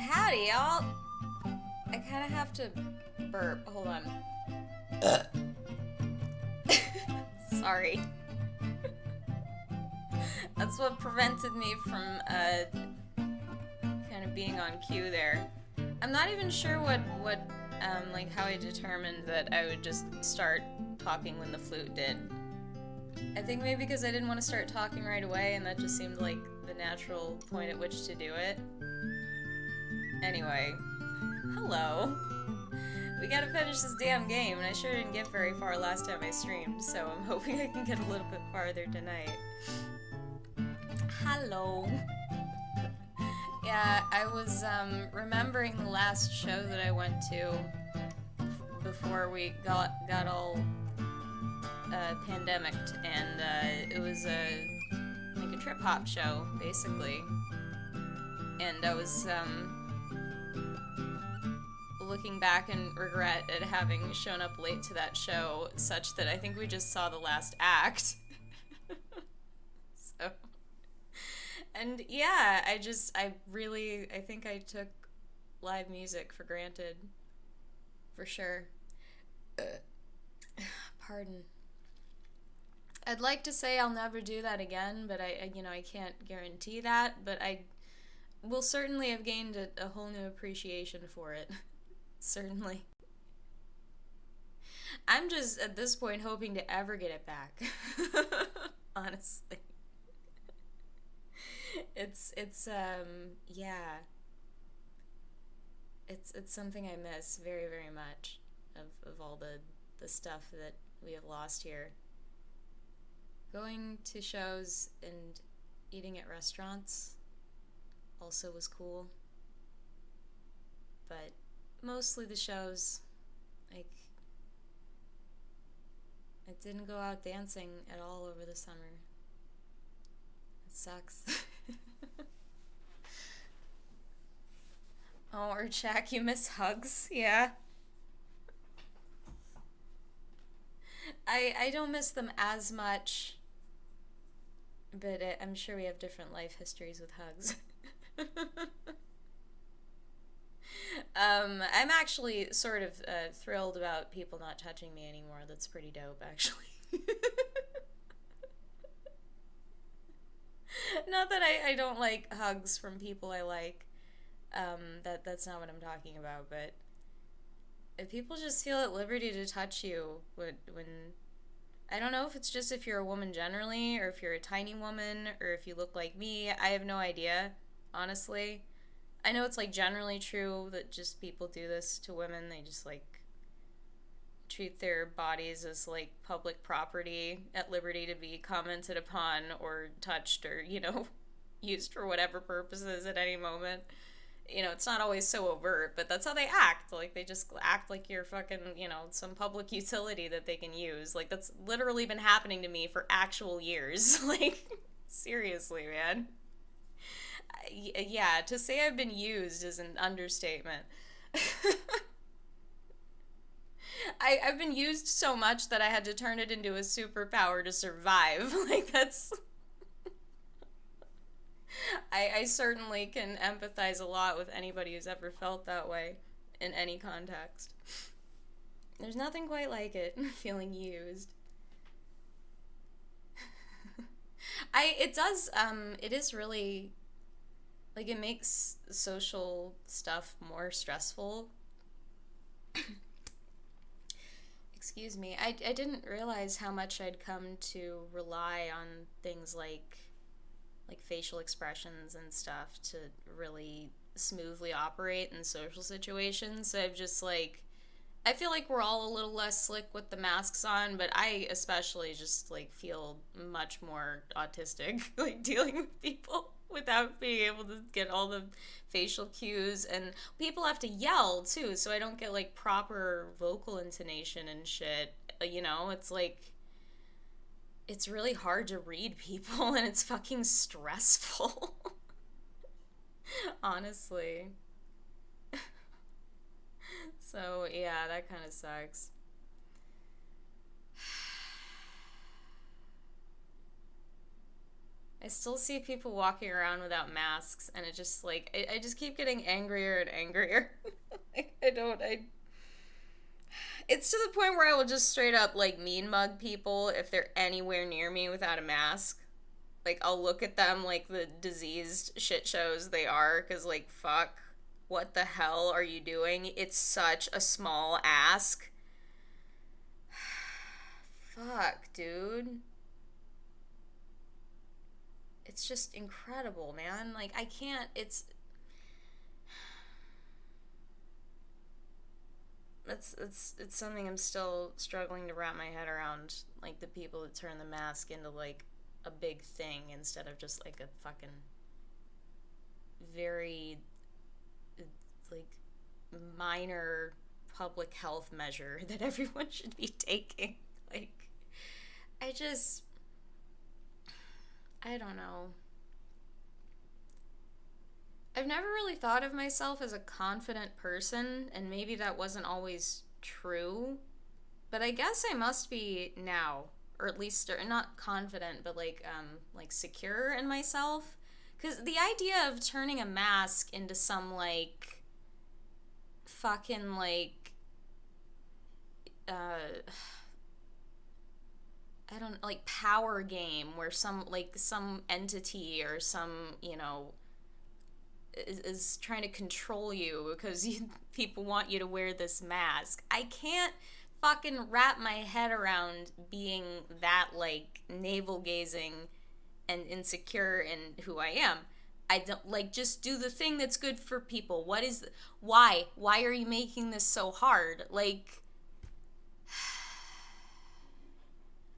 Howdy, y'all. I kind of have to burp. Hold on. Sorry. That's what prevented me from kind of being on cue there. I'm not even sure what like how I determined that I would just start talking when the flute did. I think maybe because I didn't want to start talking right away, and that just seemed like the natural point at which to do it. Anyway, hello. We gotta finish this damn game, and I sure didn't get very far last time I streamed, so I'm hoping I can get a little bit farther tonight. Hello. Yeah, I was remembering the last show that I went to before we got all pandemicked, and it was like a trip hop show, basically. And I was looking back and regret at having shown up late to that show, such that I think we just saw the last act. So, and yeah, I think I took live music for granted, for sure. Pardon. I'd like to say I'll never do that again, but I can't guarantee that, but I will certainly have gained a whole new appreciation for it. Certainly. I'm just, at this point, hoping to ever get it back. Honestly. It's yeah. It's something I miss very, very much of all the stuff that we have lost here. Going to shows and eating at restaurants also was cool. But mostly the shows, like, I didn't go out dancing at all over the summer. It sucks. Oh, or Jack, you miss hugs? Yeah. I don't miss them as much, but I'm sure we have different life histories with hugs. I'm actually sort of thrilled about people not touching me anymore. That's pretty dope, actually. Not that I don't like hugs from people I like. That's not what I'm talking about, but if people just feel at liberty to touch you when I don't know if it's just if you're a woman generally, or if you're a tiny woman, or if you look like me. I have no idea, honestly. I know it's like generally true that just people do this to women. They just like treat their bodies as like public property at liberty to be commented upon or touched or, used for whatever purposes at any moment. It's not always so overt, but that's how they act. Like, they just act like you're fucking, some public utility that they can use. Like, that's literally been happening to me for actual years. Like, seriously, man. Yeah, to say I've been used is an understatement. I've been used so much that I had to turn it into a superpower to survive. Like, that's... I certainly can empathize a lot with anybody who's ever felt that way in any context. There's nothing quite like it, feeling used. It is really, like, it makes social stuff more stressful. Excuse me. I didn't realize how much I'd come to rely on things like facial expressions and stuff to really smoothly operate in social situations. So I feel like we're all a little less slick with the masks on, but I especially just feel much more autistic dealing with people without being able to get all the facial cues, and people have to yell too, so I don't get proper vocal intonation and shit. It's really hard to read people, and it's fucking stressful. Honestly. So, yeah, that kind of sucks. I still see people walking around without masks, and it just like I just keep getting angrier and angrier. Like, it's to the point where I will just straight up like mean mug people if they're anywhere near me without a mask. Like, I'll look at them like the diseased shit shows they are, because like, fuck, what the hell are you doing? It's such a small ask. Fuck, dude. It's just incredible, man. Like, I can't, it's something I'm still struggling to wrap my head around. Like, the people that turn the mask into like a big thing instead of just like a fucking very like minor public health measure that everyone should be taking. Like, I just, I don't know. I've never really thought of myself as a confident person, and maybe that wasn't always true, but I guess I must be now, or at least or not confident, but like secure in myself. Cuz the idea of turning a mask into some like fucking like uh I don't like power game where some entity or some, is trying to control you because people want you to wear this mask. I can't fucking wrap my head around being that like navel gazing and insecure in who I am. I don't like just do the thing that's good for people. Why are you making this so hard? Like,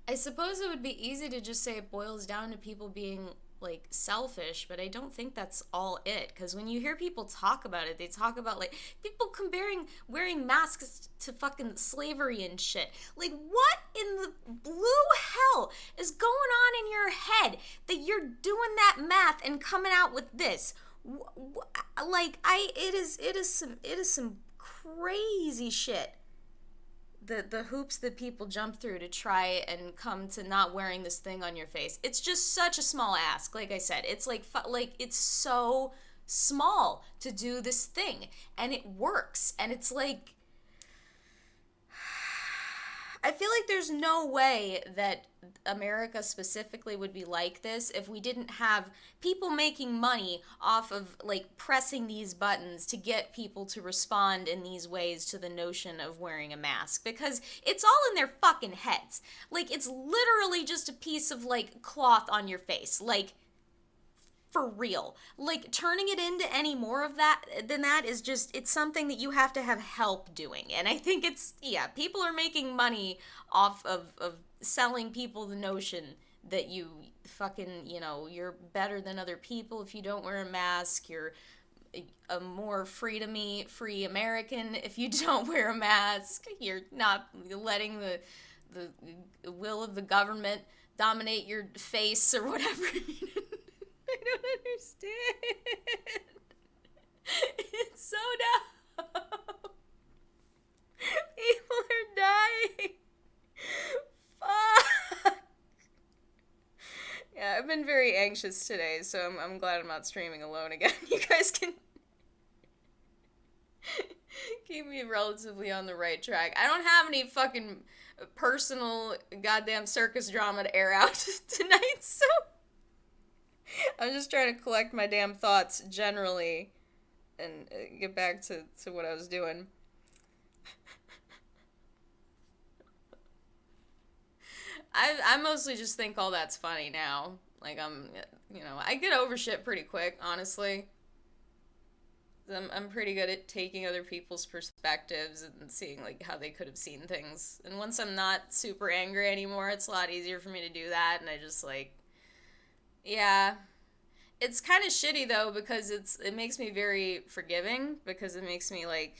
I suppose it would be easy to just say it boils down to people being like selfish, but I don't think that's all it. Because when you hear people talk about it, they talk about like people comparing wearing masks to fucking slavery and shit. Like, what in the blue hell is going on in your head that you're doing that math and coming out with this? Like, it is some crazy shit, the hoops that people jump through to try and come to not wearing this thing on your face. It's just such a small ask. Like I said, it's like it's so small to do this thing, and it works. And it's like, I feel like there's no way that America specifically would be like this if we didn't have people making money off of like pressing these buttons to get people to respond in these ways to the notion of wearing a mask, because it's all in their fucking heads. Like, it's literally just a piece of like cloth on your face. Like, for real. Like, turning it into any more of that than that is just, it's something that you have to have help doing. And I think it's, yeah, people are making money off of selling people the notion that you fucking, you're better than other people if you don't wear a mask. You're a more free American if you don't wear a mask. You're not letting the will of the government dominate your face or whatever. I don't understand. It's so dumb. People are dying. Fuck. Yeah, I've been very anxious today, so I'm glad I'm not streaming alone again. You guys can keep me relatively on the right track. I don't have any fucking personal goddamn circus drama to air out tonight, so I'm just trying to collect my damn thoughts generally and get back to what I was doing. I mostly just think all that's funny now. Like, I get over shit pretty quick, honestly. I'm pretty good at taking other people's perspectives and seeing, like, how they could have seen things. And once I'm not super angry anymore, it's a lot easier for me to do that, and I just, like, yeah. It's kind of shitty though, because it makes me very forgiving, because it makes me like,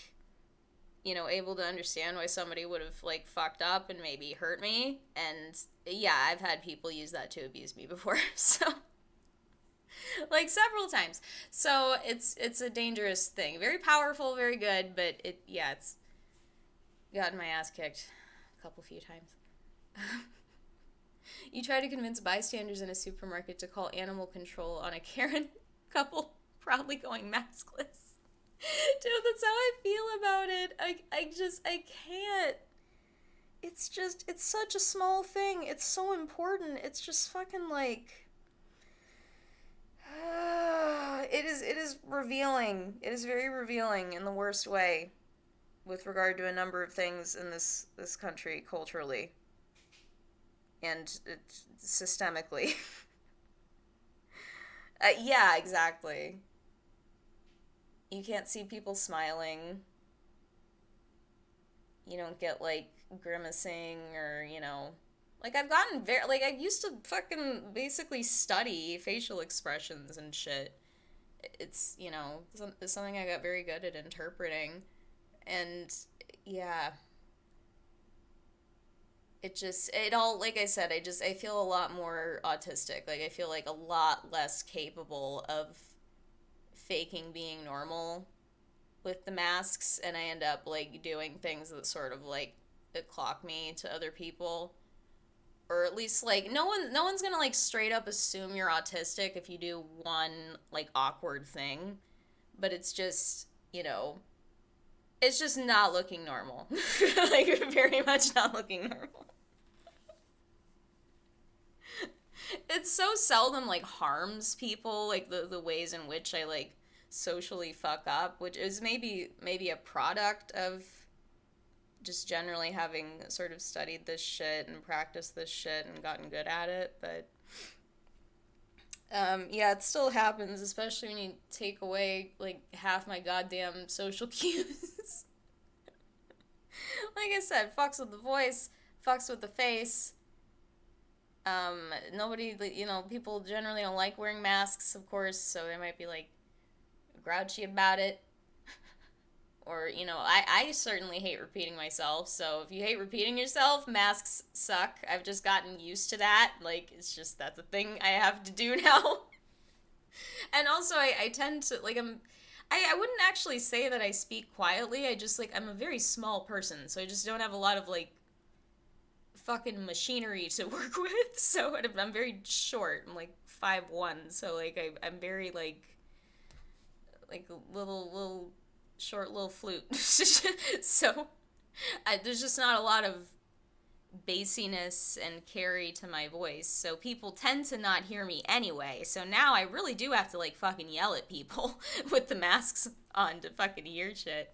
able to understand why somebody would have like fucked up and maybe hurt me. And yeah, I've had people use that to abuse me before. So like several times. So it's a dangerous thing. Very powerful, very good, but it's gotten my ass kicked a few times. You try to convince bystanders in a supermarket to call animal control on a Karen couple probably going maskless. Dude, that's how I feel about it. I can't. It's such a small thing. It's so important. It's just fucking like, it is revealing. It is very revealing in the worst way with regard to a number of things in this country culturally and systemically. Yeah, exactly. You can't see people smiling. You don't get like grimacing or, like I've gotten very like I used to fucking basically study facial expressions and shit. It's, it's something I got very good at interpreting. And yeah, it all, like I said, I feel a lot more autistic. Like I feel like a lot less capable of faking being normal with the masks, and I end up like doing things that sort of like clock me to other people, or at least like no one's gonna like straight up assume you're autistic if you do one like awkward thing, but it's just not looking normal. Like very much not looking normal. It so seldom like harms people, like the ways in which I like socially fuck up, which is maybe a product of just generally having sort of studied this shit and practiced this shit and gotten good at it. But yeah, it still happens, especially when you take away like half my goddamn social cues. Like I said, fucks with the voice, fucks with the face. Nobody, people generally don't like wearing masks, of course, so they might be like grouchy about it. Or, I certainly hate repeating myself, so if you hate repeating yourself, masks suck. I've just gotten used to that. Like, it's just, that's a thing I have to do now. And also, I tend to, like, I wouldn't actually say that I speak quietly. I just, like, I'm a very small person, so I just don't have a lot of, like, fucking machinery to work with. So I'm very short. I'm, like, 5'1", so, like, I'm very, like little short little flute. So there's just not a lot of bassiness and carry to my voice, so people tend to not hear me anyway. So now I really do have to like fucking yell at people with the masks on to fucking hear shit.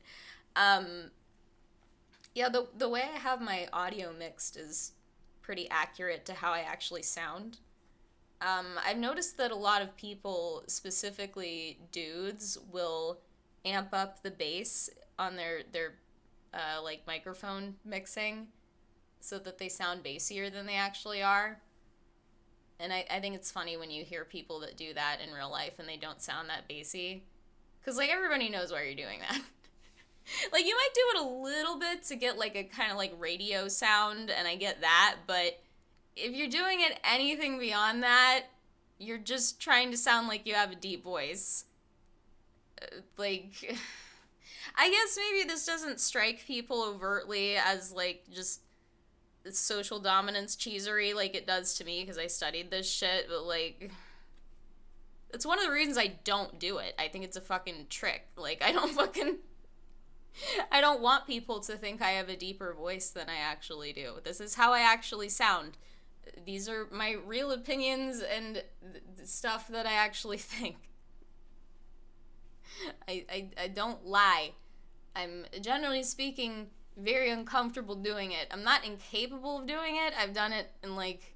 Yeah, the way I have my audio mixed is pretty accurate to how I actually sound. I've noticed that a lot of people, specifically dudes, will amp up the bass on their like microphone mixing so that they sound bassier than they actually are. And I think it's funny when you hear people that do that in real life and they don't sound that bassy. Because, like, everybody knows why you're doing that. Like, you might do it a little bit to get, like, a kind of, like, radio sound, and I get that, but if you're doing it anything beyond that, you're just trying to sound like you have a deep voice. Like, I guess maybe this doesn't strike people overtly as, like, just social dominance cheesery like it does to me because I studied this shit, but, like, it's one of the reasons I don't do it. I think it's a fucking trick. Like, I don't want people to think I have a deeper voice than I actually do. This is how I actually sound. These are my real opinions and stuff that I actually think. I don't lie. I'm, generally speaking, very uncomfortable doing it. I'm not incapable of doing it. I've done it in, like,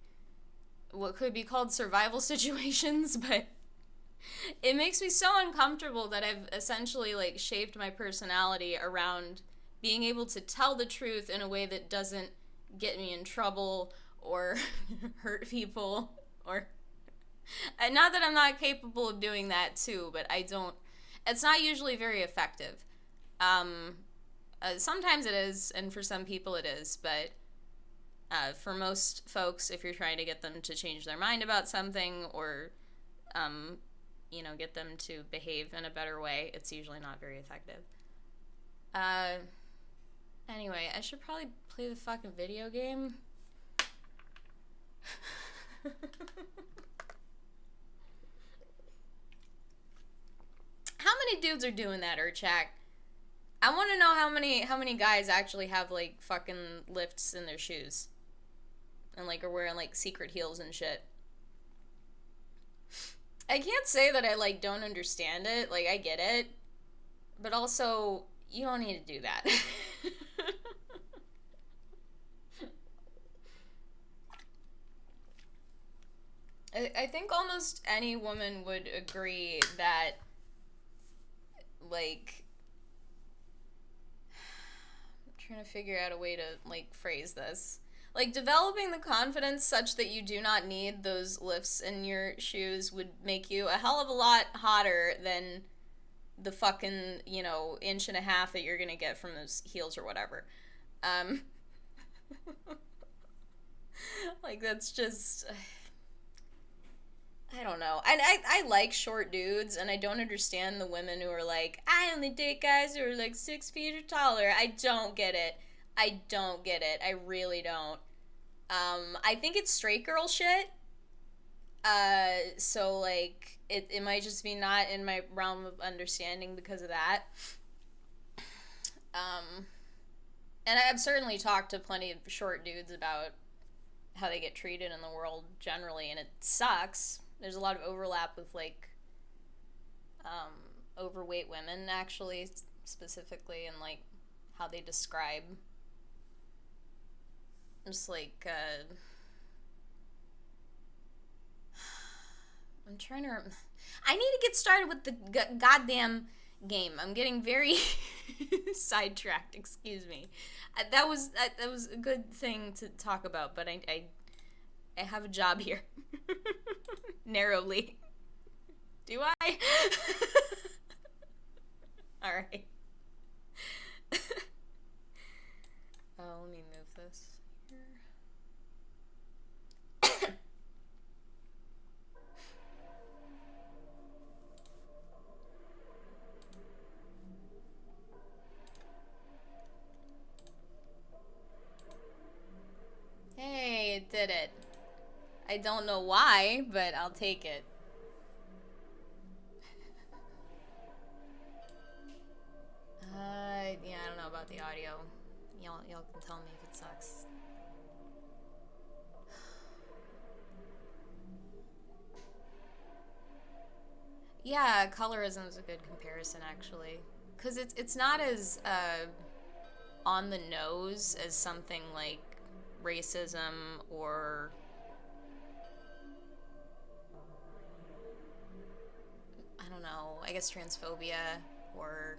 what could be called survival situations, but it makes me so uncomfortable that I've essentially, like, shaped my personality around being able to tell the truth in a way that doesn't get me in trouble or hurt people, or and not that I'm not capable of doing that too, but it's not usually very effective. Sometimes it is, and for some people it is, but for most folks, if you're trying to get them to change their mind about something or get them to behave in a better way, it's usually not very effective. Anyway, I should probably play the fucking video game. dudes are doing that, Urchak? I want to know how many guys actually have, like, fucking lifts in their shoes. And, like, are wearing, like, secret heels and shit. I can't say that I, like, don't understand it. Like, I get it. But also, you don't need to do that. I think almost any woman would agree that, like, I'm trying to figure out a way to, like, phrase this. Like, developing the confidence such that you do not need those lifts in your shoes would make you a hell of a lot hotter than the fucking, you know, inch and a half that you're gonna get from those heels or whatever. Like, that's just... I don't know. And I like short dudes, and I don't understand the women who are like, I only date guys who are like 6 feet or taller. I don't get it. I don't get it. I really don't. I think it's straight girl shit. So, like, it might just be not in my realm of understanding because of that. And I've certainly talked to plenty of short dudes about how they get treated in the world generally, and it sucks. There's a lot of overlap with, like, overweight women, actually, specifically, and, like, how they describe just, like, I'm trying to I need to get started with the goddamn game. I'm getting very sidetracked, excuse me. That was a good thing to talk about, but I have a job here. Narrowly. Do I? Alright. Let me move this here. Hey, it did it. I don't know why, but I'll take it. Yeah, I don't know about the audio. Y'all can tell me if it sucks. Yeah, colorism is a good comparison, actually. Because it's not as on the nose as something like racism or... I don't know, I guess transphobia or...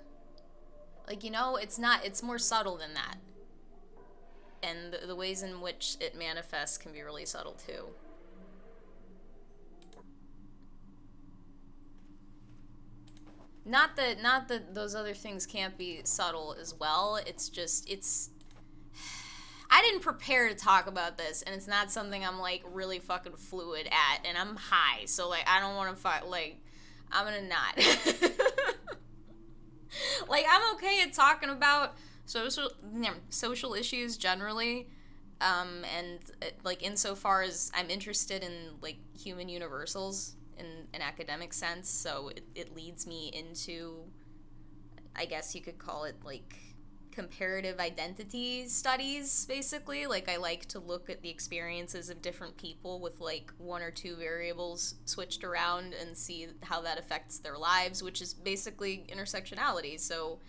Like, you know, it's more subtle than that. And the ways in which it manifests can be really subtle, too. Not that those other things can't be subtle as well. It's just, I didn't prepare to talk about this, and it's not something I'm, like, really fucking fluid at, and I'm high, so, like, I don't want to like, I'm gonna not. Like, I'm okay at talking about social issues generally, and, like, insofar as I'm interested in, like, human universals in an academic sense, so it leads me into, I guess you could call it, like, comparative identity studies, basically. Like, I like to look at the experiences of different people with, like, one or two variables switched around and see how that affects their lives, which is basically intersectionality. So,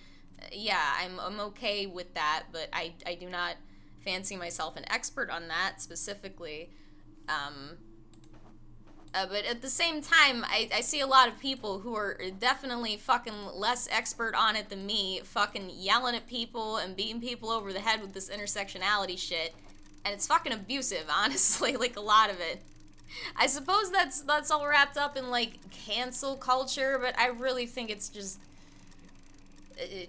yeah, I'm okay with that, but I do not fancy myself an expert on that specifically. But at the same time, I see a lot of people who are definitely fucking less expert on it than me, fucking yelling at people and beating people over the head with this intersectionality shit. And it's fucking abusive, honestly, like, a lot of it. I suppose that's all wrapped up in, like, cancel culture, but I really think it's just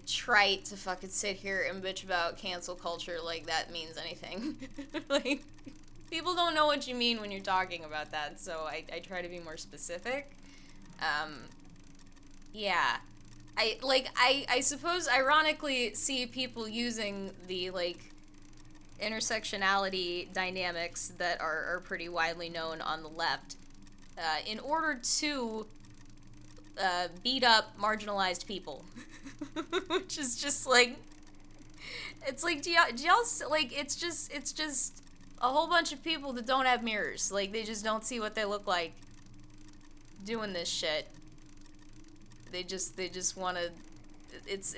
trite to fucking sit here and bitch about cancel culture like that means anything. Like... People don't know what you mean when you're talking about that, so I try to be more specific. Yeah. I suppose ironically see people using the, like, intersectionality dynamics that are pretty widely known on the left, in order to, beat up marginalized people. Which is just like, it's like, do y'all, like, it's just a whole bunch of people that don't have mirrors. Like, they just don't see what they look like doing this shit. They just want to, it's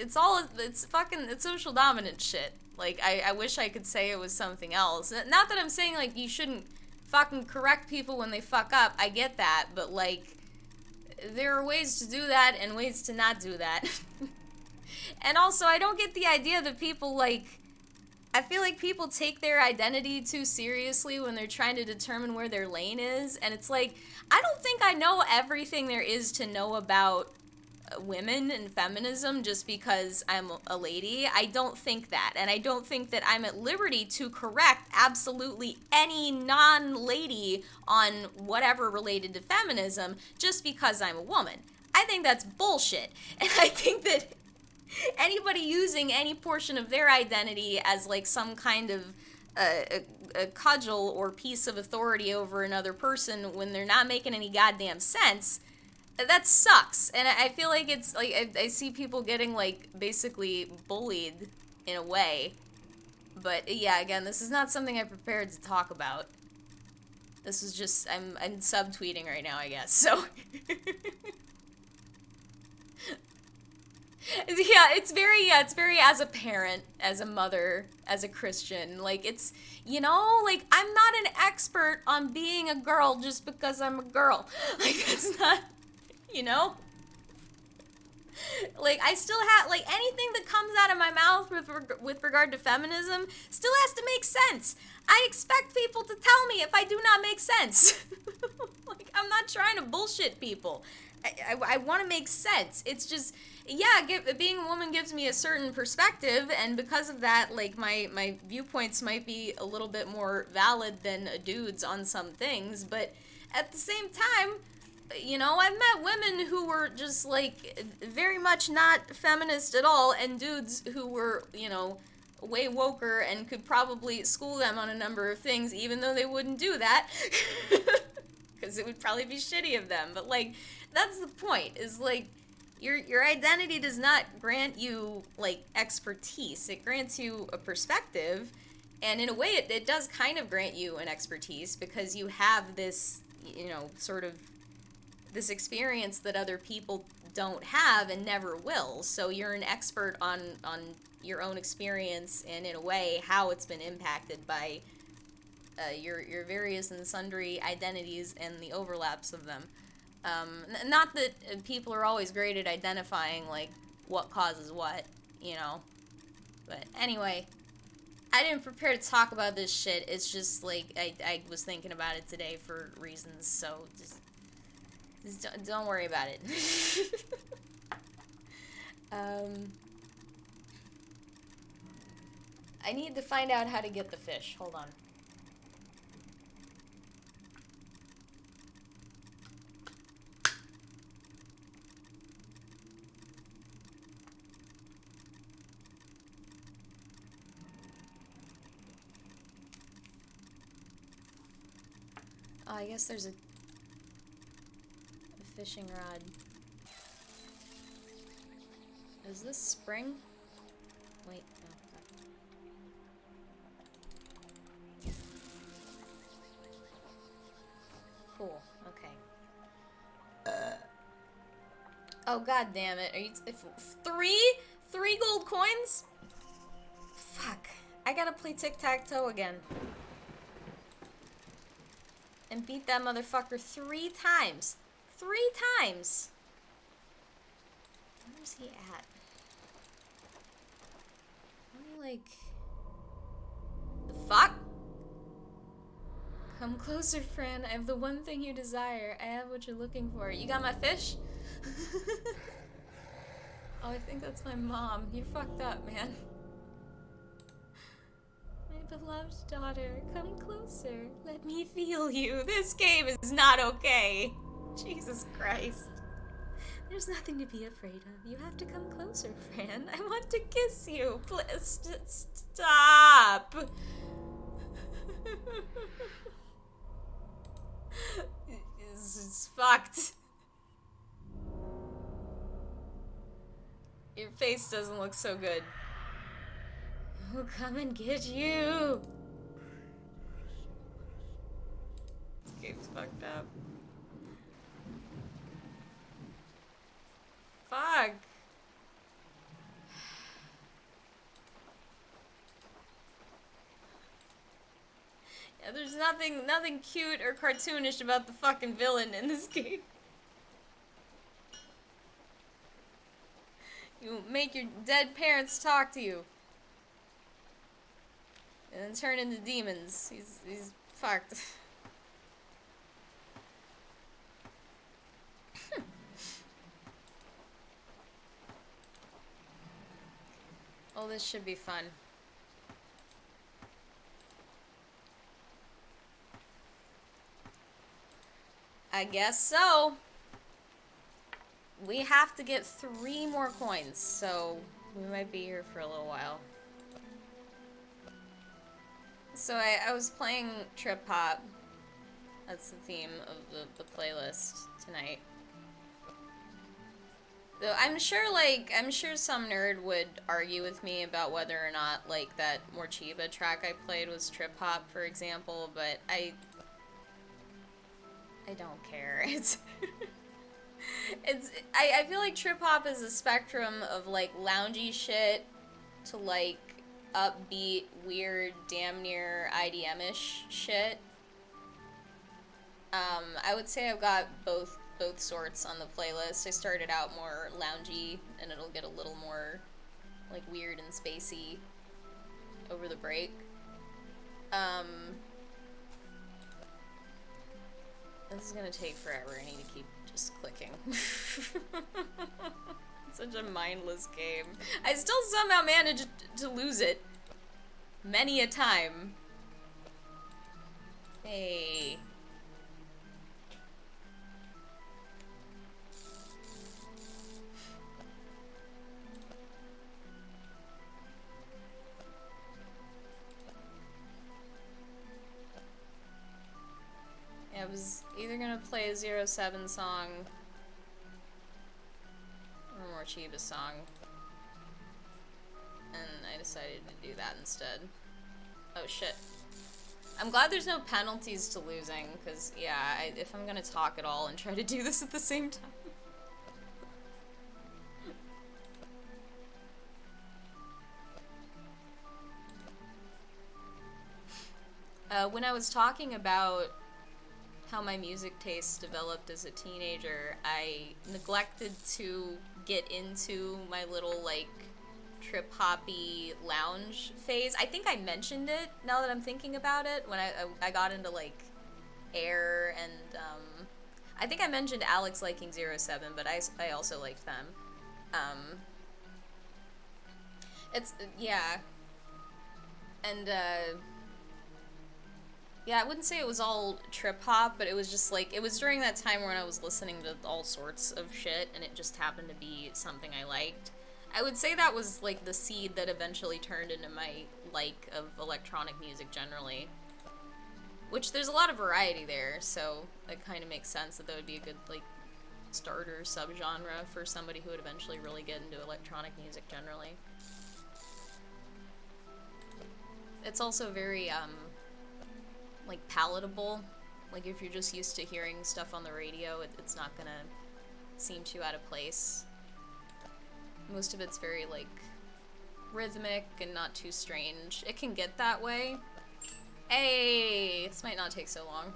social dominant shit. Like, I wish I could say it was something else. Not that I'm saying, like, you shouldn't fucking correct people when they fuck up. I get that, but, like, there are ways to do that and ways to not do that. And also, I don't get the idea that people, like, I feel like people take their identity too seriously when they're trying to determine where their lane is, and it's like, I don't think I know everything there is to know about women and feminism just because I'm a lady. I don't think that, and I don't think that I'm at liberty to correct absolutely any non-lady on whatever related to feminism just because I'm a woman. I think that's bullshit, and I think that anybody using any portion of their identity as like some kind of a cudgel or piece of authority over another person when they're not making any goddamn sense, that sucks. And I feel like it's like I see people getting like basically bullied in a way. But yeah, again, this is not something I prepared to talk about. This is just I'm subtweeting right now, I guess. So yeah, it's very as a parent, as a mother, as a Christian, like, it's, you know, like, I'm not an expert on being a girl just because I'm a girl. Like, that's not, you know? Like, I still have, like, anything that comes out of my mouth with regard to feminism still has to make sense. I expect people to tell me if I do not make sense. Like, I'm not trying to bullshit people. I want to make sense. It's just, yeah, being a woman gives me a certain perspective, and because of that, like, my viewpoints might be a little bit more valid than a dude's on some things, but at the same time, you know, I've met women who were just, like, very much not feminist at all, and dudes who were, you know, way woker and could probably school them on a number of things, even though they wouldn't do that, because it would probably be shitty of them, but, like, that's the point, is, like, your identity does not grant you, like, expertise. It grants you a perspective, and in a way it does kind of grant you an expertise, because you have this, you know, sort of this experience that other people don't have and never will. So you're an expert on your own experience, and in a way how it's been impacted by your various and sundry identities and the overlaps of them. Not that people are always great at identifying, like, what causes what, you know. But anyway, I didn't prepare to talk about this shit. It's just, like, I was thinking about it today for reasons, so just don't worry about it. I need to find out how to get the fish. Hold on. Oh, I guess there's a fishing rod. Is this spring? Wait, no. Cool, okay. Oh, god damn it. Are you... Three gold coins? Fuck. I gotta play tic-tac-toe again. And beat that motherfucker 3 times. 3 times! Where's he at? Let me, like... The fuck? Come closer, Fran. I have the one thing you desire. I have what you're looking for. You got my fish? Oh, I think that's my mom. You're fucked up, man. My beloved daughter, come closer. Let me feel you. This game is not okay. Jesus Christ. There's nothing to be afraid of. You have to come closer, Fran. I want to kiss you. Please, stop. This is fucked. face doesn't look so good. We'll come and get you. This game's fucked up. Fuck. Yeah, there's nothing cute or cartoonish about the fucking villain in this game. You make your dead parents talk to you. And then turn into demons. He's fucked. Oh, this should be fun. I guess so. We have to get 3 more coins, so we might be here for a little while. So I was playing Trip Hop. That's the theme of the playlist tonight. Though I'm sure some nerd would argue with me about whether or not, like, that Morcheeba track I played was trip hop, for example, but I don't care. I feel like trip hop is a spectrum of, like, loungy shit to, like, upbeat, weird, damn near IDM-ish shit. I would say I've got both sorts on the playlist. I started out more loungy, and it'll get a little more, like, weird and spacey over the break. This is gonna take forever. I need to keep just clicking. Such a mindless game. I still somehow managed to lose it many a time. Hey. I was either gonna play a 07 song or a Morcheeba song, and I decided to do that instead. Oh shit. I'm glad there's no penalties to losing, because, yeah, if I'm gonna talk at all and try to do this at the same time. When I was talking about how my music tastes developed as a teenager, I neglected to get into my little, like, trip-hoppy lounge phase. I think I mentioned it, now that I'm thinking about it, when I got into, like, Air, and, I think I mentioned Alex liking 07, but I also liked them. It's, yeah. And, yeah, I wouldn't say it was all trip-hop, but it was just, like, it was during that time when I was listening to all sorts of shit, and it just happened to be something I liked. I would say that was, like, the seed that eventually turned into my like of electronic music generally. Which, there's a lot of variety there, so it kind of makes sense that that would be a good, like, starter subgenre for somebody who would eventually really get into electronic music generally. It's also very, like, palatable. Like, if you're just used to hearing stuff on the radio, it's not gonna seem too out of place. Most of it's very, like, rhythmic and not too strange. It can get that way. Hey! This might not take so long.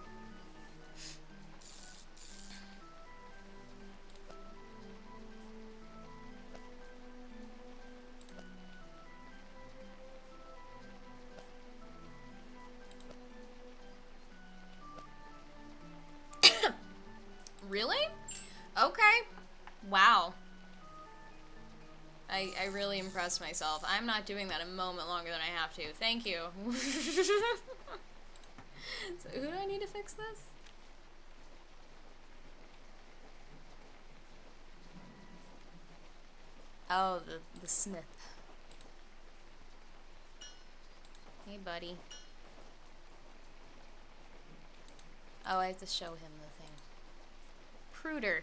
Really? Okay. Wow. I really impressed myself. I'm not doing that a moment longer than I have to. Thank you. So who do I need to fix this? Oh, the snip. Hey, buddy. Oh, I have to show him the thing. Pruder.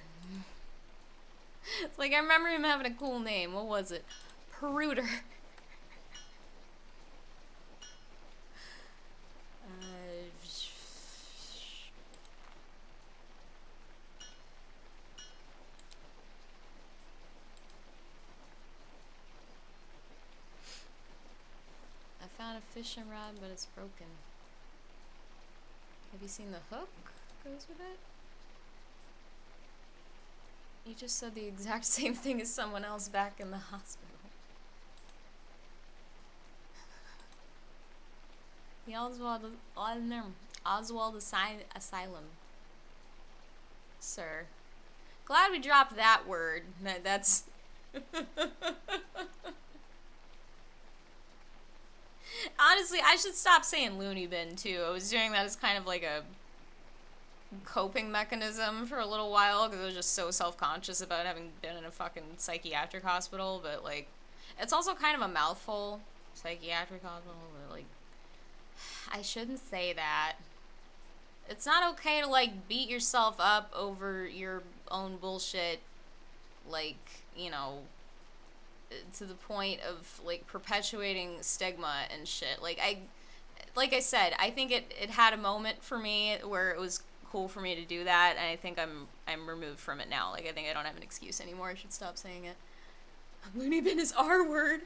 It's like, I remember him having a cool name. What was it? Peruder. I found a fishing rod, but it's broken. Have you seen the hook goes with it? You just said the exact same thing as someone else back in the hospital. The Oswald Asylum. Sir. Glad we dropped that word. That's... Honestly, I should stop saying loony bin, too. I was doing that as kind of like a coping mechanism for a little while, because I was just so self-conscious about having been in a fucking psychiatric hospital, but, like, it's also kind of a mouthful, psychiatric hospital, but, like, I shouldn't say that. It's not okay to, like, beat yourself up over your own bullshit, like, you know, to the point of, like, perpetuating stigma and shit. Like I said, I think it had a moment for me where it was cool for me to do that, and I think I'm removed from it now. Like, I think I don't have an excuse anymore. I should stop saying it. Loony bin is our word.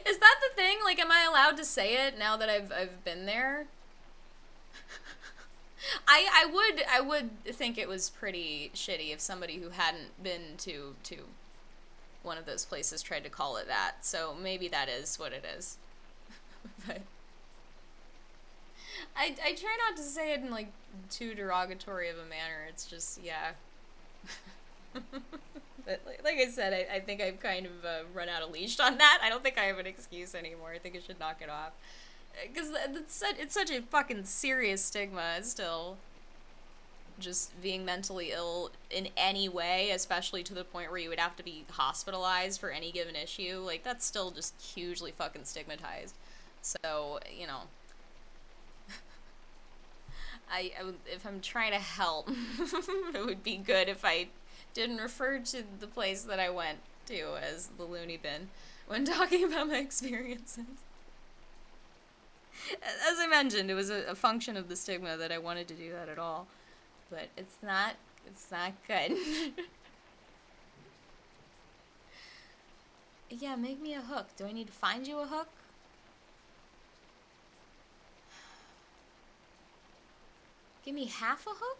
Is that the thing? Like, am I allowed to say it now that I've been there? I would think it was pretty shitty if somebody who hadn't been to one of those places tried to call it that. So maybe that is what it is. But I try not to say it in, like, too derogatory of a manner. It's just, yeah. But like I said, I think I've kind of run out of leash on that. I don't think I have an excuse anymore. I think I should knock it off. Because it's such a fucking serious stigma still. Just being mentally ill in any way, especially to the point where you would have to be hospitalized for any given issue. Like, that's still just hugely fucking stigmatized. So, you know... if I'm trying to help, it would be good if I didn't refer to the place that I went to as the loony bin when talking about my experiences. As I mentioned, it was a function of the stigma that I wanted to do that at all, but it's not good. Yeah, make me a hook. Do I need to find you a hook? Give me half a hook?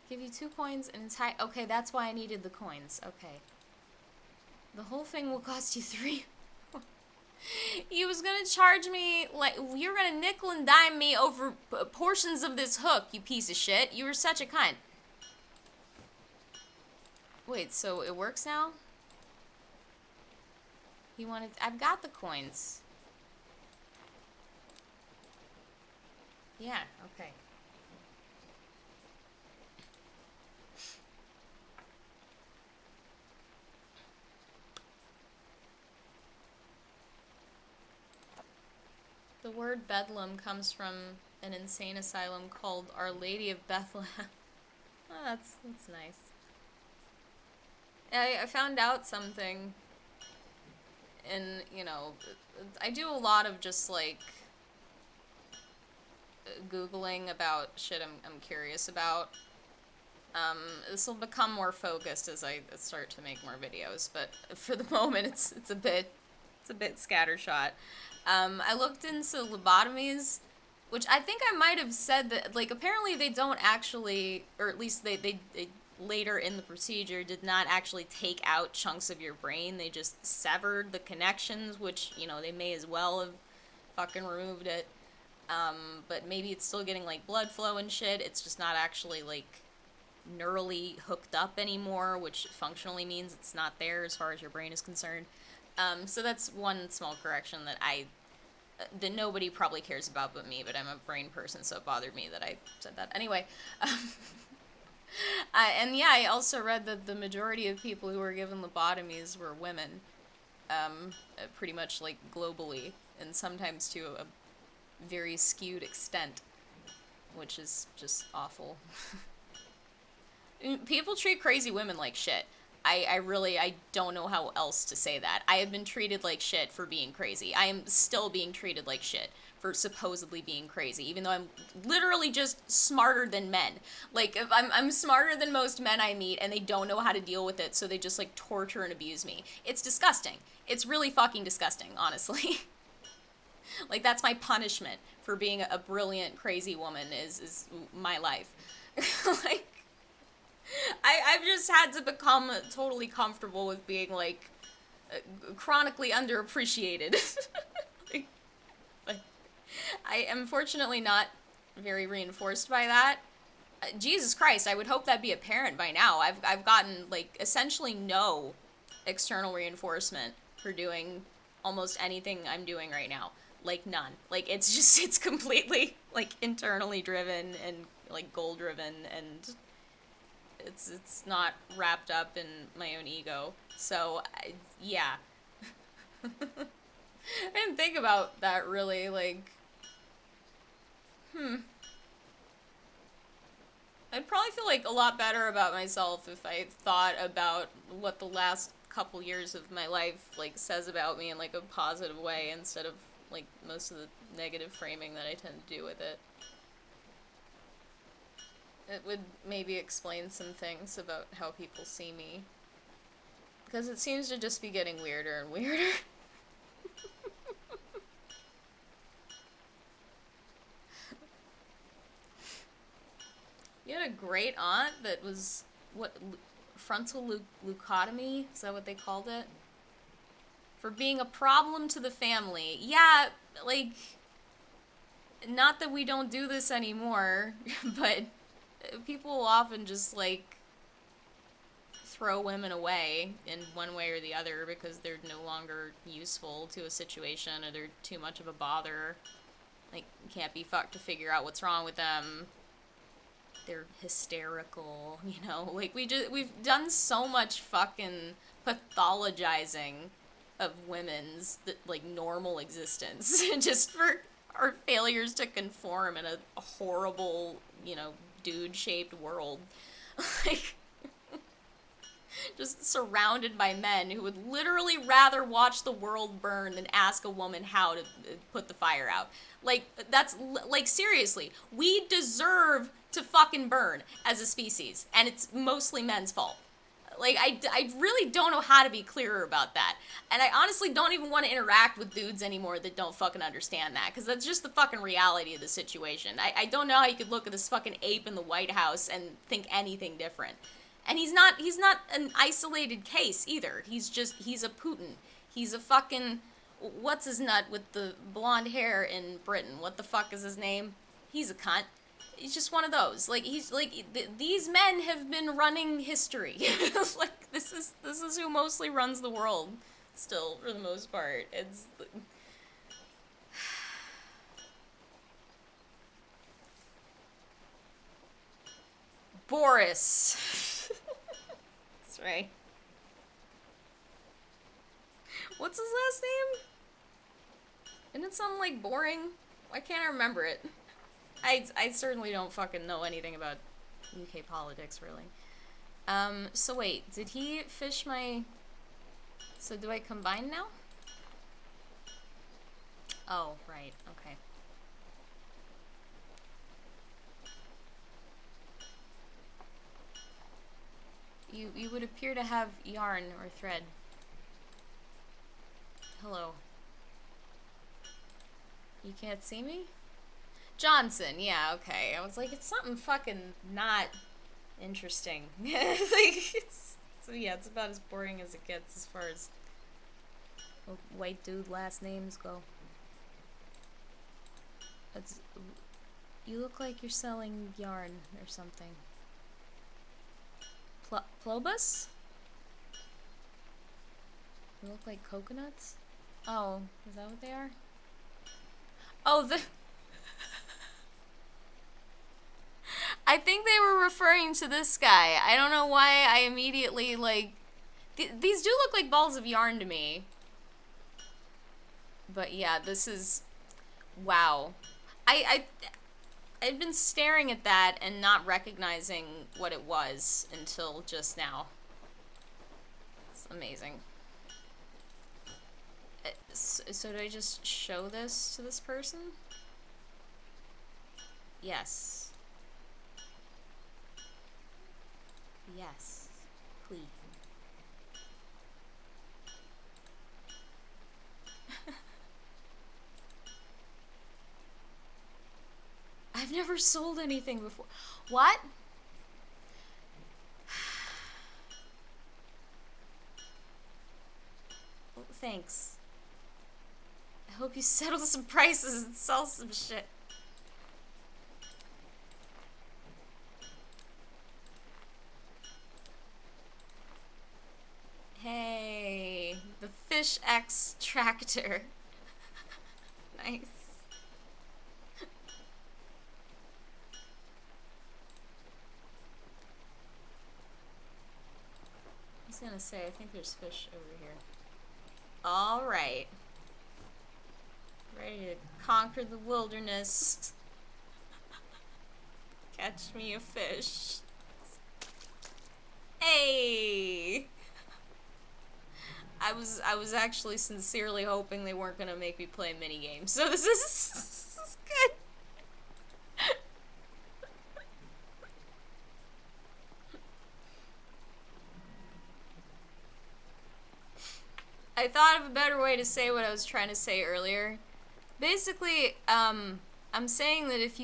Give you 2 coins and it's high. Okay, that's why I needed the coins. Okay. The whole thing will cost you 3. You was gonna charge me, like, you're gonna nickel and dime me over portions of this hook, you piece of shit. You were such a cunt. Wait, so it works now? You wanted... I've got the coins. Yeah, okay. The word Bedlam comes from an insane asylum called Our Lady of Bethlehem. Oh, that's nice. I found out something, and, you know, I do a lot of just, like, Googling about shit I'm curious about. This will become more focused as I start to make more videos, but for the moment it's a bit scattershot. I looked into lobotomies, which I think I might have said that, like, apparently they don't actually, or at least they later in the procedure did not actually take out chunks of your brain. They just severed the connections, which, you know, they may as well have fucking removed it. But maybe it's still getting, like, blood flow and shit. It's just not actually, like, neurally hooked up anymore, which functionally means it's not there as far as your brain is concerned. So that's one small correction that nobody probably cares about but me, but I'm a brain person, so it bothered me that I said that. Anyway, and yeah, I also read that the majority of people who were given lobotomies were women, pretty much, like, globally, and sometimes to a very skewed extent, which is just awful. People treat crazy women like shit. I don't know how else to say that. I have been treated like shit for being crazy. I am still being treated like shit for supposedly being crazy, even though I'm literally just smarter than men. Like, if I'm smarter than most men I meet, and they don't know how to deal with it, so they just, like, torture and abuse me. It's disgusting. It's really fucking disgusting, honestly. Like, that's my punishment for being a brilliant, crazy woman is my life. Like, I've just had to become totally comfortable with being, like, chronically underappreciated. like, like, I am fortunately not very reinforced by that. Jesus Christ, I would hope that'd be apparent by now. I've gotten, like, essentially no external reinforcement for doing almost anything I'm doing right now. Like, none. Like, it's completely, like, internally driven and, like, goal driven, and it's not wrapped up in my own ego. So, yeah. I didn't think about that really, like, I'd probably feel, like, a lot better about myself if I thought about what the last couple years of my life, like, says about me in, like, a positive way instead of, like, most of the negative framing that I tend to do with it. It would maybe explain some things about how people see me. Because it seems to just be getting weirder and weirder. You had a great aunt that was, what, frontal leucotomy? Is that what they called it? For being a problem to the family. Yeah, like, not that we don't do this anymore, but people often just, like, throw women away in one way or the other because they're no longer useful to a situation or they're too much of a bother. Like, can't be fucked to figure out what's wrong with them. They're hysterical, you know? Like, we've done so much fucking pathologizing of women's, like, normal existence just for our failures to conform in a horrible, you know, dude-shaped world. Like, just surrounded by men who would literally rather watch the world burn than ask a woman how to put the fire out. Like, that's, like, seriously, we deserve to fucking burn as a species, and it's mostly men's fault. Like, I really don't know how to be clearer about that. And I honestly don't even want to interact with dudes anymore that don't fucking understand that, because that's just the fucking reality of the situation. I don't know how you could look at this fucking ape in the White House and think anything different. And he's not an isolated case either. He's a Putin. He's a fucking, what's his nut with the blonde hair in Britain? What the fuck is his name? He's a cunt. He's just one of those. Like, he's like, these men have been running history. Like, this is who mostly runs the world still, for the most part. It's Boris. That's right. What's his last name? Isn't it something like boring? Why can't I remember it? I certainly don't fucking know anything about UK politics, really. So wait, did he fish my... So do I combine now? Oh, right, okay. You would appear to have yarn or thread. Hello. You can't see me? Johnson, yeah, okay. I was like, it's something fucking not interesting. Like, so yeah, it's about as boring as it gets as far as white dude last names go. You look like you're selling yarn or something. Plobus? You look like coconuts? Oh, is that what they are? Oh, I think they were referring to this guy. I don't know why I immediately, like... These do look like balls of yarn to me. But yeah, this is... Wow. I've been staring at that and not recognizing what it was until just now. It's amazing. So do I just show this to this person? Yes. Yes. Please. I've never sold anything before. What? Oh, thanks. I hope you settle some prices and sell some shit. Hey, the Fish X tractor. Nice. I was gonna say, I think there's fish over here. Alright. Ready to conquer the wilderness. Catch me a fish. Hey! I was actually sincerely hoping they weren't gonna make me play minigames, so this is good. I thought of a better way to say what I was trying to say earlier. Basically, I'm saying that if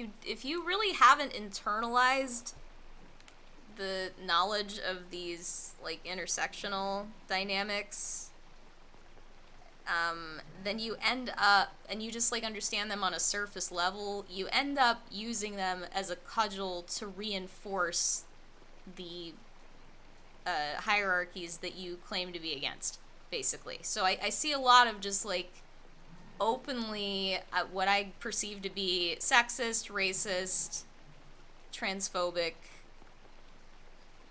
you really haven't internalized the knowledge of these, like, intersectional dynamics, then you end up, and you just, like, understand them on a surface level, you end up using them as a cudgel to reinforce the hierarchies that you claim to be against, basically. So I see a lot of just, like, openly what I perceive to be sexist, racist, transphobic,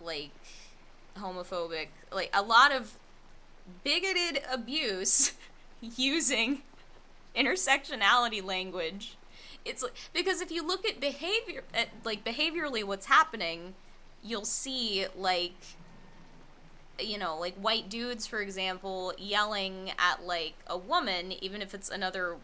like, homophobic, like, a lot of bigoted abuse using intersectionality language. It's like, because if you look at behavior, like, behaviorally what's happening, you'll see, like, you know, like, white dudes, for example, yelling at, like, a woman, even if it's another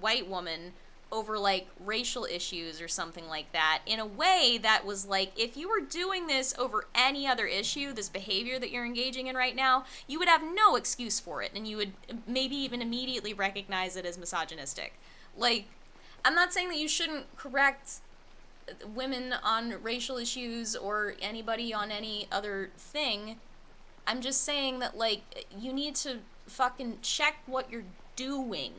white woman, over, like, racial issues or something like that, in a way that was like, if you were doing this over any other issue, this behavior that you're engaging in right now, you would have no excuse for it, and you would maybe even immediately recognize it as misogynistic. Like, I'm not saying that you shouldn't correct women on racial issues or anybody on any other thing. I'm just saying that, like, you need to fucking check what you're doing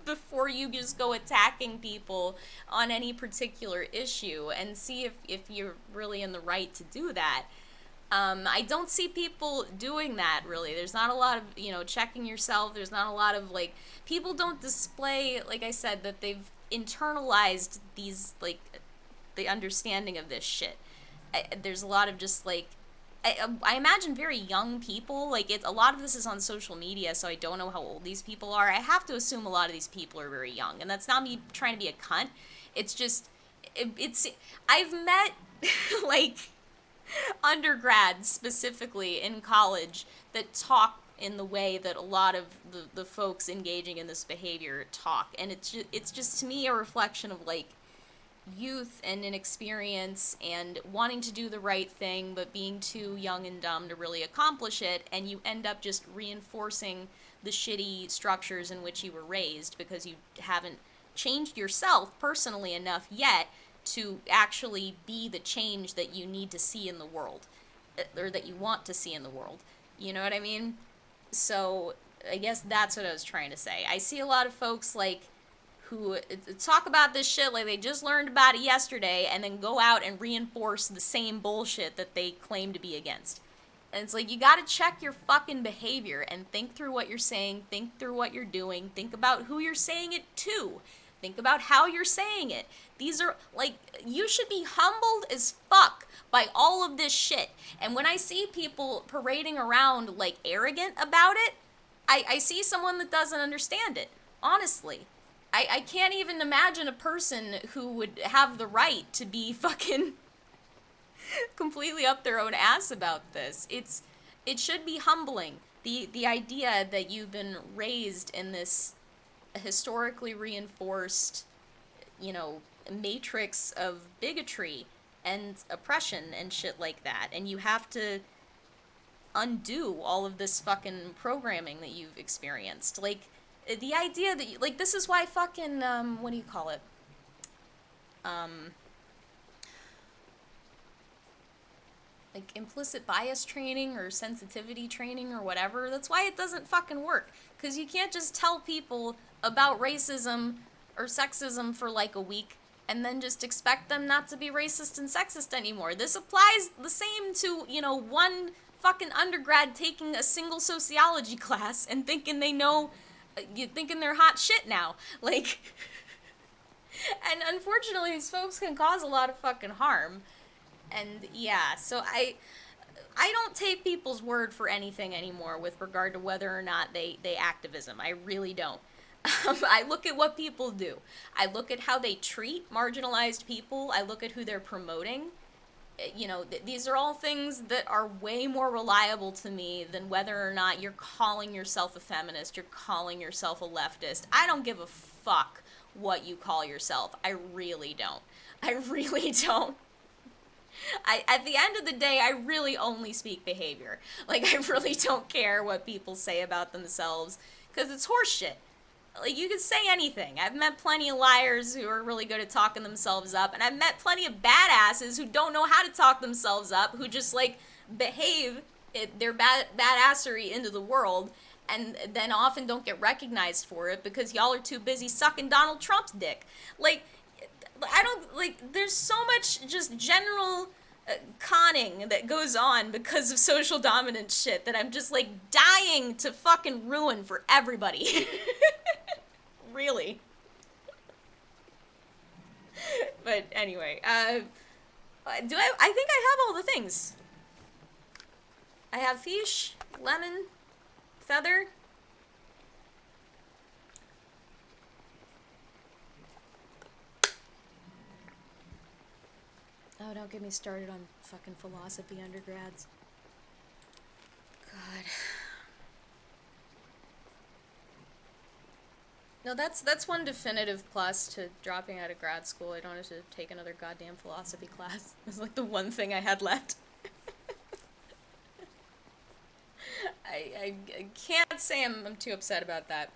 before you just go attacking people on any particular issue, and see if you're really in the right to do that. I don't see people doing that, really. There's not a lot of, you know, checking yourself. There's not a lot of, like, people don't display, like I said, that they've internalized these, like, the understanding of this shit. There's a lot of just, like, I imagine very young people, like, a lot of this is on social media, so I don't know how old these people are. I have to assume a lot of these people are very young, and that's not me trying to be a cunt. It's just, I've met, like, undergrads, specifically, in college, that talk in the way that a lot of the folks engaging in this behavior talk, and it's just, to me, a reflection of, like, youth and inexperience and wanting to do the right thing but being too young and dumb to really accomplish it, and you end up just reinforcing the shitty structures in which you were raised because you haven't changed yourself personally enough yet to actually be the change that you need to see in the world, or that you want to see in the world. You know what I mean? So I guess that's what I was trying to say. I see a lot of folks, like, who talk about this shit like they just learned about it yesterday, and then go out and reinforce the same bullshit that they claim to be against. And it's like, you gotta check your fucking behavior and think through what you're saying, think through what you're doing, think about who you're saying it to, think about how you're saying it. These are, like, you should be humbled as fuck by all of this shit. And when I see people parading around, like, arrogant about it, I see someone that doesn't understand it, honestly. I can't even imagine a person who would have the right to be fucking completely up their own ass about this. It should be humbling. The idea that you've been raised in this historically reinforced, you know, matrix of bigotry and oppression and shit like that, and you have to undo all of this fucking programming that you've experienced. Like, the idea that you, like, this is why fucking, what do you call it? Like, implicit bias training or sensitivity training or whatever, that's why it doesn't fucking work. Because you can't just tell people about racism or sexism for like a week and then just expect them not to be racist and sexist anymore. This applies the same to, you know, one fucking undergrad taking a single sociology class and thinking they know, thinking they're hot shit now. Like, and unfortunately these folks can cause a lot of fucking harm. And yeah, so I don't take people's word for anything anymore with regard to whether or not they activism. I really don't. I look at what people do. I look at how they treat marginalized people. I look at who they're promoting. You know, these are all things that are way more reliable to me than whether or not you're calling yourself a feminist, you're calling yourself a leftist. I don't give a fuck what you call yourself. I really don't. I really don't. At the end of the day, I really only speak behavior. Like, I really don't care what people say about themselves, because it's horseshit. Like, you can say anything. I've met plenty of liars who are really good at talking themselves up, and I've met plenty of badasses who don't know how to talk themselves up, who just, like, behave their badassery into the world, and then often don't get recognized for it because y'all are too busy sucking Donald Trump's dick. Like, I don't, like, there's so much just general conning that goes on because of social dominance shit that I'm just, like, dying to fucking ruin for everybody. Really. But anyway, I think I have all the things. I have fish, lemon, feather. Oh, don't get me started on fucking philosophy undergrads. God. No, that's one definitive plus to dropping out of grad school. I don't have to take another goddamn philosophy class. It's like the one thing I had left. I can't say I'm too upset about that.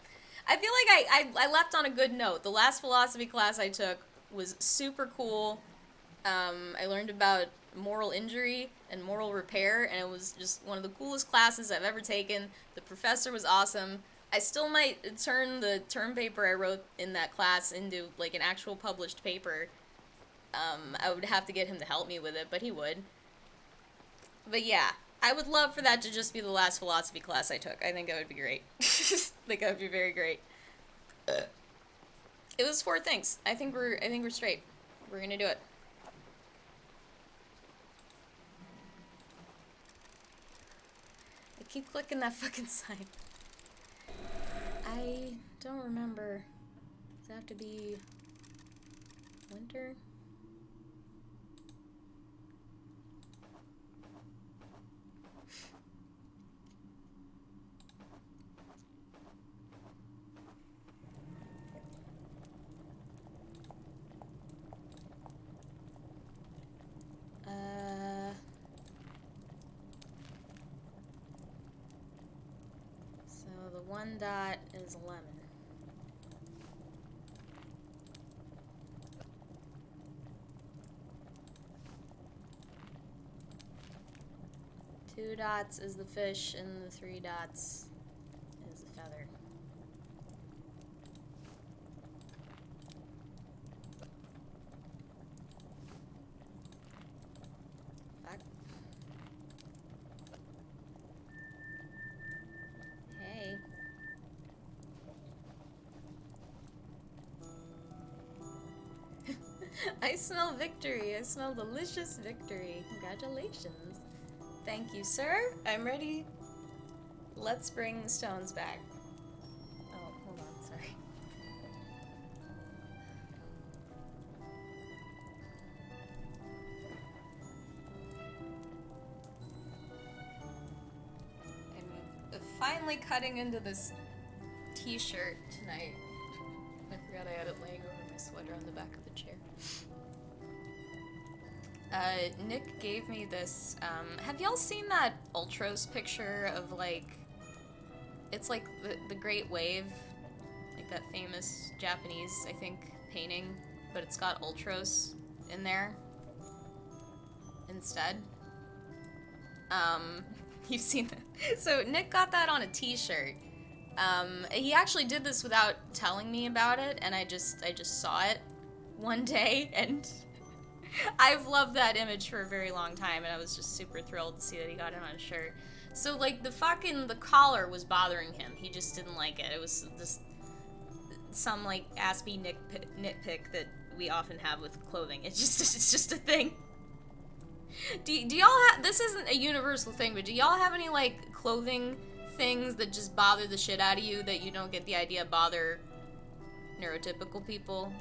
I feel like I left on a good note. The last philosophy class I took was super cool. I learned about moral injury and moral repair, and it was just one of the coolest classes I've ever taken. The professor was awesome. I still might turn the term paper I wrote in that class into, like, an actual published paper. I would have to get him to help me with it, but he would. But yeah, I would love for that to just be the last philosophy class I took. I think that would be great. I think that would be very great. It was 4 things. I think we're straight. We're gonna do it. I keep clicking that fucking sign. I don't remember. Does it have to be winter? So the 1 dot is lemon. Two dots is the fish, and the 3 dots is the feather. Fuck. Hey. I smell victory. I smell delicious victory. Congratulations. Thank you, sir. I'm ready. Let's bring the stones back. Oh, hold on, sorry. finally cutting into this t-shirt tonight. I forgot I had it laying over my sweater on the back of the chair. Nick gave me this, have y'all seen that Ultros picture of, like, it's like the Great Wave, like that famous Japanese, I think, painting, but it's got Ultros in there instead. You've seen that. So Nick got that on a t-shirt. He actually did this without telling me about it, and I just saw it one day, and I've loved that image for a very long time, and I was just super thrilled to see that he got it on a shirt. So, like, the collar was bothering him. He just didn't like it. It was just some, like, aspy nitpick that we often have with clothing. It's just a thing. Do y'all have, this isn't a universal thing, but do y'all have any, like, clothing things that just bother the shit out of you that you don't get the idea bother neurotypical people?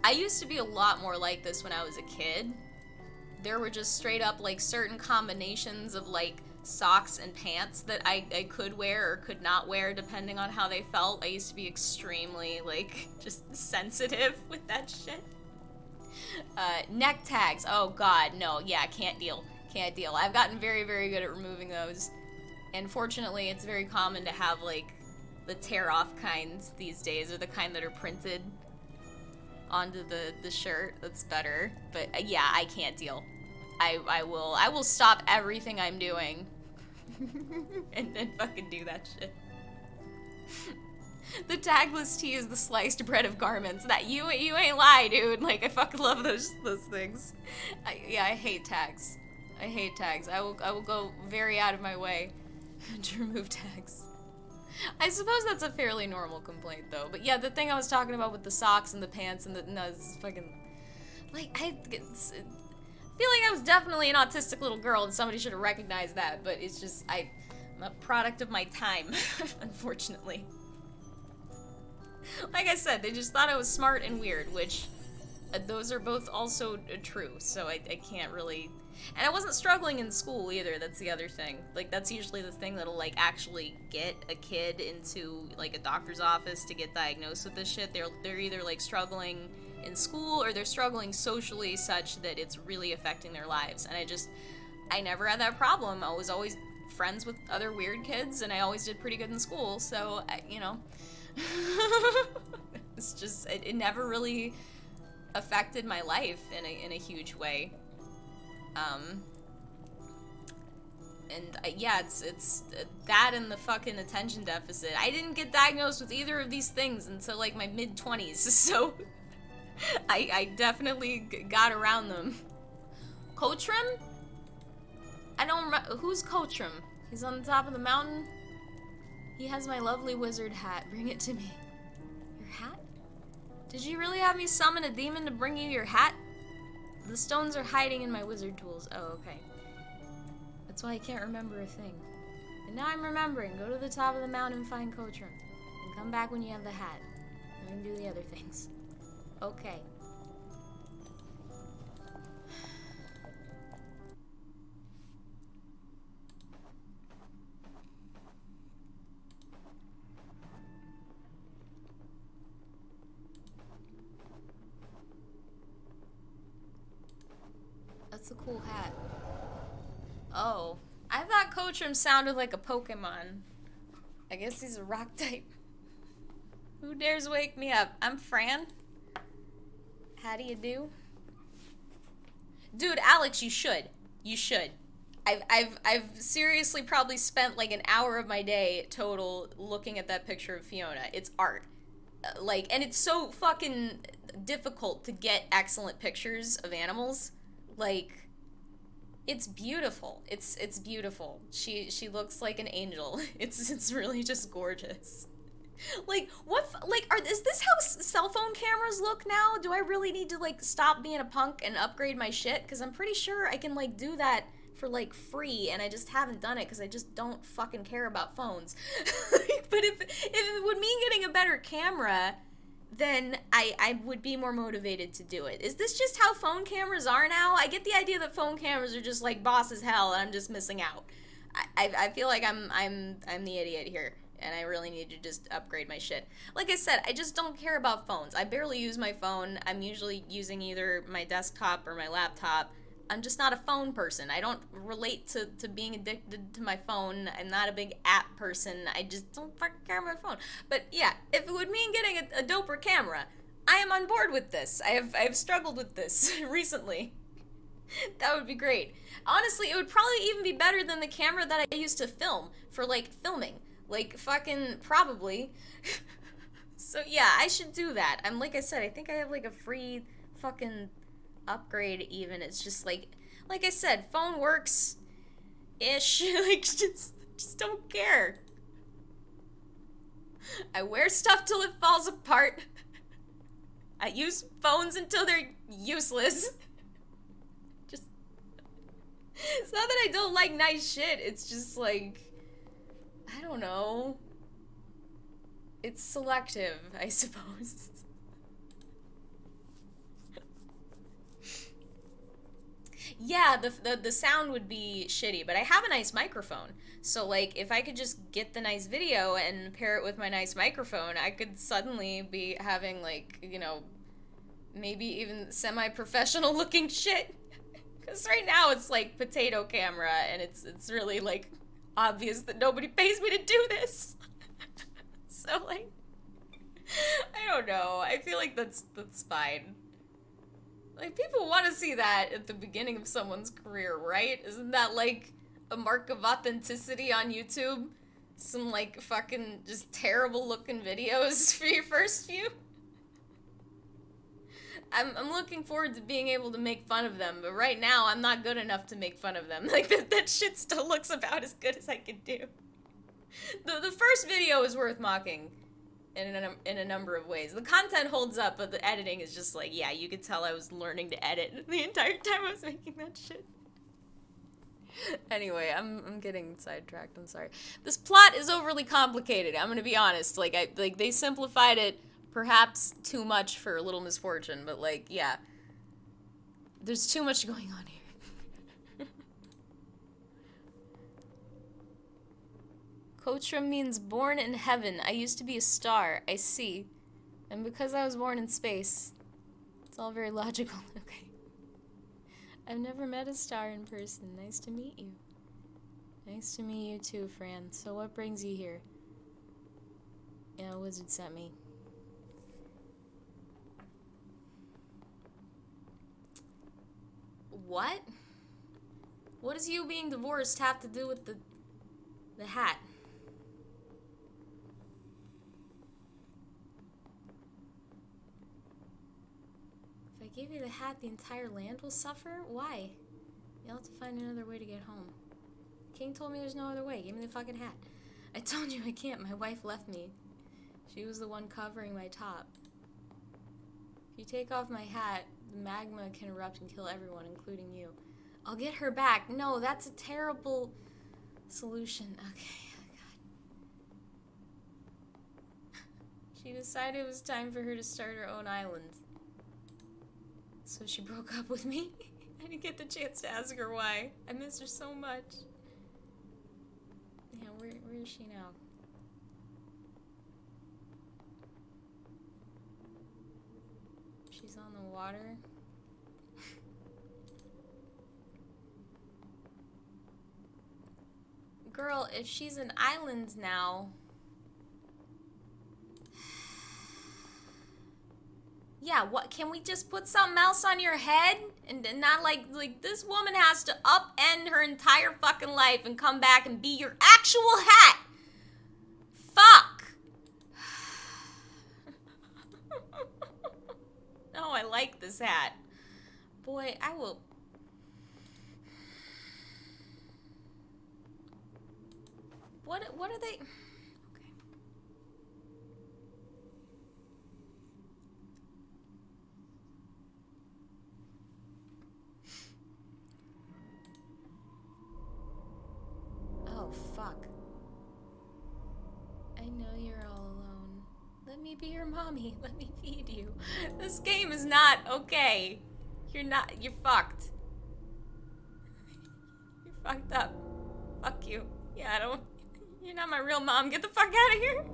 I used to be a lot more like this when I was a kid. There were just straight up, like, certain combinations of, like, socks and pants that I could wear or could not wear depending on how they felt. I used to be extremely, like, just sensitive with that shit. Neck tags. Oh god, no. Yeah, can't deal. Can't deal. I've gotten very, very good at removing those. And fortunately, it's very common to have, like, the tear-off kinds these days, or the kind that are printed onto the shirt. That's better. But yeah, I can't deal. I will stop everything I'm doing and then fucking do that shit. The tagless tee is the sliced bread of garments. That you ain't lie, dude. Like, I fucking love those things. I hate tags. I hate tags. I will go very out of my way to remove tags. I suppose that's a fairly normal complaint, though. But yeah, the thing I was talking about with the socks and the pants and no, it's fucking, like, I feel like I was definitely an autistic little girl and somebody should have recognized that, but it's just, I'm a product of my time, unfortunately. Like I said, they just thought I was smart and weird, which those are both also true, so I can't really. And I wasn't struggling in school either, that's the other thing. Like, that's usually the thing that'll, like, actually get a kid into, like, a doctor's office to get diagnosed with this shit. They're either, like, struggling in school or they're struggling socially such that it's really affecting their lives. And I never had that problem. I was always friends with other weird kids, and I always did pretty good in school, so, you know. It's just, it never really affected my life in a huge way. And yeah, it's that and the fucking attention deficit. I didn't get diagnosed with either of these things until, like, my mid-20s, so I definitely got around them. Coachram? I don't remember. Who's Coachram? He's on the top of the mountain? He has my lovely wizard hat. Bring it to me. Your hat? Did you really have me summon a demon to bring you your hat? The stones are hiding in my wizard tools. Oh, okay. That's why I can't remember a thing. But now I'm remembering. Go to the top of the mountain and find Coachram. And come back when you have the hat. And then do the other things. Okay. That's a cool hat. Oh. I thought Coachram sounded like a Pokemon. I guess he's a rock type. Who dares wake me up? I'm Fran. How do you do? Dude, Alex, you should. You should. I've seriously probably spent like an hour of my day total looking at that picture of Fiona. It's art. And it's so fucking difficult to get excellent pictures of animals. Like, it's beautiful. It's beautiful. She looks like an angel. It's really just gorgeous. Like, is this how cell phone cameras look now? Do I really need to, like, stop being a punk and upgrade my shit? Because I'm pretty sure I can, like, do that for, like, free, and I just haven't done it because I just don't fucking care about phones. But if it would mean getting a better camera, then I would be more motivated to do it. Is this just how phone cameras are now? I get the idea that phone cameras are just, like, boss as hell, and I'm just missing out. I feel like I'm the idiot here, and I really need to just upgrade my shit. Like I said, I just don't care about phones. I barely use my phone. I'm usually using either my desktop or my laptop. I'm just not a phone person. I don't relate to being addicted to my phone. I'm not a big app person. I just don't fucking care about my phone. But yeah, if it would mean getting a doper camera, I am on board with this. I have struggled with this recently. That would be great. Honestly, it would probably even be better than the camera that I used to film for, like, filming. Like, fucking, probably. So, yeah, I should do that. Like I said, I think I have, like, a free fucking upgrade, even. It's just, like I said, phone works-ish. Like, just don't care. I wear stuff till it falls apart. I use phones until they're useless. It's not that I don't like nice shit, it's just like, I don't know. It's selective, I suppose. Yeah, the sound would be shitty, but I have a nice microphone. So, like, if I could just get the nice video and pair it with my nice microphone, I could suddenly be having, like, you know, maybe even semi-professional looking shit. Because right now it's like potato camera, and it's really like obvious that nobody pays me to do this. So like, I don't know. I feel like that's fine. Like, people want to see that at the beginning of someone's career, right? Isn't that like a mark of authenticity on YouTube? Some like fucking just terrible looking videos for your first few? I'm looking forward to being able to make fun of them, but right now I'm not good enough to make fun of them. Like, that shit still looks about as good as I can do. The first video is worth mocking in a number of ways. The content holds up, but the editing is just like, yeah, you could tell I was learning to edit the entire time I was making that shit. Anyway, I'm getting sidetracked, I'm sorry. This plot is overly complicated, I'm gonna be honest. Like, they simplified it perhaps too much for a Little Misfortune, but like, yeah. There's too much going on here. Kotram means born in heaven. I used to be a star. I see. And because I was born in space, it's all very logical. Okay. I've never met a star in person. Nice to meet you. Nice to meet you too, Fran. So what brings you here? Yeah, a wizard sent me. What? What does you being divorced have to do with the hat? If I give you the hat, the entire land will suffer? Why? You'll have to find another way to get home. King told me there's no other way. Give me the fucking hat. I told you I can't. My wife left me. She was the one covering my top. If you take off my hat, the magma can erupt and kill everyone, including you. I'll get her back. No, that's a terrible solution. Okay, oh God. She decided it was time for her to start her own island. So she broke up with me. I didn't get the chance to ask her why. I miss her so much. Yeah, where is she now? She's on the water. Girl, if she's an island now... Yeah, what, can we just put something else on your head? And not like this woman has to upend her entire fucking life and come back and be your actual hat. Fuck. No, I like this hat. Boy, I will... What are they... Okay. Oh, fuck. I know you're all alone. Let me be your mommy. Let me feed you. This game is not okay. You're fucked. You're fucked up. Fuck you. Yeah, I don't. You're not my real mom. Get the fuck out of here.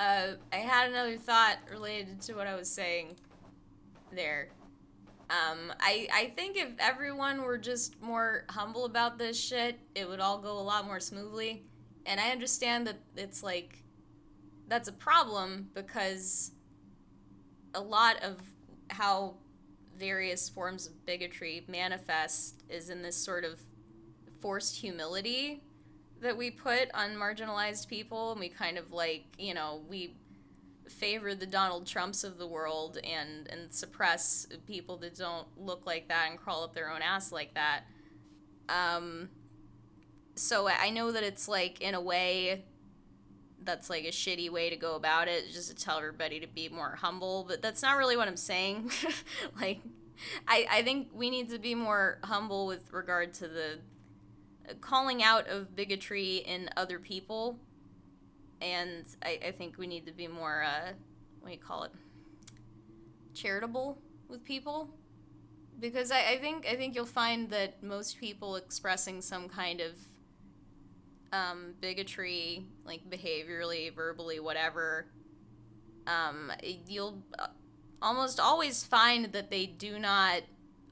I had another thought related to what I was saying there. I think if everyone were just more humble about this shit, it would all go a lot more smoothly. And I understand that it's like, that's a problem because a lot of how various forms of bigotry manifest is in this sort of forced humility that we put on marginalized people, and we kind of like, we favor the Donald Trumps of the world and suppress people that don't look like that and crawl up their own ass like that. So I know that it's like, in a way, that's like a shitty way to go about it, just to tell everybody to be more humble, but that's not really what I'm saying. Like, I think we need to be more humble with regard to the calling out of bigotry in other people, and I think we need to be more, what do you call it, charitable with people, because I think you'll find that most people expressing some kind of bigotry, like behaviorally, verbally, whatever, you'll almost always find that they do not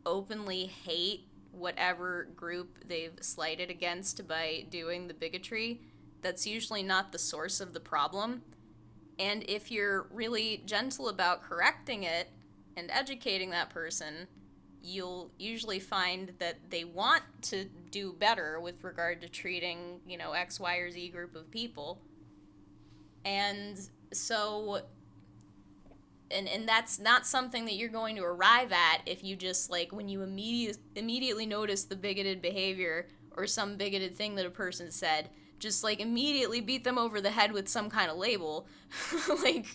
openly hate whatever group they've slighted against by doing the bigotry. That's usually not the source of the problem. And if you're really gentle about correcting it and educating that person, you'll usually find that they want to do better with regard to treating, X, Y, or Z group of people. And so, and that's not something that you're going to arrive at if you just, like, when you immediately notice the bigoted behavior or some bigoted thing that a person said, just, like, immediately beat them over the head with some kind of label, like,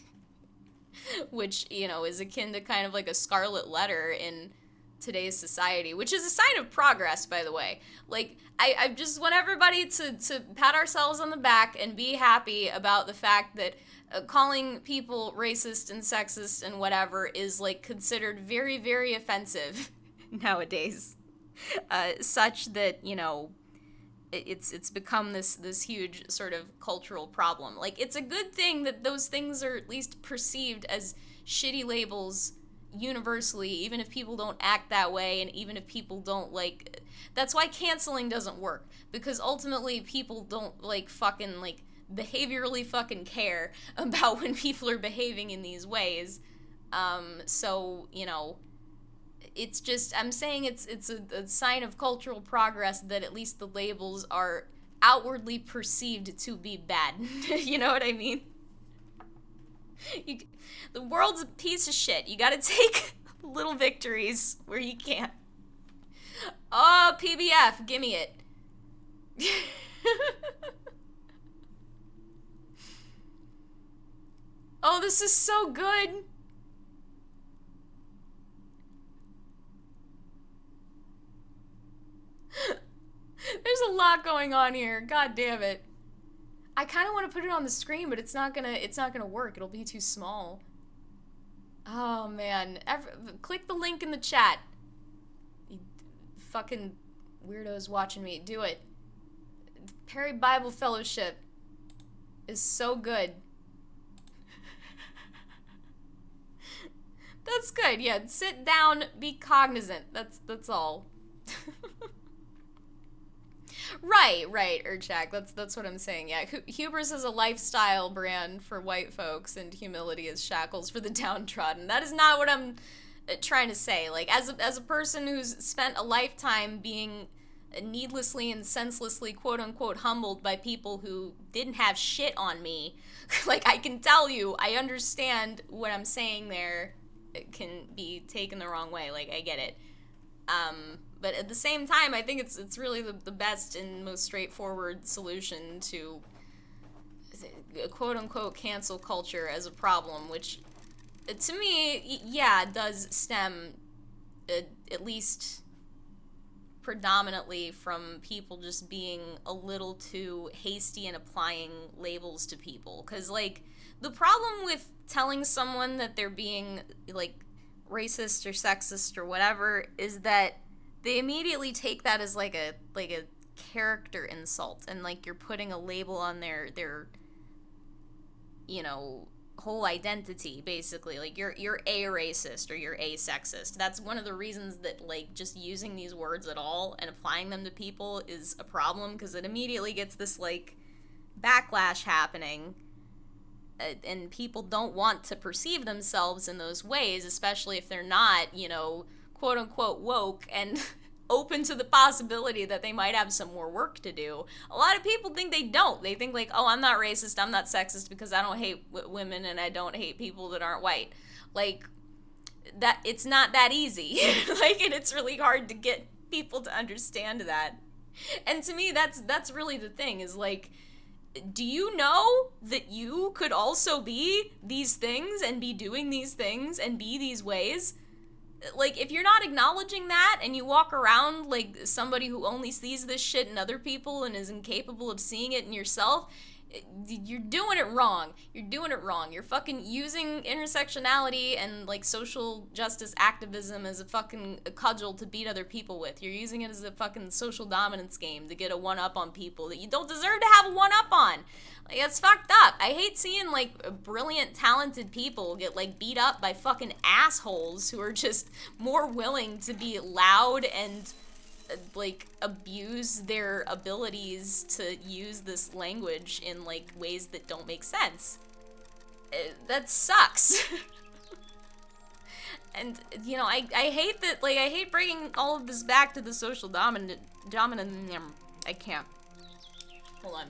which, is akin to kind of like a scarlet letter in today's society, which is a sign of progress, by the way. Like, I just want everybody to pat ourselves on the back and be happy about the fact that calling people racist and sexist and whatever is, like, considered very, very offensive nowadays. Such that, it's become this huge sort of cultural problem. Like, it's a good thing that those things are at least perceived as shitty labels universally, even if people don't act that way, and even if people don't, like, that's why canceling doesn't work, because ultimately people don't, like, fucking, like, behaviorally fucking care about when people are behaving in these ways. So, it's just, I'm saying it's a sign of cultural progress that at least the labels are outwardly perceived to be bad. You know what I mean? The world's a piece of shit. You gotta take little victories where you can. Oh, PBF, gimme it. Oh, this is so good. There's a lot going on here. God damn it. I kind of want to put it on the screen, but it's not gonna work. It'll be too small. Oh man, click the link in the chat. You fucking weirdos watching me. Do it. Perry Bible Fellowship is so good. That's good. Yeah, sit down, be cognizant. That's all. Right, Urchak. That's what I'm saying. Yeah, hubris is a lifestyle brand for white folks, and humility is shackles for the downtrodden. That is not what I'm trying to say. Like, as a person who's spent a lifetime being needlessly and senselessly, quote unquote, humbled by people who didn't have shit on me, like, I can tell you, I understand what I'm saying there. It can be taken the wrong way. Like, I get it. But at the same time, I think it's really the best and most straightforward solution to quote-unquote cancel culture as a problem, which, to me, yeah, does stem, at least predominantly from people just being a little too hasty in applying labels to people. Because, like, the problem with telling someone that they're being, like, racist or sexist or whatever is that they immediately take that as, like a character insult. And, like, you're putting a label on their you know, whole identity, basically. Like, you're a racist or you're a sexist. That's one of the reasons that, like, just using these words at all and applying them to people is a problem, because it immediately gets this, like, backlash happening, and people don't want to perceive themselves in those ways, especially if they're not, you know, quote-unquote woke and open to the possibility that they might have some more work to do. A lot of people think they don't. They think, like, oh, I'm not racist, I'm not sexist because I don't hate women and I don't hate people that aren't white. Like, that, it's not that easy. Like, and it's really hard to get people to understand that. And to me, that's really the thing, is, like, do you know that you could also be these things and be doing these things and be these ways? Like, if you're not acknowledging that and you walk around like somebody who only sees this shit in other people and is incapable of seeing it in yourself, you're doing it wrong. You're doing it wrong. You're fucking using intersectionality and, like, social justice activism as a fucking cudgel to beat other people with. You're using it as a fucking social dominance game to get a one-up on people that you don't deserve to have a one-up on. Like, that's fucked up. I hate seeing, like, brilliant, talented people get, like, beat up by fucking assholes who are just more willing to be loud and, like, abuse their abilities to use this language in, like, ways that don't make sense. That sucks. And, you know, I hate that, like, I hate bringing all of this back to the social dominant, I can't. Hold on.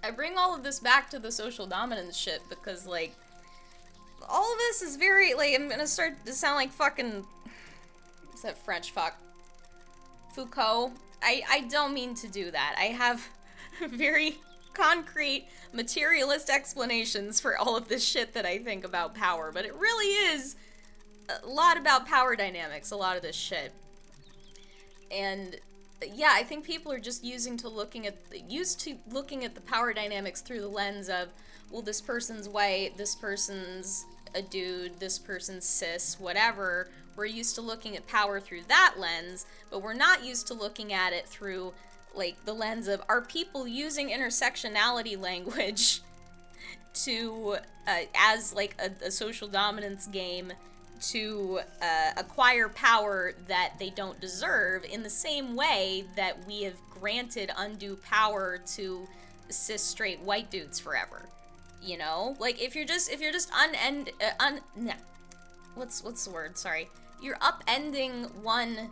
I bring all of this back to the social dominance shit because, like, all of this is very, like, I'm gonna start to sound like fucking, what's that French fuck? Foucault. I don't mean to do that. I have very concrete, materialist explanations for all of this shit that I think about power, but it really is a lot about power dynamics, a lot of this shit. And yeah, I think people are just used to looking at the power dynamics through the lens of, well, this person's white, this person's a dude, this person's cis, whatever. We're used to looking at power through that lens, but we're not used to looking at it through, like, the lens of, are people using intersectionality language to, as, like, a social dominance game to acquire power that they don't deserve, in the same way that we have granted undue power to cis straight white dudes forever. You know, like, if you're just what's the word? Sorry, you're upending one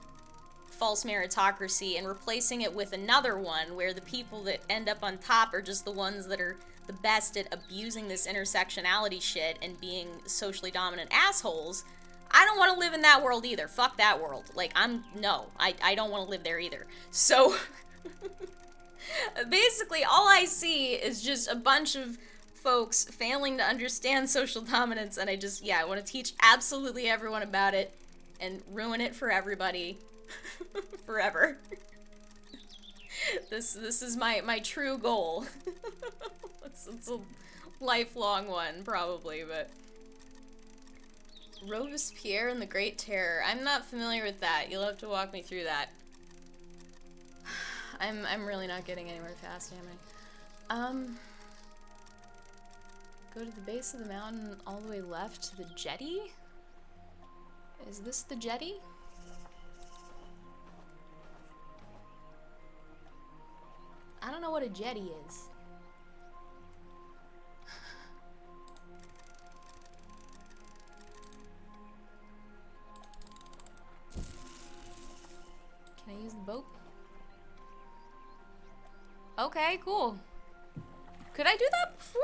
false meritocracy and replacing it with another one where the people that end up on top are just the ones that are the best at abusing this intersectionality shit and being socially dominant assholes. I don't want to live in that world either. Fuck that world. Like, I don't want to live there either. So, basically, all I see is just a bunch of folks failing to understand social dominance, and I want to teach absolutely everyone about it and ruin it for everybody. Forever. This is my true goal. It's a lifelong one, probably, but... Robespierre and the Great Terror. I'm not familiar with that. You'll have to walk me through that. I'm really not getting anywhere fast, am I? Go to the base of the mountain all the way left to the jetty? Is this the jetty? I don't know what a jetty is. Can I use the boat? Okay, cool. Could I do that before?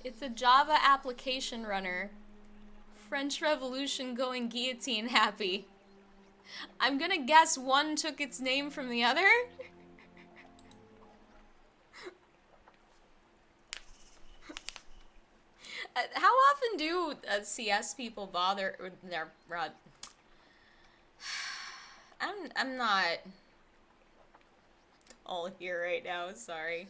It's a Java application runner. French Revolution going guillotine happy. I'm gonna guess one took its name from the other. How often do CS people bother with their I'm not all here right now, sorry.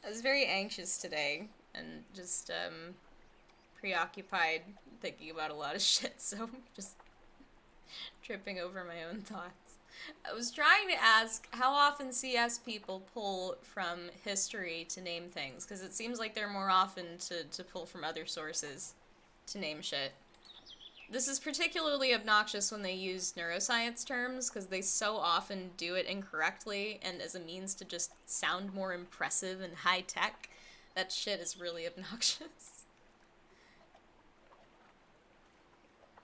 I was very anxious today and just preoccupied thinking about a lot of shit, so just tripping over my own thoughts. I was trying to ask how often CS people pull from history to name things, because it seems like they're more often to pull from other sources to name shit. This is particularly obnoxious when they use neuroscience terms, because they so often do it incorrectly and as a means to just sound more impressive and high-tech. That shit is really obnoxious.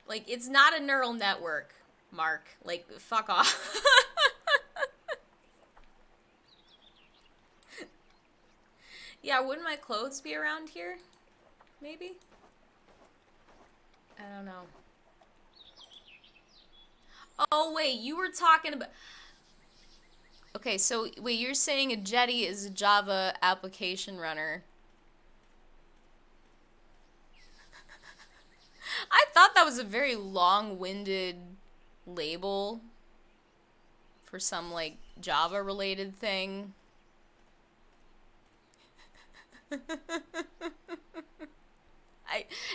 Like, it's not a neural network, Mark. Like, fuck off. Yeah, wouldn't my clothes be around here? Maybe? I don't know. Oh, wait, you were talking about... Okay, so, wait, you're saying a Jetty is a Java application runner. I thought that was a very long-winded label for some, like, Java-related thing.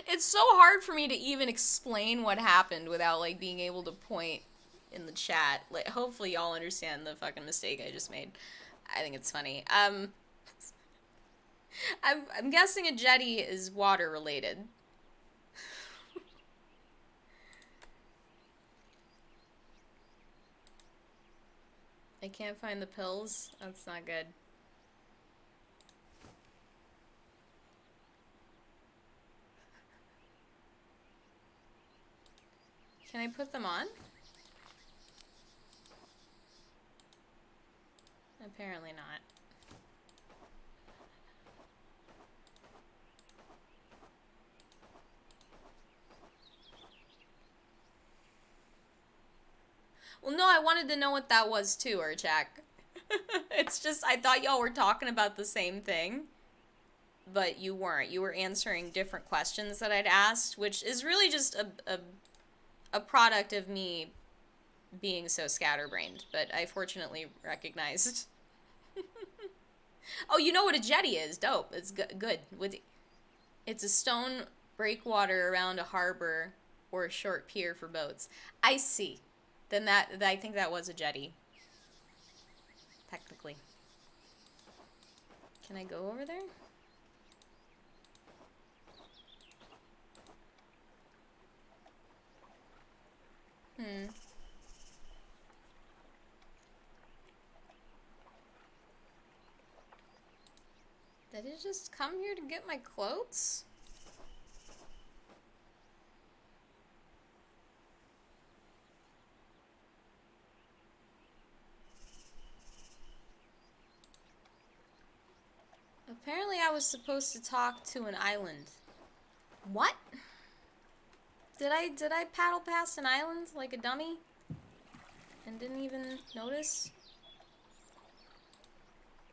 It's so hard for me to even explain what happened without, like, being able to point in the chat. Like, hopefully y'all understand the fucking mistake I just made. I think it's funny. I'm guessing a jetty is water related. I can't find the pills. That's not good. Can I put them on? Apparently not. Well, no, I wanted to know what that was too, Urchak. It's just, I thought y'all were talking about the same thing, but you weren't. You were answering different questions that I'd asked, which is really just a product of me being so scatterbrained, but I fortunately recognized. Oh, you know what a jetty is? Dope. It's good. It's a stone breakwater around a harbor or a short pier for boats. I see. Then I think that was a jetty. Technically. Can I go over there? Did it just come here to get my clothes? Apparently I was supposed to talk to an island. What? Did I paddle past an island like a dummy? And didn't even notice?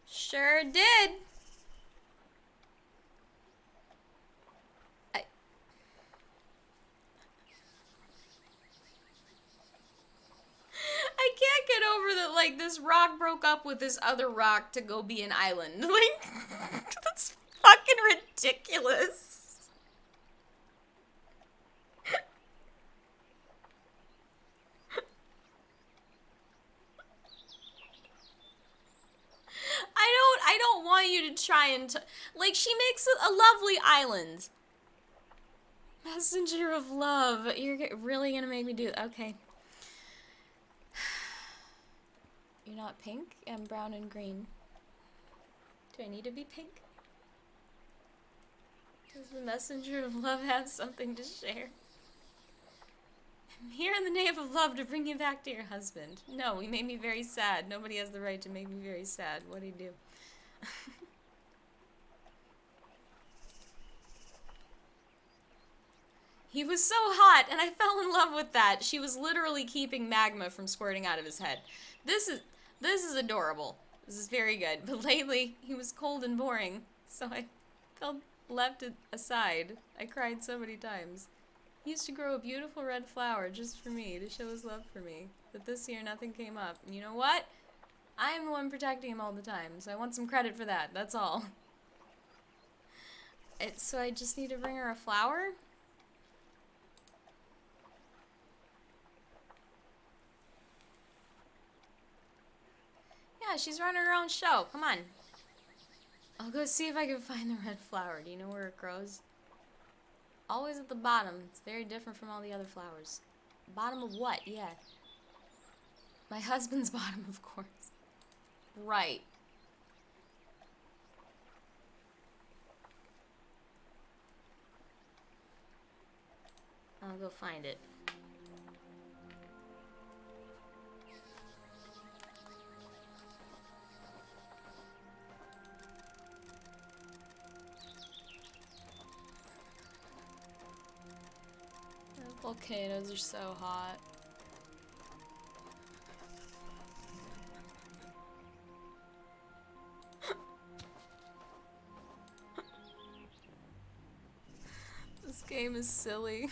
Sure did! I can't get over that, like, this rock broke up with this other rock to go be an island. Like, that's fucking ridiculous. I don't want you to try and, like, she makes a lovely island. Messenger of love. You're really gonna make me do it. Okay. You're not pink? I'm brown and green. Do I need to be pink? Does the messenger of love have something to share? I'm here in the name of love to bring you back to your husband. No, he made me very sad. Nobody has the right to make me very sad. What'd he do? He was so hot, and I fell in love with that. She was literally keeping magma from squirting out of his head. This is adorable. This is very good. But lately, he was cold and boring, so I felt left it aside. I cried so many times. He used to grow a beautiful red flower just for me, to show his love for me. But this year nothing came up. And you know what? I am the one protecting him all the time, so I want some credit for that, that's all. So I just need to bring her a flower? Yeah, she's running her own show, come on. I'll go see if I can find the red flower. Do you know where it grows? Always at the bottom. It's very different from all the other flowers. Bottom of what? Yeah. My husband's bottom, of course. Right. I'll go find it. Volcanoes are so hot. This game is silly.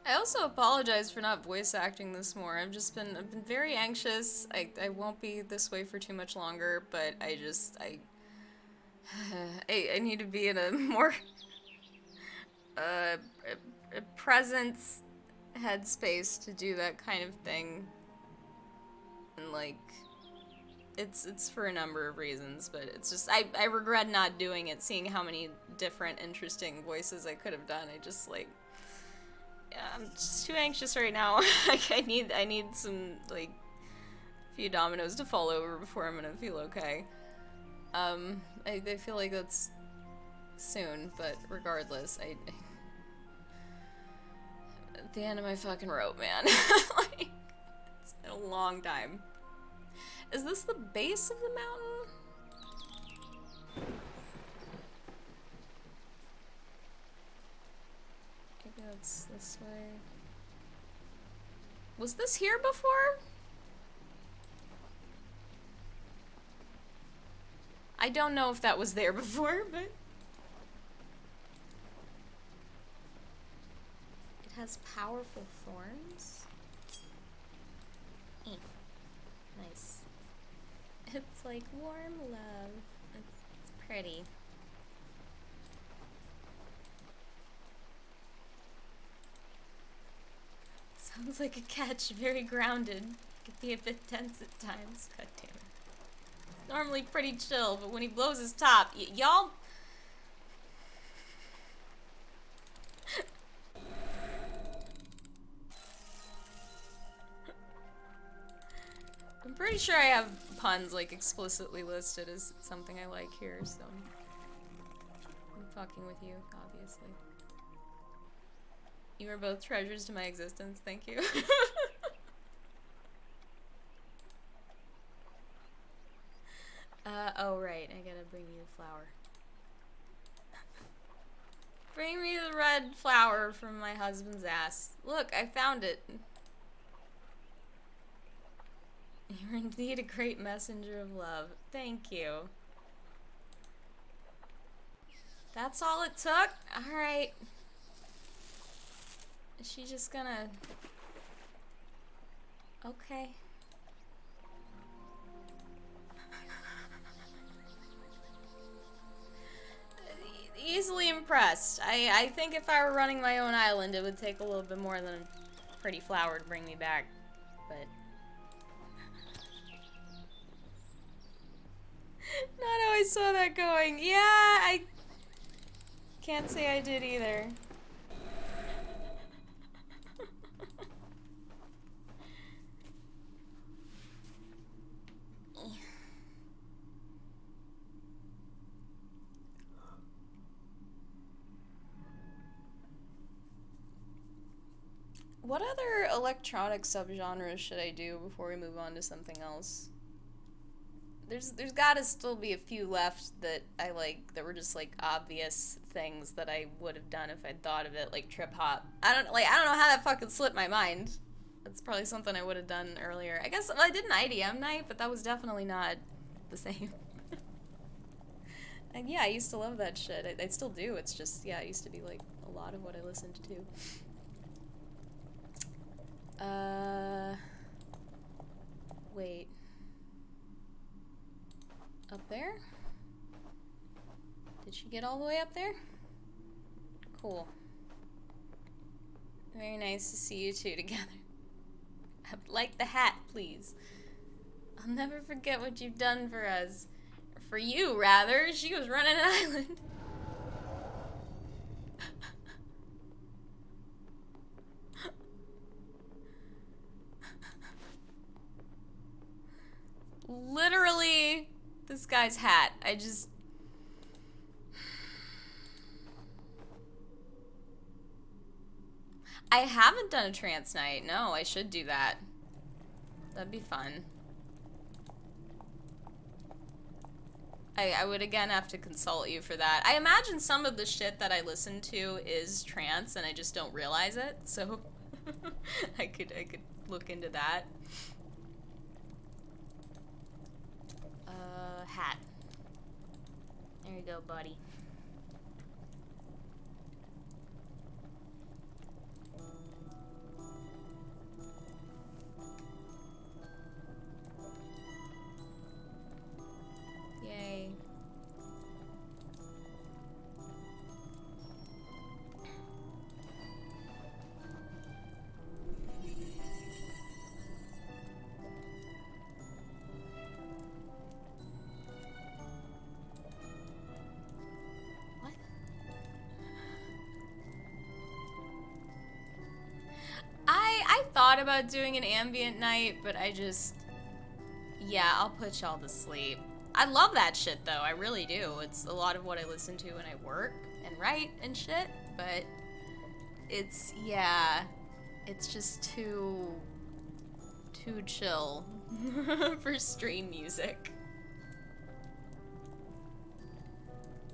I also apologize for not voice acting this more. I've been very anxious. I won't be this way for too much longer, but I need to be in a more a present headspace to do that kind of thing. And like it's for a number of reasons, but it's just I regret not doing it, seeing how many different interesting voices I could have done. I just like I'm just too anxious right now. Like I need some like few dominoes to fall over before I'm gonna feel okay. I feel like that's soon, but regardless, at the end of my fucking rope, man. Like, it's been a long time. Is this the base of the mountain? Maybe that's this way. Was this here before? I don't know if that was there before, but... It has powerful thorns? Nice. It's like warm love. It's pretty. Sounds like a catch, very grounded. Could be a bit tense at times. God damn it. Normally pretty chill, but when he blows his top, y'all... I'm pretty sure I have puns, like, explicitly listed as something I like here, so... I'm fucking with you, obviously. You are both treasures to my existence, thank you. Oh right, I gotta bring you a flower. Bring me the red flower from my husband's ass. Look, I found it. You're indeed a great messenger of love. Thank you. That's all it took? Alright. Is she just gonna... Okay. Easily impressed. I think if I were running my own island, it would take a little bit more than a pretty flower to bring me back. But... Not how I saw that going. Yeah, I can't say I did either. What other electronic subgenres should I do before we move on to something else? There's gotta still be a few left that I like, that were just like obvious things that I would have done if I'd thought of it, like trip hop. I don't know how that fucking slipped my mind. That's probably something I would have done earlier. I guess I did an IDM night, but that was definitely not the same. And yeah, I used to love that shit. I still do. It's just, yeah, it used to be like a lot of what I listened to. Wait. Up there? Did she get all the way up there? Cool. Very nice to see you two together. I would like the hat, please. I'll never forget what you've done for us. For you, rather. She was running an island. Literally, this guy's hat. I haven't done a trance night. No, I should do that. That'd be fun. I would again have to consult you for that. I imagine some of the shit that I listen to is trance and I just don't realize it, so I could look into that. Hat. There you go, buddy. Yay. What? I thought about doing an ambient night, but yeah, I'll put y'all to sleep. I love that shit, though. I really do. It's a lot of what I listen to when I work and write and shit, but yeah, it's just too chill for stream music.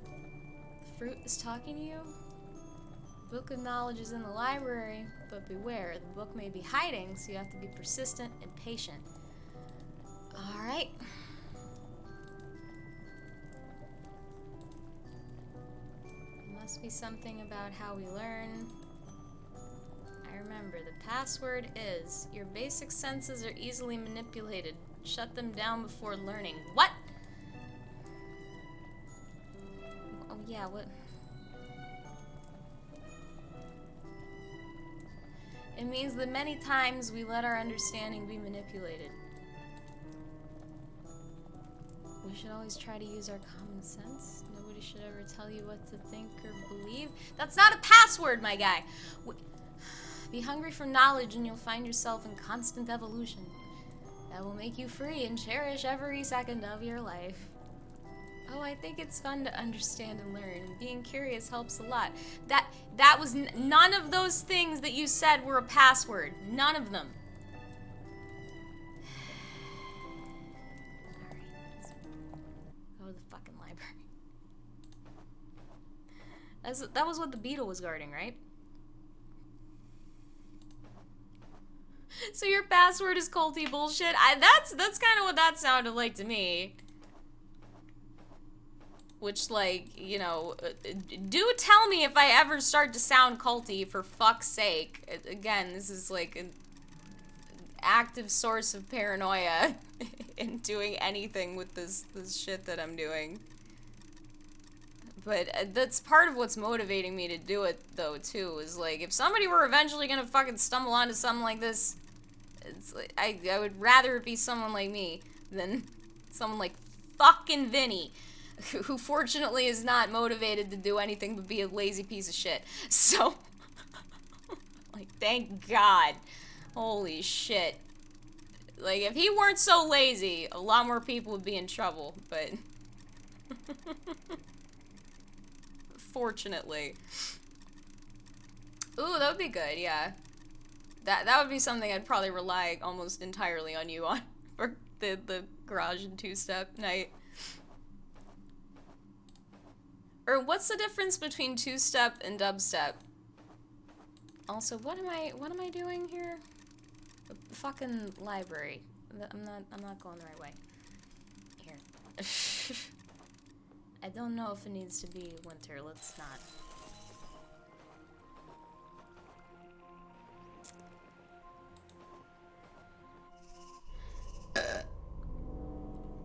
The fruit is talking to you? The book of knowledge is in the library, but beware, the book may be hiding, so you have to be persistent and patient. Alright. Must be something about how we learn. I remember, the password is, your basic senses are easily manipulated. Shut them down before learning. What? Oh yeah, what? It means that many times we let our understanding be manipulated. We should always try to use our common sense. Nobody should ever tell you what to think or believe. That's not a password, my guy! Be hungry for knowledge and you'll find yourself in constant evolution. That will make you free and cherish every second of your life. Oh, I think it's fun to understand and learn. Being curious helps a lot. That was none of those things that you said were a password. None of them. Go to the fucking library. That was what the beetle was guarding, right? So your password is culty bullshit? That's kind of what that sounded like to me. Which, like, you know, do tell me if I ever start to sound culty, for fuck's sake. Again, this is like an active source of paranoia in doing anything with this shit that I'm doing. But that's part of what's motivating me to do it, though, too, is like, if somebody were eventually gonna fucking stumble onto something like this, it's like, I would rather it be someone like me than someone like fucking Vinny, who fortunately is not motivated to do anything but be a lazy piece of shit. So, like, thank God. Holy shit. Like, if he weren't so lazy, a lot more people would be in trouble, but... Fortunately. Ooh, that would be good, yeah. That would be something I'd probably rely almost entirely on you on for the garage and two-step night. Or what's the difference between two-step and dubstep? Also, what am I doing here? The fucking library. I'm not going the right way. Here. I don't know if it needs to be winter. Let's not.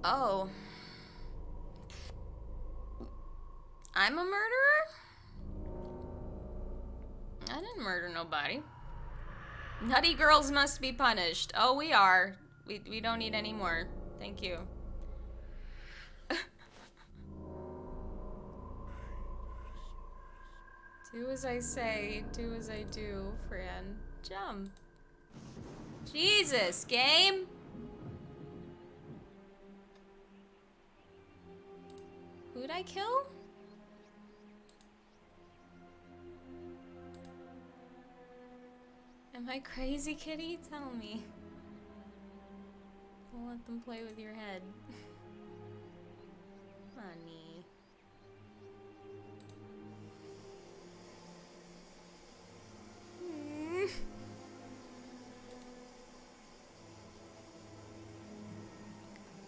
Oh. I'm a murderer? I didn't murder nobody. Nutty girls must be punished. Oh, we are. We don't need any more. Thank you. Do as I say, do as I do, Fran. Jump. Jesus, game? Who'd I kill? Am I crazy, kitty? Tell me. Don't let them play with your head. Honey.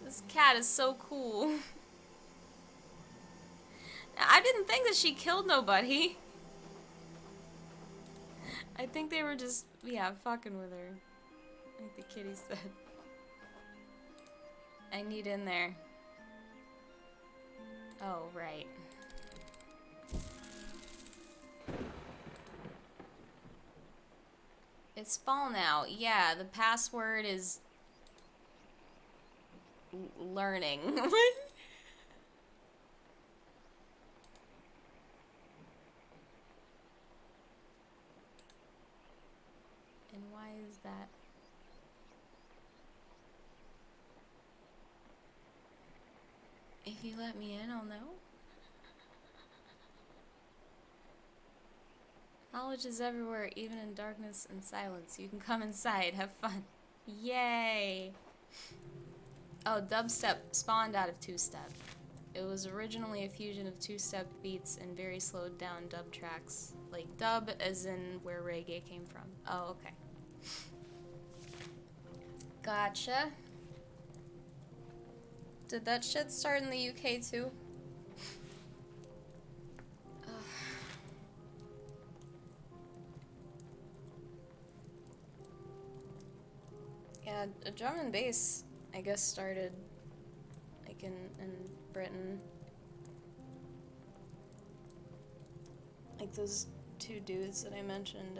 This cat is so cool. I didn't think that she killed nobody. I think they were just, yeah, fucking with her. Like the kitty said. I need in there. Oh, right. It's fall now. Yeah, the password is learning. And why is that? If you let me in, I'll know. Knowledge is everywhere, even in darkness and silence. You can come inside, have fun. Yay! Oh, dubstep spawned out of two-step. It was originally a fusion of two-step beats and very slowed down dub tracks. Like dub as in where reggae came from. Oh, okay. Gotcha. Did that shit start in the UK too? Yeah, drum and bass, I guess, started like in Britain. Like those two dudes that I mentioned,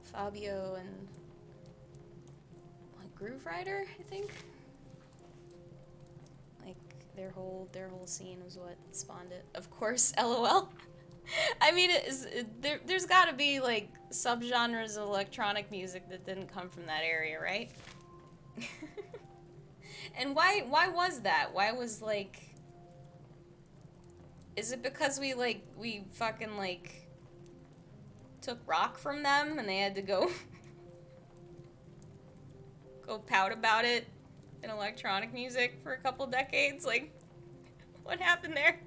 Fabio and like Groove Rider, I think. Like their whole scene was what spawned it. Of course, LOL. I mean, there's got to be like subgenres of electronic music that didn't come from that area, right? And why was that? Why was like, is it because we fucking like took rock from them and they had to go pout about it in electronic music for a couple decades? Like, what happened there?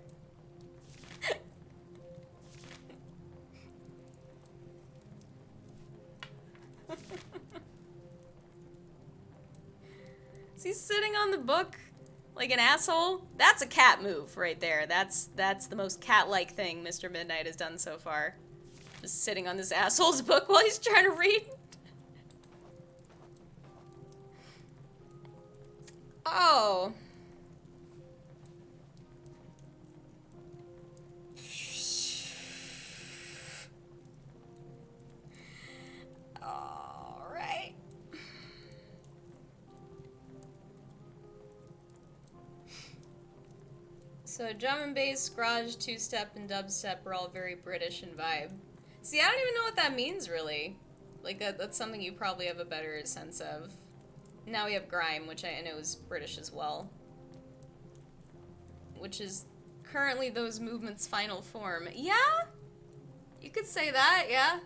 Is he sitting on the book like an asshole? That's a cat move right there. That's the most cat-like thing Mr. Midnight has done so far. Just sitting on this asshole's book while he's trying to read. Oh. Alright. So drum and bass, garage, two-step, and dubstep are all very British in vibe. See, I don't even know what that means, really. Like, that's something you probably have a better sense of. Now we have grime, which I know is British as well. Which is currently those movements' final form. Yeah? You could say that, yeah.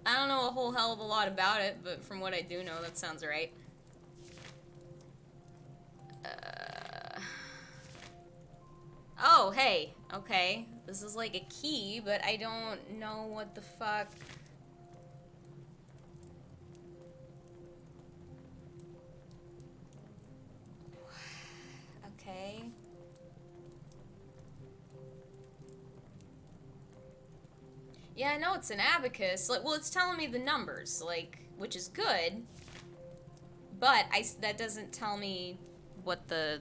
I don't know a whole hell of a lot about it, but from what I do know, that sounds right. Oh, hey. Okay. This is like a key, but I don't know what the fuck. Okay. Yeah, I know it's an abacus. Like, well, it's telling me the numbers, like, which is good. But that doesn't tell me what the...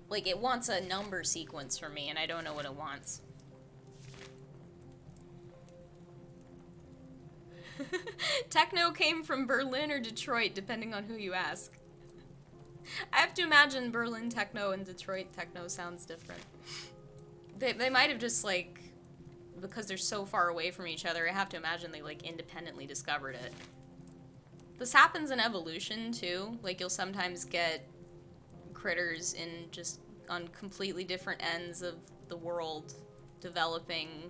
Like, it wants a number sequence for me, and I don't know what it wants. Techno came from Berlin or Detroit, depending on who you ask. I have to imagine Berlin techno and Detroit techno sounds different. They might have just, like, because they're so far away from each other, I have to imagine they, like, independently discovered it. This happens in evolution, too. Like, you'll sometimes get critters in just on completely different ends of the world developing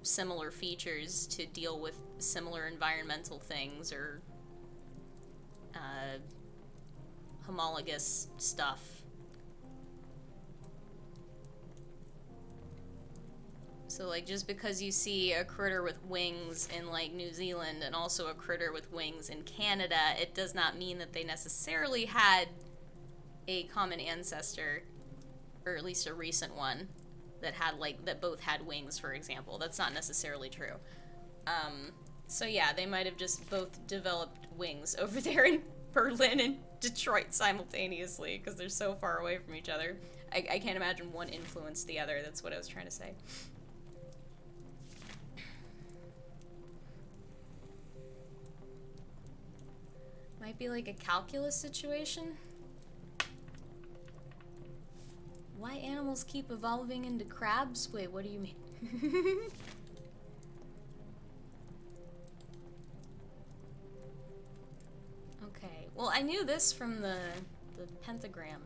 similar features to deal with similar environmental things or homologous stuff. So, like, just because you see a critter with wings in, like, New Zealand and also a critter with wings in Canada, it does not mean that they necessarily had a common ancestor, or at least a recent one, that had, like, that both had wings, for example. That's not necessarily true. So yeah, they might have just both developed wings over there in Berlin and Detroit simultaneously, because they're so far away from each other. I can't imagine one influenced the other, that's what I was trying to say. Might be like a calculus situation. Why animals keep evolving into crabs? Wait, what do you mean? Okay, well, I knew this from the pentagram.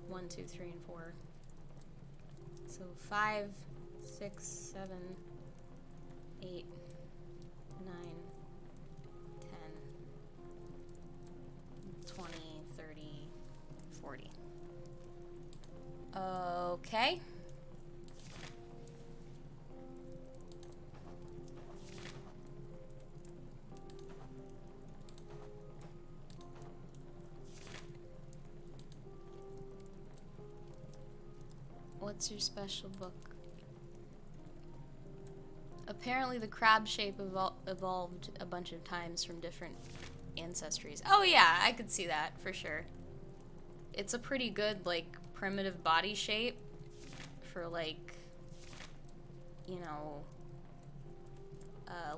1, 2, 3, and 4. So 5, 6, 7, 8, 9, 10, 20, 30, 40. Okay. What's your special book? Apparently the crab shape evolved a bunch of times from different ancestries. Oh yeah, I could see that, for sure. It's a pretty good, like, primitive body shape for, like, you know,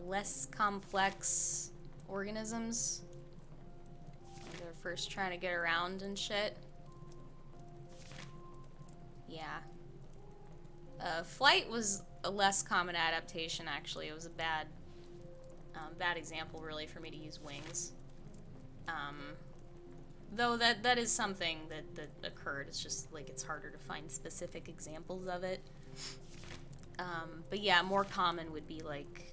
less complex organisms. When they're first trying to get around and shit. Yeah. Flight was a less common adaptation, actually. It was a bad example, really, for me to use wings. Though that is something that occurred. It's just, like, it's harder to find specific examples of it. But yeah, more common would be, like,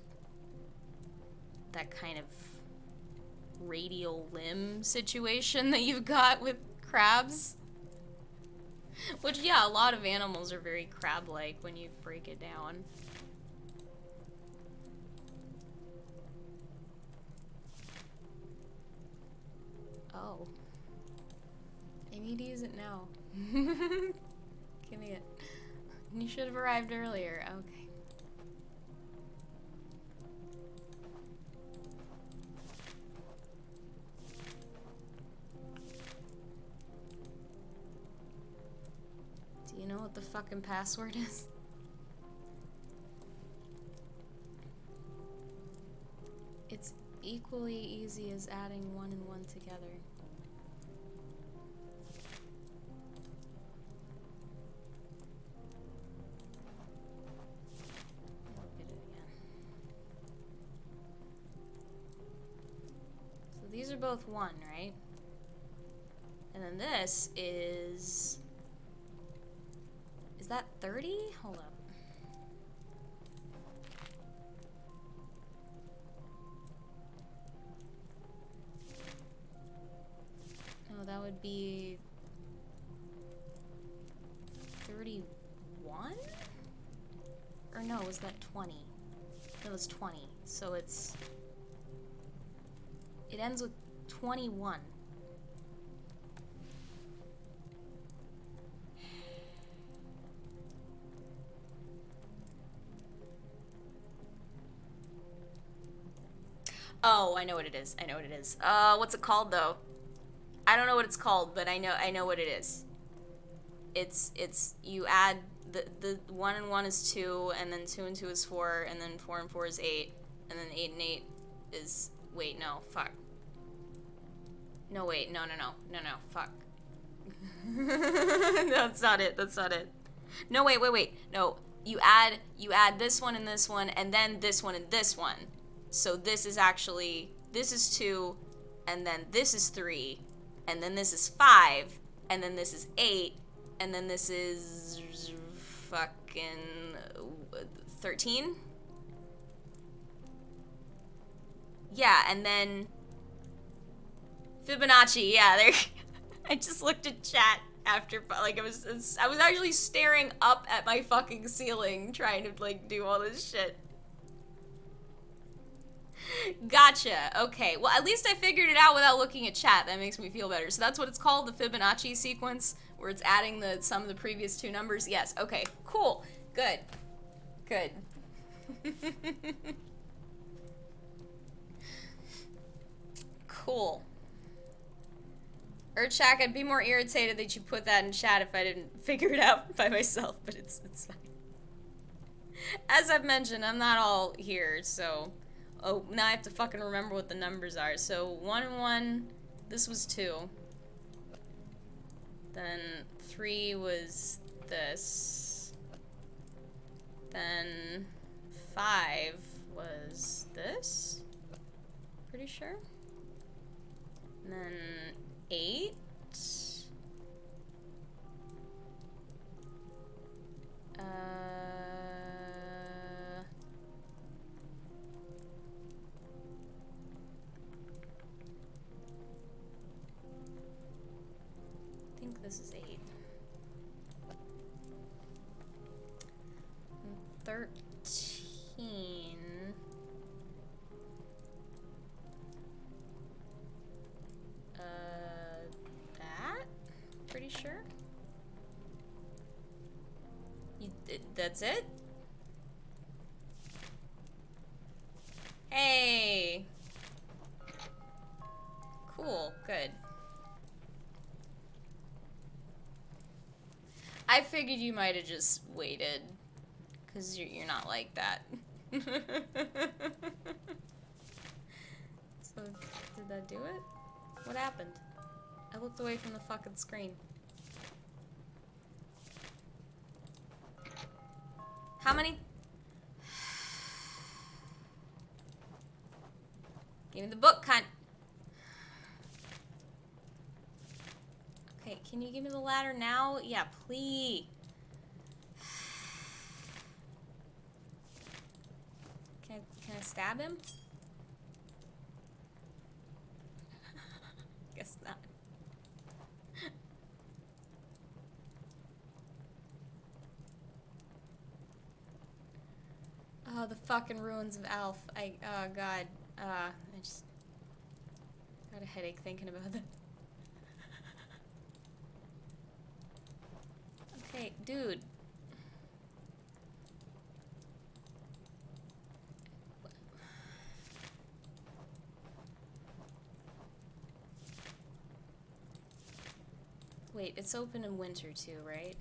that kind of radial limb situation that you've got with crabs. Which, yeah, a lot of animals are very crab-like when you break it down. Oh. I need to use it now. Give me it. You should have arrived earlier. Okay. Do you know what the fucking password is? It's equally easy as adding 1 and 1 together. Look at it again. So these are both 1, right? And then this is... Is that 30? Hold up. No, that would be 31? Or no, was that 20? That was 20. So it's... It ends with 21. Oh, I know what it is. I know what it is. What's it called though? I don't know what it's called, but I know what it is. It's you add the 1 and 1 is 2, and then 2 and 2 is 4, and then 4 and 4 is 8, and then 8 and 8 is, wait, no, fuck. No, wait, no, fuck. That's not it. No, wait. No, you add this one and this one, and then this one and this one. So this is 2, and then this is 3, and then this is 5, and then this is 8, and then this is fucking 13? Yeah, and then Fibonacci, yeah, there. I just looked at chat after, like, I was actually staring up at my fucking ceiling trying to, like, do all this shit. Gotcha. Okay. Well, at least I figured it out without looking at chat. That makes me feel better. So that's what it's called, the Fibonacci sequence, where it's adding the sum of the previous two numbers. Yes. Okay. Cool. Good. Good. Cool. Urchak, I'd be more irritated that you put that in chat if I didn't figure it out by myself, but it's fine. As I've mentioned, I'm not all here, so... Oh, now I have to fucking remember what the numbers are. So, 1 and 1, this was 2. Then 3 was this. Then 5 was this. Pretty sure. And then 8. I think this is 8. And 13. That? Pretty sure. That's it? Hey! Cool, good. I figured you might have just waited, because you're not like that. So, did that do it? What happened? I looked away from the fucking screen. How many? Give me the book, cunt. Okay, can you give me the ladder now? Yeah, please. Can I stab him? Guess not. Oh, the fucking ruins of Alf. Oh god. I just got a headache thinking about that. Okay, dude. Wait, it's open in winter too, right?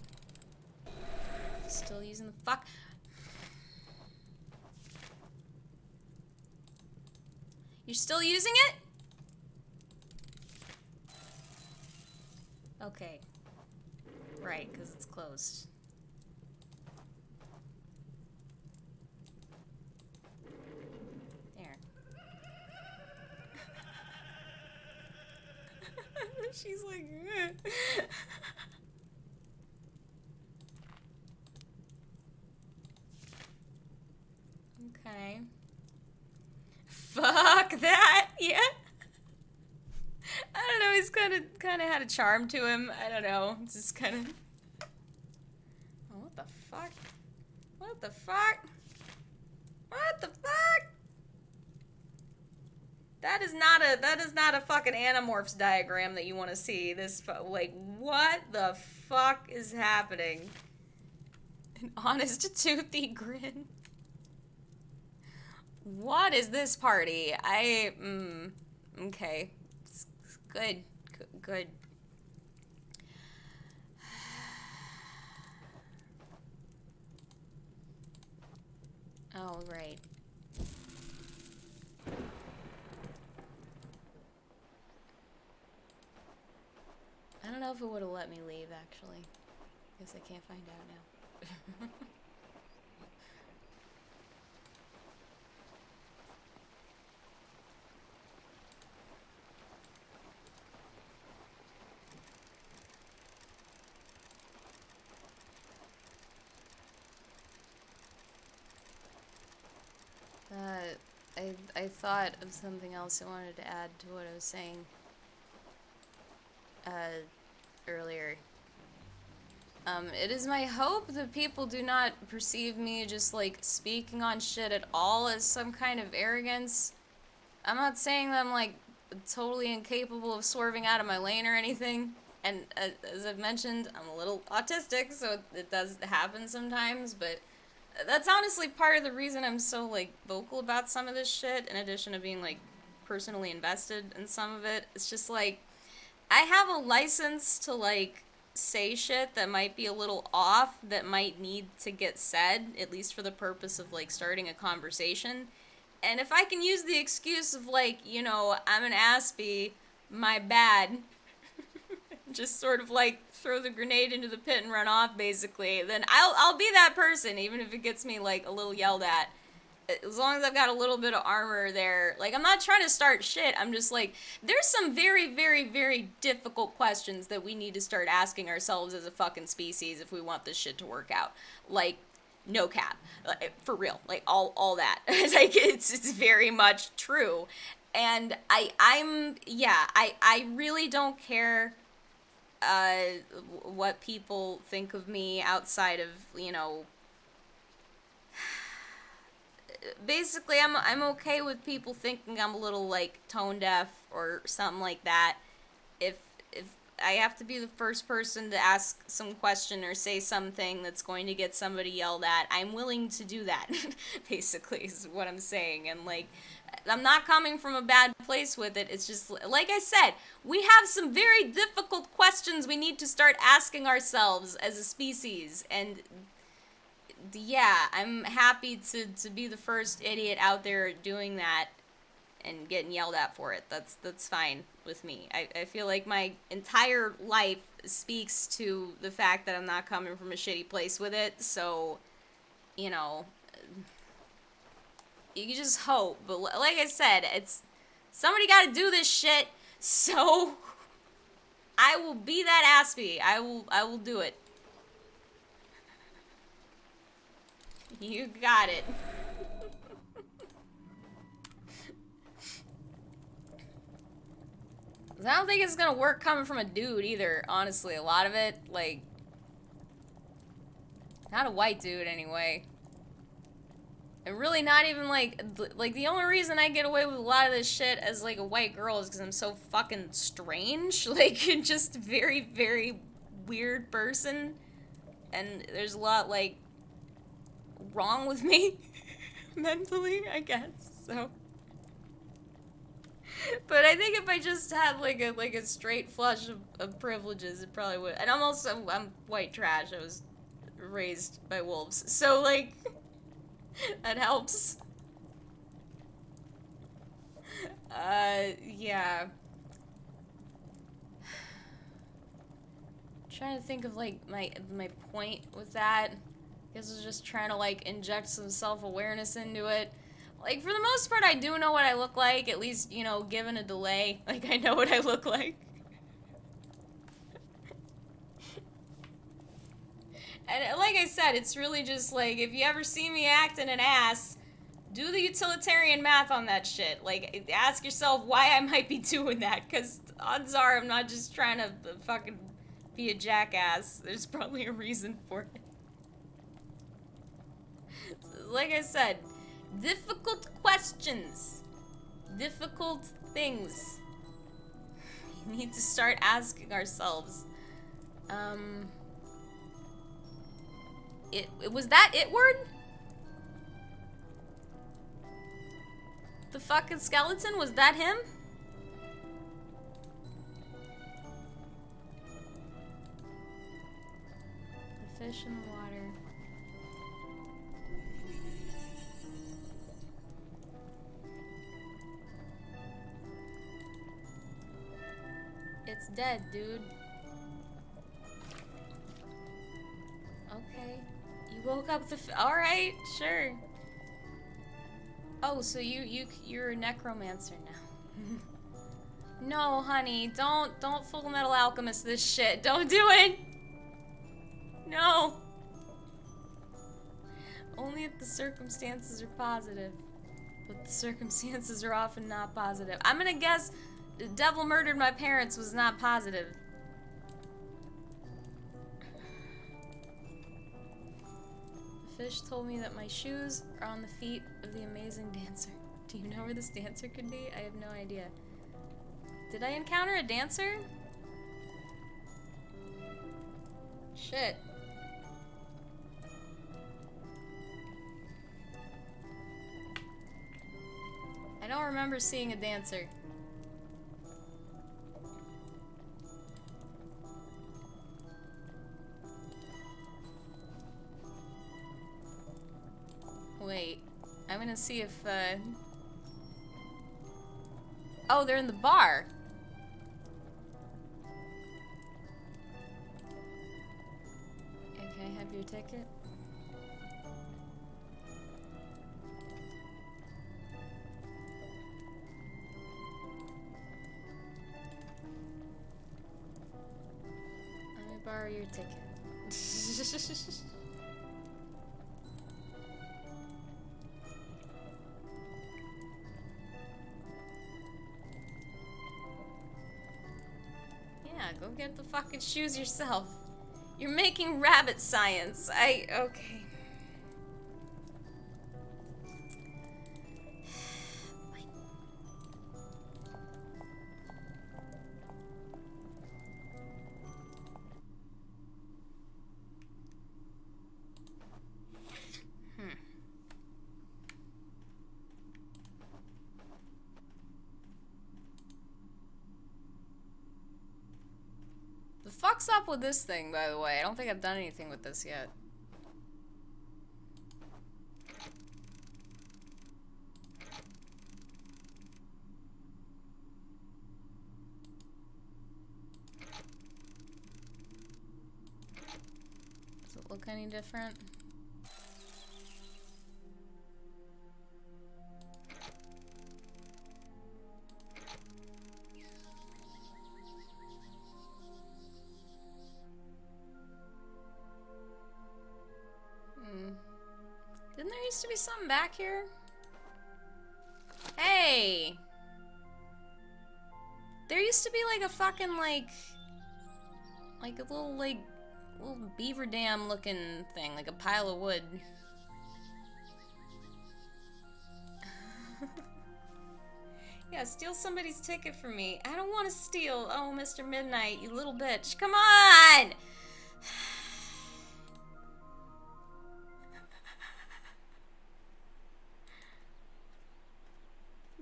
Still using the fuck. You're still using it? Okay. Right, because it's closed. There. She's like, okay. Fuck that, yeah. I don't know, he's kind of had a charm to him. I don't know, it's just kind of... Oh, what the fuck? What the fuck? What the fuck? That is not a fucking Animorphs diagram that you want to see. This, like, what the fuck is happening? An honest toothy grin. What is this party? Okay. It's good. Good. Oh, right. I don't know if it would have let me leave, actually. Guess I can't find out now. I thought of something else I wanted to add to what I was saying earlier. It is my hope that people do not perceive me just, like, speaking on shit at all as some kind of arrogance. I'm not saying that I'm, like, totally incapable of swerving out of my lane or anything. And as I've mentioned, I'm a little autistic, so it does happen sometimes, but that's honestly part of the reason I'm so, like, vocal about some of this shit, in addition to being, like, personally invested in some of it. It's just, like, I have a license to, like, say shit that might be a little off, that might need to get said, at least for the purpose of, like, starting a conversation. And if I can use the excuse of, like, you know, I'm an Aspie, my bad, just sort of, like, throw the grenade into the pit and run off, basically, then I'll be that person, even if it gets me, like, a little yelled at. As long as I've got a little bit of armor there. Like, I'm not trying to start shit. I'm just like, there's some very, very, very difficult questions that we need to start asking ourselves as a fucking species if we want this shit to work out. Like, no cap. Like, for real. Like, all that. Like, it's very much true. And I really don't care what people think of me outside of, you know, basically I'm okay with people thinking I'm a little, like, tone deaf or something like that. If I have to be the first person to ask some question or say something that's going to get somebody yelled at, I'm willing to do that. Basically is what I'm saying. And, like, I'm not coming from a bad place with it. It's just, like I said, we have some very difficult questions we need to start asking ourselves as a species. And yeah, I'm happy to be the first idiot out there doing that and getting yelled at for it. That's fine with me. I feel like my entire life speaks to the fact that I'm not coming from a shitty place with it, so, you know, you can just hope. But like I said, it's, somebody gotta do this shit, so I will be that Aspie. I will do it. You got it. I don't think it's gonna work coming from a dude either, honestly. A lot of it, like, not a white dude anyway. And really not even, like, the only reason I get away with a lot of this shit as, like, a white girl is because I'm so fucking strange. Like, just very, very weird person. And there's a lot, like, wrong with me. Mentally, I guess, so. But I think if I just had, like a straight flush of privileges, it probably would. And I'm white trash. I was raised by wolves, so, like, that helps. Yeah. Trying to think of, like, my point with that. I guess I was just trying to, like, inject some self-awareness into it. Like, for the most part, I do know what I look like, at least, you know, given a delay. Like, I know what I look like. And like I said, it's really just, like, if you ever see me acting an ass, do the utilitarian math on that shit. Like, ask yourself why I might be doing that, because odds are I'm not just trying to fucking be a jackass. There's probably a reason for it. Like I said, difficult questions. Difficult things. We need to start asking ourselves. Was that it word? fucking skeleton? Was that him? The fish in the water. It's dead, dude. Okay. You woke up the alright, sure. Oh, so you're a necromancer now. No, honey, don't Full Metal Alchemist this shit. Don't do it! No! Only if the circumstances are positive. But the circumstances are often not positive. I'm gonna guess the devil murdered my parents was not positive. The fish told me that my shoes are on the feet of the amazing dancer. Do you know where this dancer could be? I have no idea. Did I encounter a dancer? Shit. I don't remember seeing a dancer. Wait, I'm gonna see if, oh, they're in the bar. Okay, have your ticket. Let me borrow your ticket. Yeah, go get the fucking shoes yourself. You're making rabbit science. Okay. The fuck's up with this thing, by the way? I don't think I've done anything with this yet. Does it look any different? Didn't there used to be something back here? Hey! There used to be like a fucking like a little beaver dam looking thing, like a pile of wood. Yeah, steal somebody's ticket from me. I don't want to steal. Oh, Mr. Midnight, you little bitch. Come on!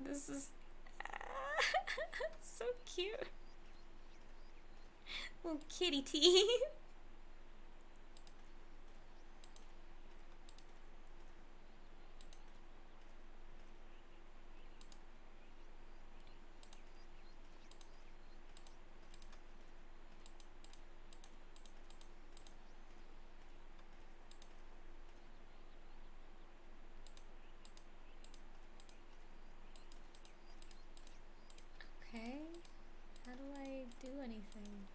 This is so cute. Little kitty teeth. Do anything.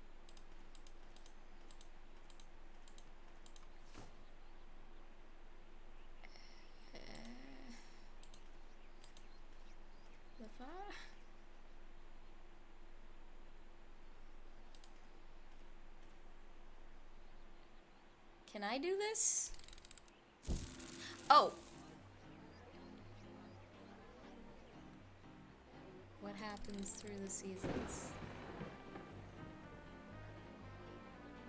Can I do this? Oh. What happens through the seasons?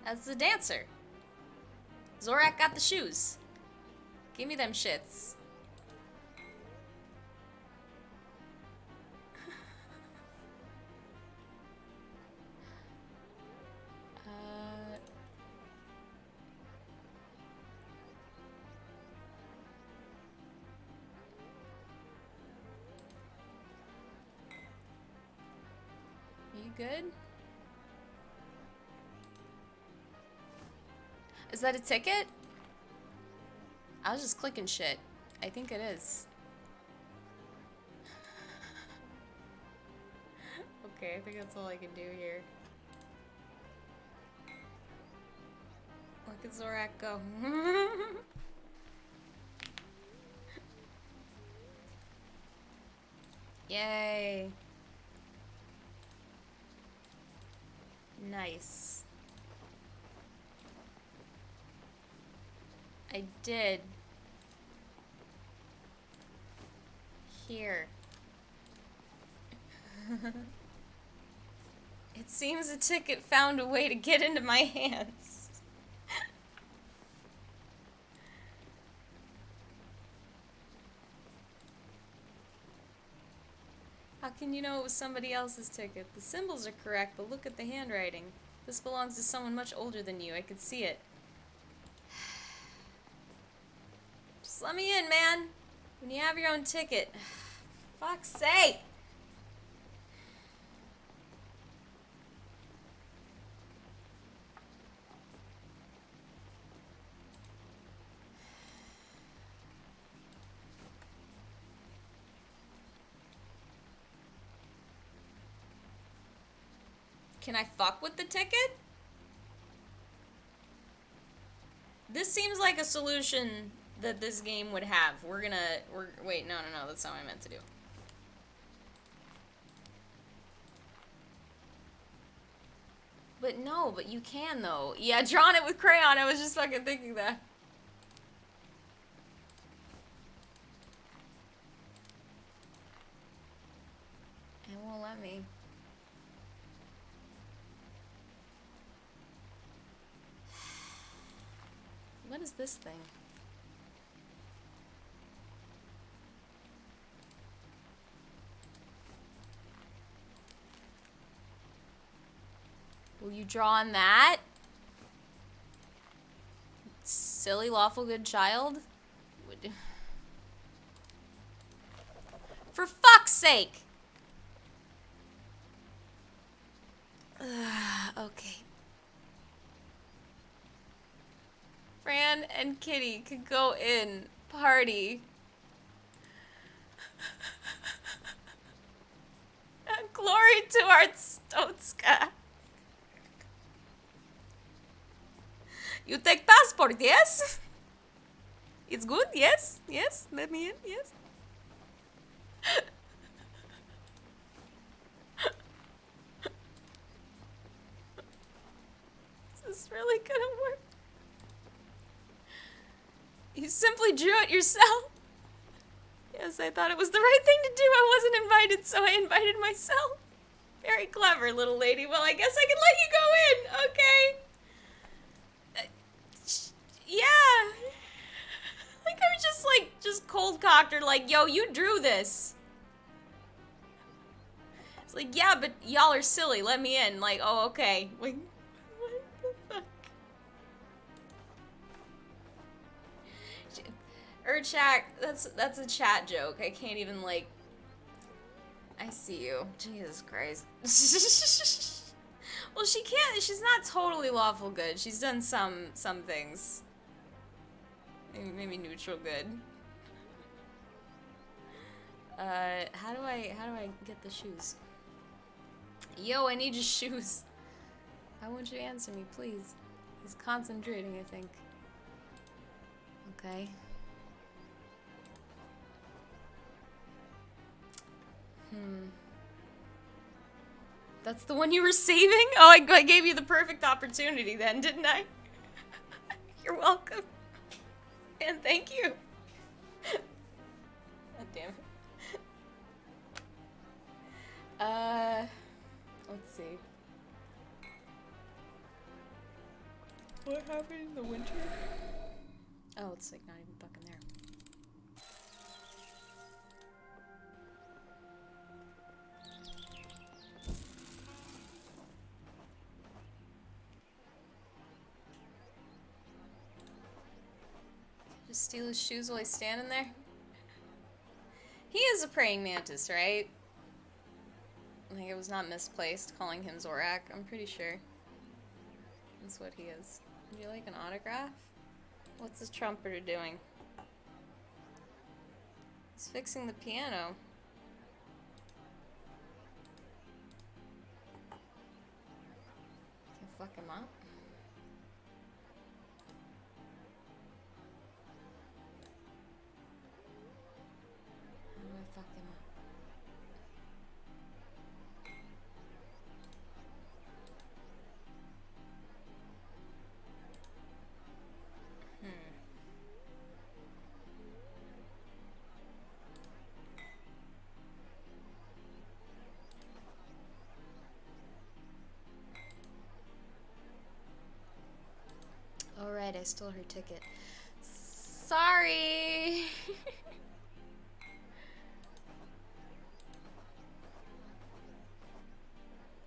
That's the dancer. Zorak got the shoes. Give me them shits. good? Is that a ticket? I was just clicking shit. I think it is. Okay, I think that's all I can do here. Look at Zorak go. Yay. Nice. I did. Here. It seems a ticket found a way to get into my hands. How can you know it was somebody else's ticket? The symbols are correct, but look at the handwriting. This belongs to someone much older than you. I could see it. Just let me in, man. When you have your own ticket. Fuck's sake! Can I fuck with the ticket? This seems like a solution that this game would have. Wait, no, that's not what I meant to do. But no, but you can though. Yeah, drawn it with crayon, I was just fucking thinking that. It won't let me. What is this thing? Will you draw on that? Silly, lawful good child? For fuck's sake! Okay. Fran and Kitty could go in. Party. Glory to Arstotzka. You take passport, yes? It's good, yes? Yes? Let me in, yes? Is this really gonna work? You simply drew it yourself. Yes, I thought it was the right thing to do. I wasn't invited, so I invited myself. Very clever, little lady. Well, I guess I can let you go in. Okay. Yeah. Like I was just cold-cocked her like, yo, you drew this. It's like, yeah, but y'all are silly. Let me in. Like, oh, okay. Like, what the fuck? Urchak, that's a chat joke. I can't even, like... I see you. Jesus Christ. Well, she can't... She's not totally lawful good. She's done some things. Maybe neutral good. How do I get the shoes? Yo, I need your shoes. I want you to answer me, please. He's concentrating, I think. Okay. That's the one you were saving? Oh, I gave you the perfect opportunity then, didn't I? You're welcome. And thank you. God damn it. Let's see. What happened in the winter? Oh, it's like not even fucking there. Just steal his shoes while he's standing there? He is a praying mantis, right? Like, it was not misplaced calling him Zorak. I'm pretty sure that's what he is. Would you like an autograph? What's this trumpeter doing? He's fixing the piano. Can fuck him up. How do I fuck him up? Alright, I stole her ticket. Sorry!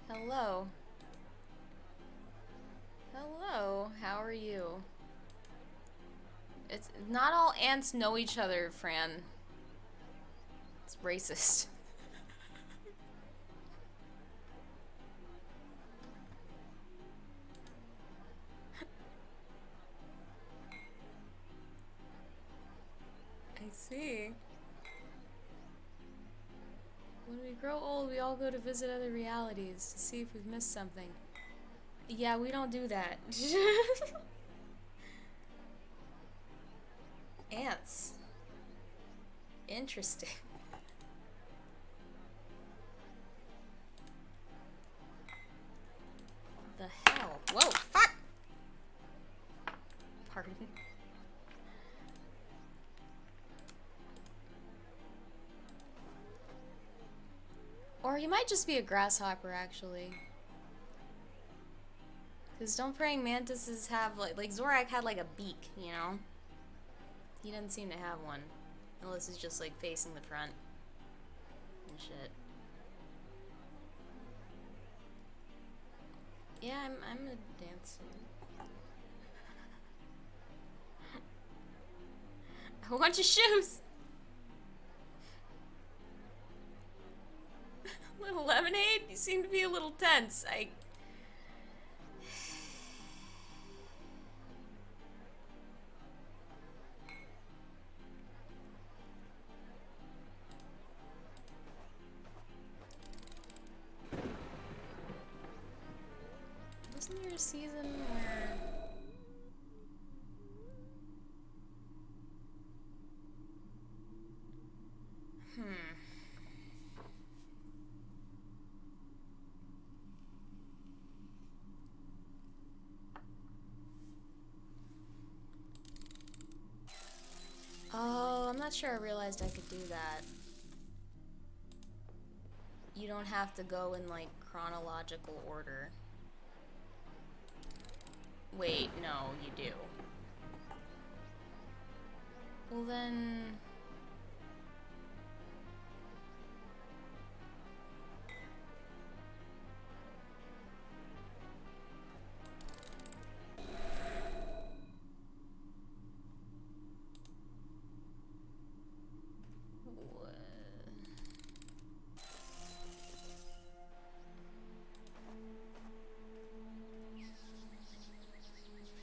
Hello. Hello, how are you? It's not all ants know each other, Fran. It's racist. I see. When we grow old, we all go to visit other realities to see if we've missed something. Yeah, we don't do that. Ants. Interesting. The hell? Whoa, fuck! Pardon. Or he might just be a grasshopper, actually. Because don't praying mantises have, like Zorak had, like, a beak, you know? He doesn't seem to have one. Unless it's just, like, facing the front. And shit. Yeah, I'm a dancer. I want your shoes! Little lemonade? You seem to be a little tense. Wasn't there a season where... Oh, I'm not sure I realized I could do that. You don't have to go in, like, chronological order. Wait, no, you do. Well then... What?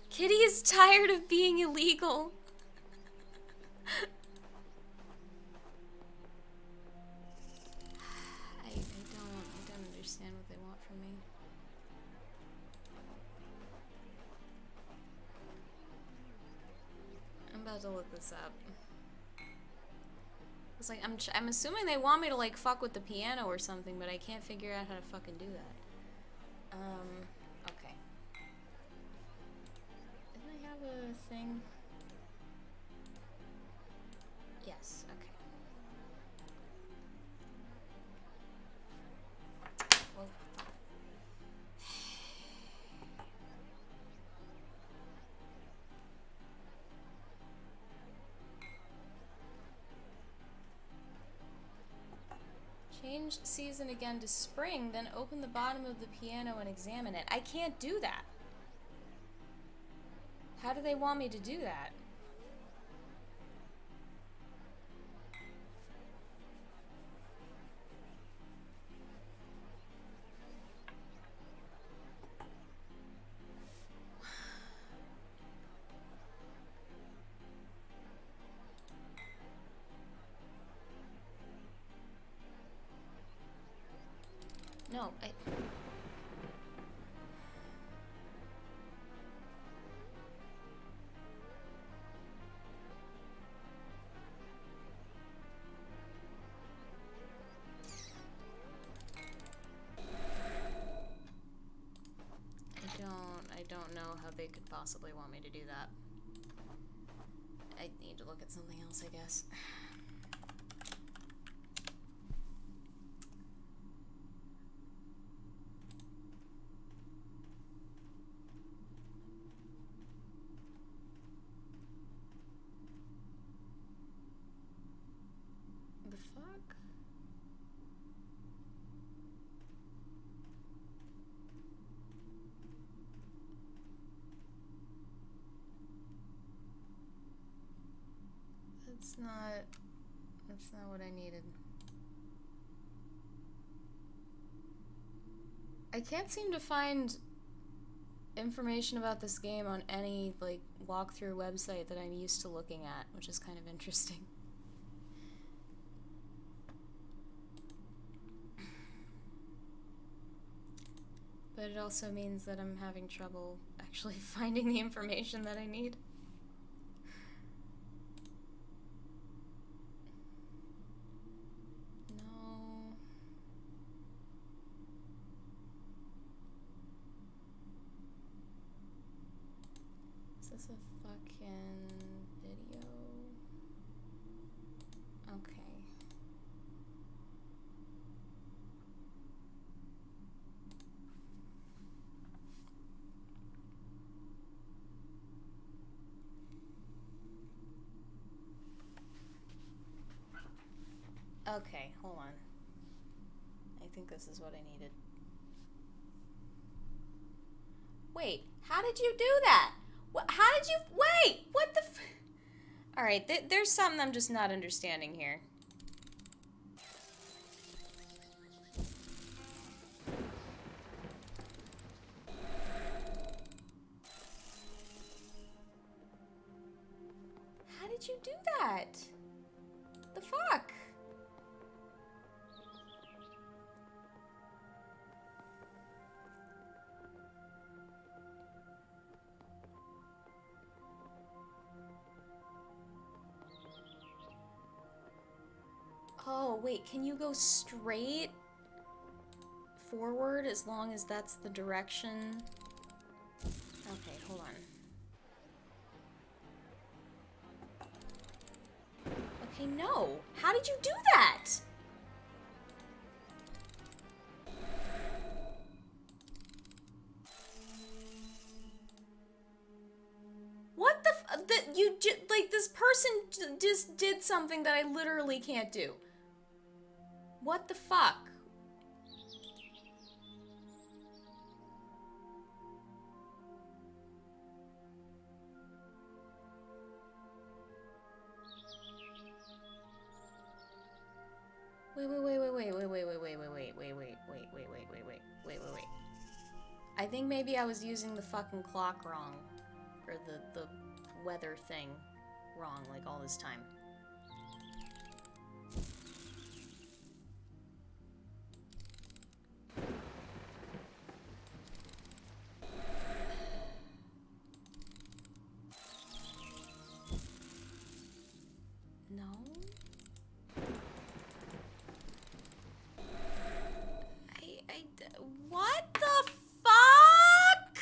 Kitty is tired of being illegal. I don't understand what they want from me. I'm about to look this up. It's like, I'm assuming they want me to, like, fuck with the piano or something, but I can't figure out how to fucking do that. Okay. Didn't I have a thing? Yes, okay. Well. Change season again to spring, then open the bottom of the piano and examine it. I can't do that. How do they want me to do that? No, I don't know how they could possibly want me to do that. I need to look at something else, I guess. The fuck? That's not what I needed. I can't seem to find information about this game on any, like, walkthrough website that I'm used to looking at, which is kind of interesting. But it also means that I'm having trouble actually finding the information that I need. No. Is this a fucking video? Okay. Okay, hold on. I think this is what I needed. Wait, how did you do that? How did you... Wait! What the f... Alright, there's something I'm just not understanding here. How did you do that? The fuck? Oh, wait, can you go straight forward as long as that's the direction? Okay, hold on. Okay, no. How did you do that? What the f- that you like, this person just did something that I literally can't do. What the fuck? Wait. I think maybe I was using the fucking clock wrong. Or the weather thing wrong, like, all this time. No? What the fuck?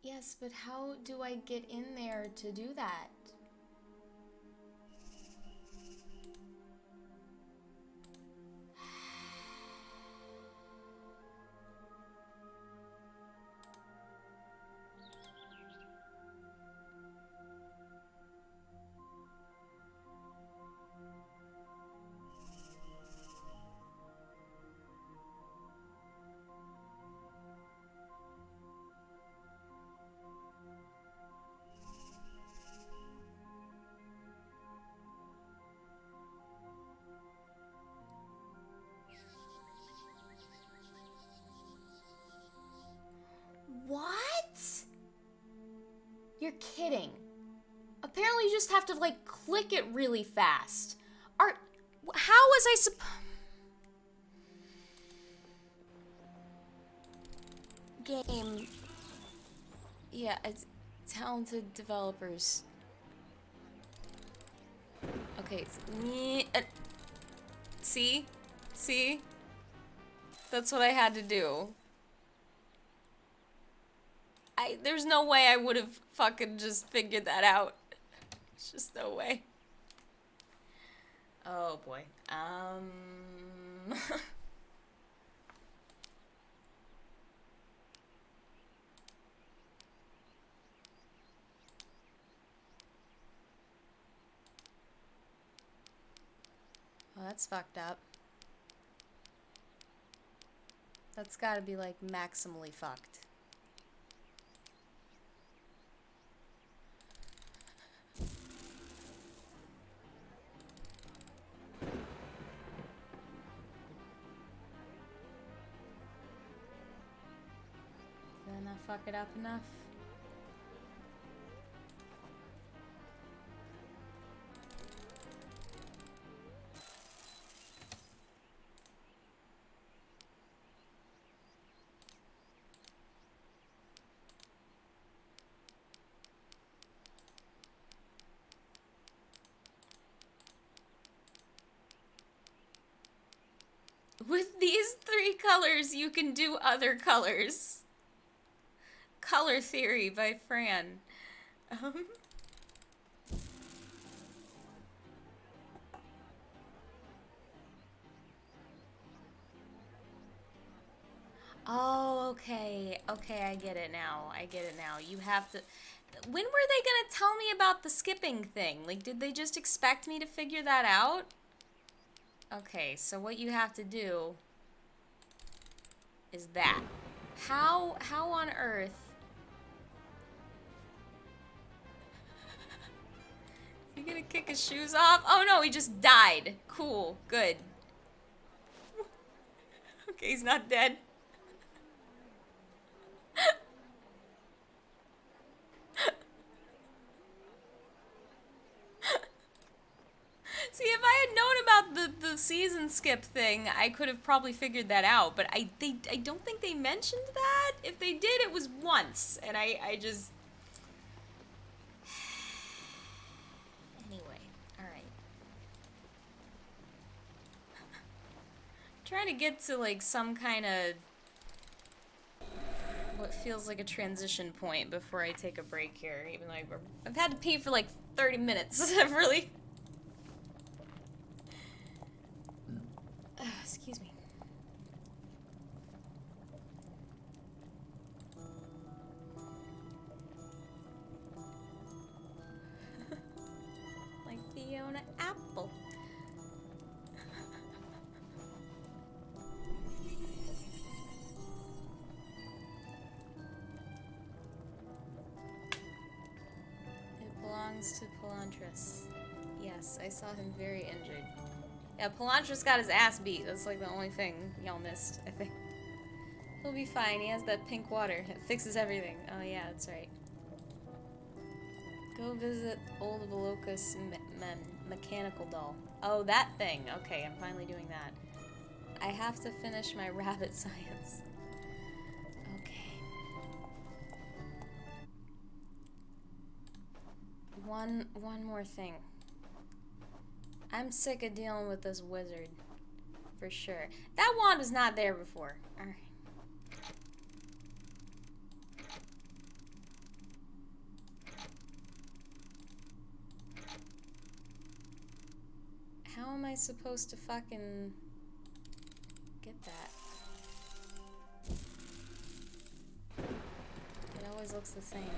Yes, but how do I get in there to do that? You're kidding. Apparently you just have to, like, click it really fast. How was I supposed... Game. Yeah, it's talented developers. Okay, see? See? That's what I had to do. There's no way I would have fucking just figured that out. There's just no way. Oh boy. Oh, that's fucked up. That's gotta be, like, maximally fucked. Did I not fuck it up enough? With these 3 colors, you can do other colors. Color Theory by Fran. Oh, okay. Okay, I get it now. I get it now. You have to... When were they gonna tell me about the skipping thing? Like, did they just expect me to figure that out? Okay, so what you have to do is that. How on earth... You gonna kick his shoes off? Oh no, he just died. Cool, good. Okay, he's not dead. See, if I had known about the season skip thing, I could have probably figured that out. But I don't think they mentioned that. If they did, it was once, and I just... Anyway, alright. Trying to get to, like, some kind of... what feels like a transition point before I take a break here. Even though I've had to pee for, like, 30 minutes. I've really... Excuse me. Like Fiona Apple. It belongs to Pelantris. Yes, I saw him very injured. Yeah, Pelantris got his ass beat. That's like the only thing y'all missed, I think. He'll be fine. He has that pink water. It fixes everything. Oh yeah, that's right. Go visit old Veloca's mechanical doll. Oh, that thing. Okay, I'm finally doing that. I have to finish my rabbit science. Okay. One more thing. I'm sick of dealing with this wizard. For sure. That wand was not there before. Alright. How am I supposed to fucking get that? It always looks the same.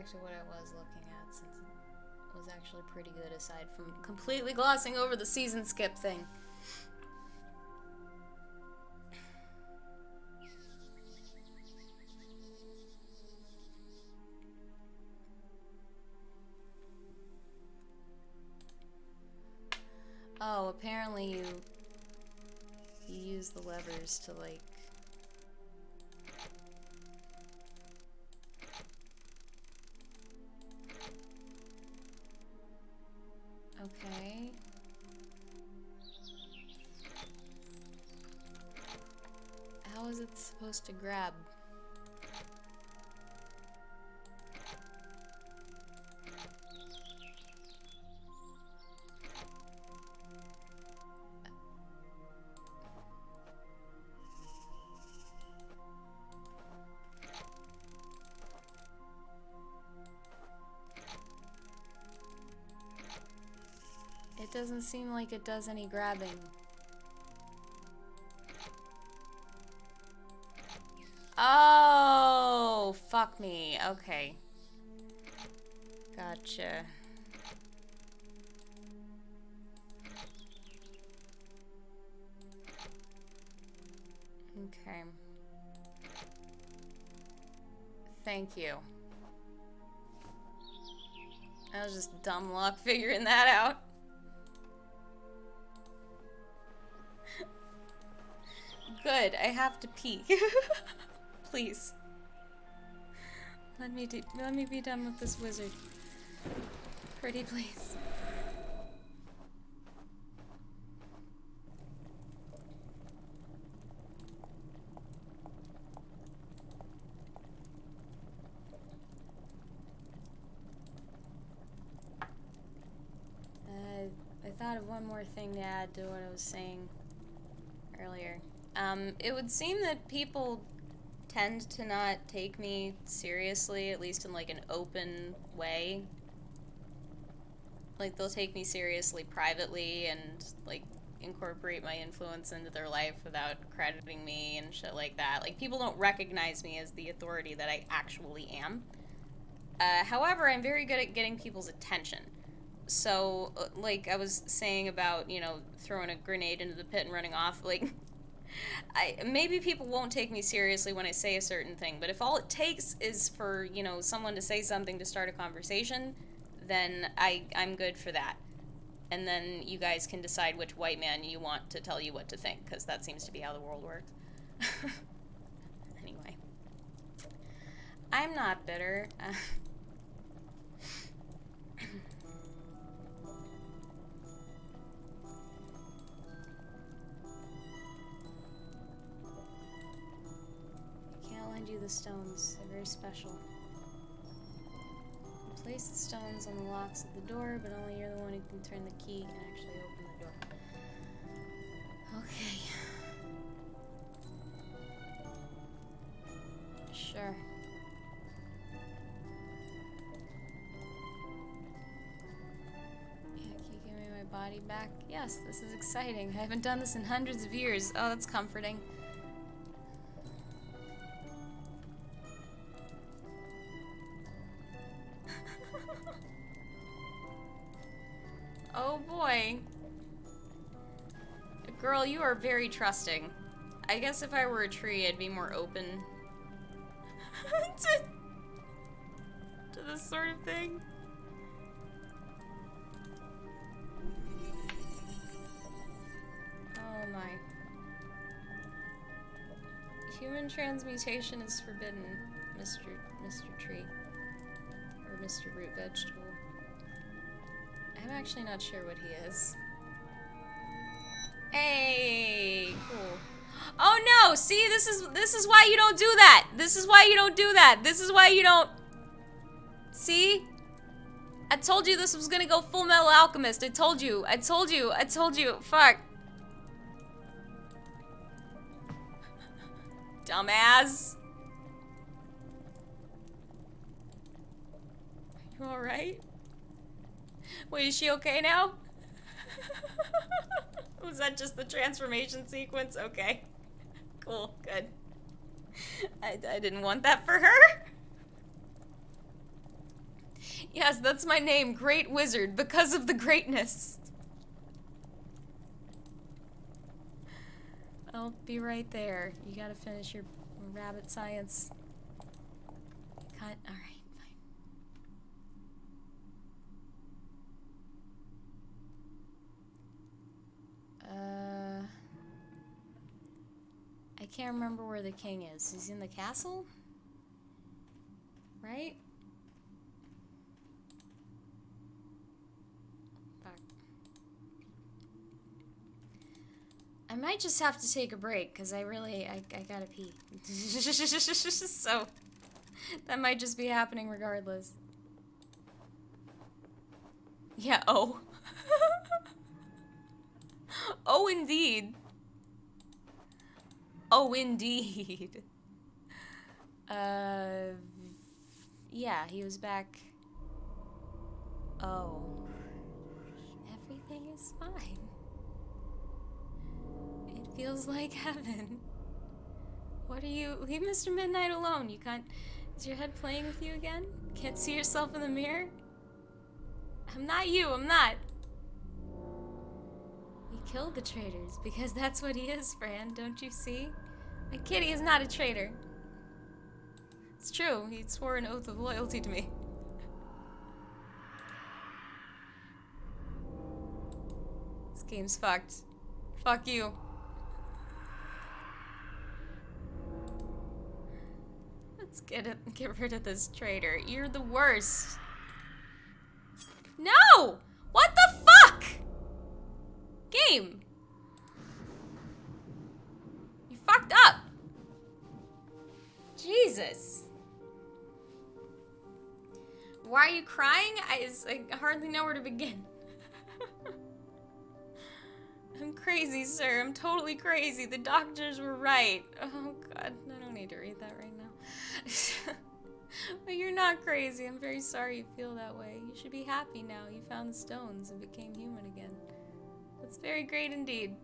back to what I was looking at, since it was actually pretty good aside from completely glossing over the season skip thing. Oh, apparently you use the levers to, like... Okay. How is it supposed to grab? It doesn't seem like it does any grabbing. Oh, fuck me. Okay. Gotcha. Okay. Thank you. I was just dumb luck figuring that out. Good, I have to pee. Please. Let me be done with this wizard. Pretty please. I thought of one more thing to add to what I was saying earlier. It would seem that people tend to not take me seriously, at least in, like, an open way. Like, they'll take me seriously privately and, like, incorporate my influence into their life without crediting me and shit like that. Like, people don't recognize me as the authority that I actually am. However, I'm very good at getting people's attention. So, like I was saying about, you know, throwing a grenade into the pit and running off, like... maybe people won't take me seriously when I say a certain thing, but if all it takes is for, you know, someone to say something to start a conversation, then I'm good for that. And then you guys can decide which white man you want to tell you what to think, because that seems to be how the world works. Anyway. I'm not bitter. You the stones. They're very special. You place the stones on the locks of the door, but only you're the one who can turn the key and actually open the door. Okay. Sure. Yeah, can you give me my body back? Yes, this is exciting. I haven't done this in hundreds of years. Oh, that's comforting. Oh boy. Girl, you are very trusting. I guess if I were a tree, I'd be more open to this sort of thing. Oh my. Human transmutation is forbidden, Mr. Tree. Or Mr. Root Vegetable. I'm actually not sure what he is. Hey, cool. Oh no! See, this is why you don't do that. This is why you don't do that. This is why you don't. See? I told you this was gonna go Full Metal Alchemist. I told you. I told you. I told you. Fuck. Dumbass. Are you alright? Wait, is she okay now? Was that just the transformation sequence? Okay. Cool, good. I didn't want that for her. Yes, that's my name, Great Wizard, because of the greatness. I'll be right there. You gotta finish your rabbit science. Cut. Alright, fine. I can't remember where the king is. He's in the castle? Right? Fuck. I might just have to take a break, because I gotta pee. So, that might just be happening regardless. Yeah, oh. Oh, indeed. Oh, indeed. Yeah, he was back. Oh. Everything is fine. It feels like heaven. What are you? Leave Mr. Midnight alone. You can't. Is your head playing with you again? Can't see yourself in the mirror? I'm not you, I'm not. He killed the traitors because that's what he is, Fran. Don't you see? A kitty is not a traitor. It's true. He swore an oath of loyalty to me. This game's fucked. Fuck you. Let's get rid of this traitor. You're the worst. No! What the fuck? Game. You fucked up. Jesus. Why are you crying? I hardly know where to begin. I'm crazy, sir. I'm totally crazy. The doctors were right. Oh, God. I don't need to read that right now. But you're not crazy. I'm very sorry you feel that way. You should be happy now. You found the stones and became human again. That's very great indeed.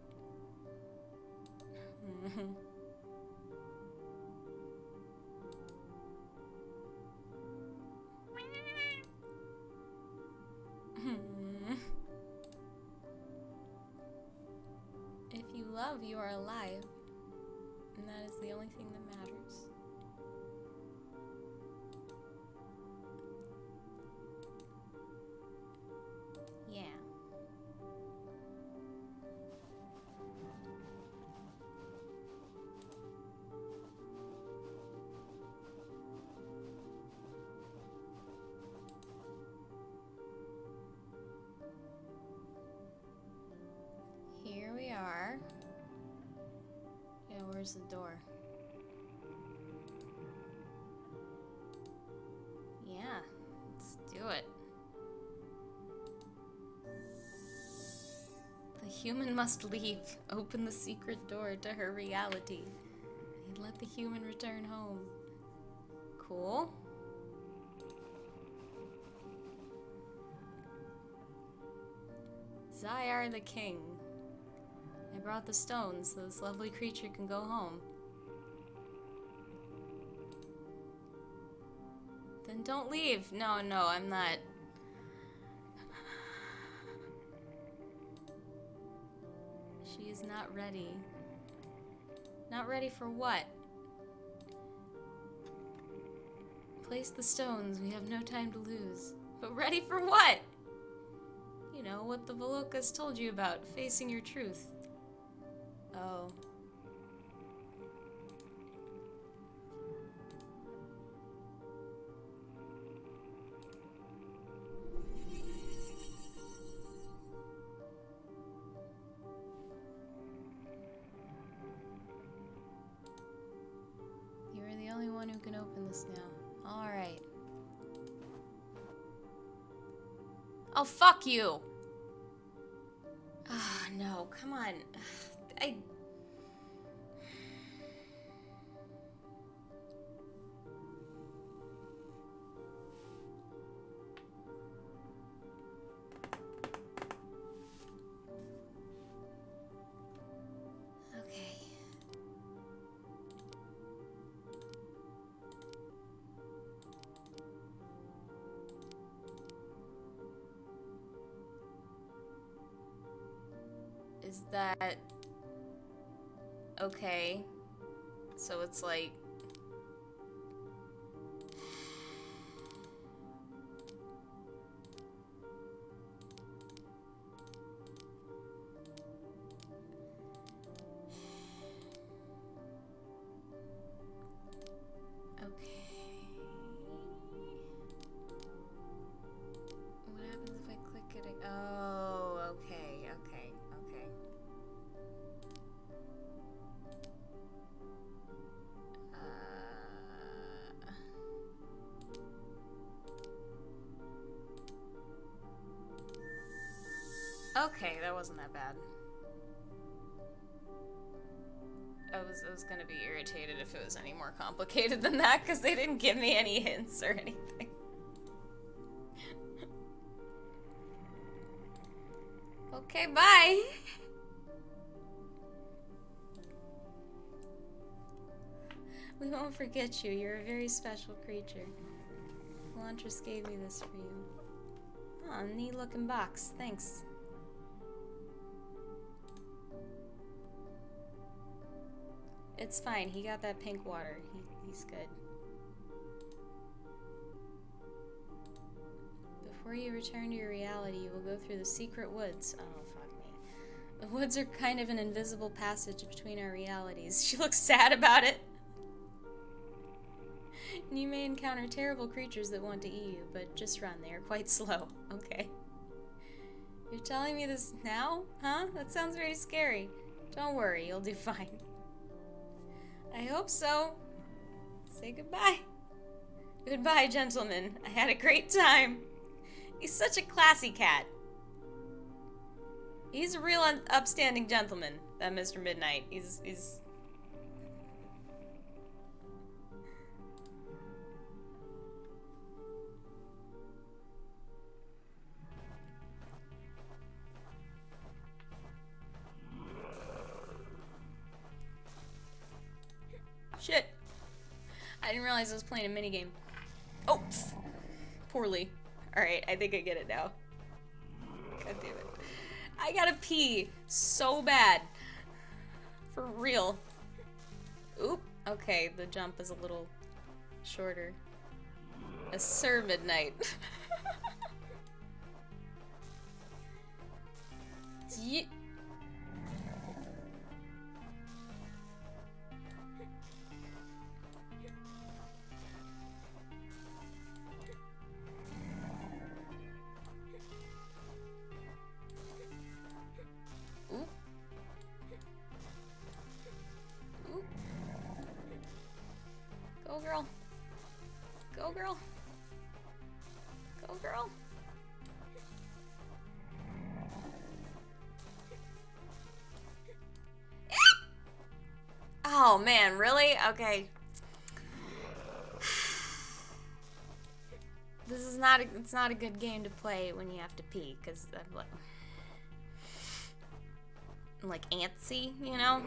If you love, you are alive. And that is the only thing that matters. Yeah. Here we are. Yeah, where's the door? Yeah, let's do it. The human must leave. Open the secret door to her reality. And let the human return home. Cool. Zyar the king. I brought the stones so this lovely creature can go home. Then don't leave. No, I'm not. She is not ready. Not ready for what? Place the stones. We have no time to lose. But ready for what? You know, what the Velokas told you about, facing your truth. Oh. You are the only one who can open this now. Alright. Oh, fuck you! Ah, no, come on. Okay. Is that... okay. So it's like... What happens if I click it? Oh, okay, okay, okay. Okay, that wasn't that bad. I was gonna be irritated if it was any more complicated than that, because they didn't give me any hints or anything. Okay, bye! We won't forget you. You're a very special creature. Elantris gave me this for you. Oh, neat looking box. Thanks. It's fine. He got that pink water. He's good. Before you return to your reality, you will go through the secret woods. Oh, fuck me. The woods are kind of an invisible passage between our realities. She looks sad about it. You may encounter terrible creatures that want to eat you, but just run. They are quite slow. Okay. You're telling me this now? Huh? That sounds very scary. Don't worry, you'll do fine. I hope so. Say goodbye. Goodbye, gentlemen. I had a great time. He's such a classy cat. He's a real upstanding gentleman, that Mr. Midnight. He's... Shit. I didn't realize I was playing a minigame. Oh! Poorly. Alright, I think I get it now. God damn it. I gotta pee so bad. For real. Oop. Okay, the jump is a little shorter. A Sir Midnight. Go, girl. Go, girl. Go, girl. Oh, man, really? Okay. This is not it's not a good game to play when you have to pee, because I'm like antsy, you know?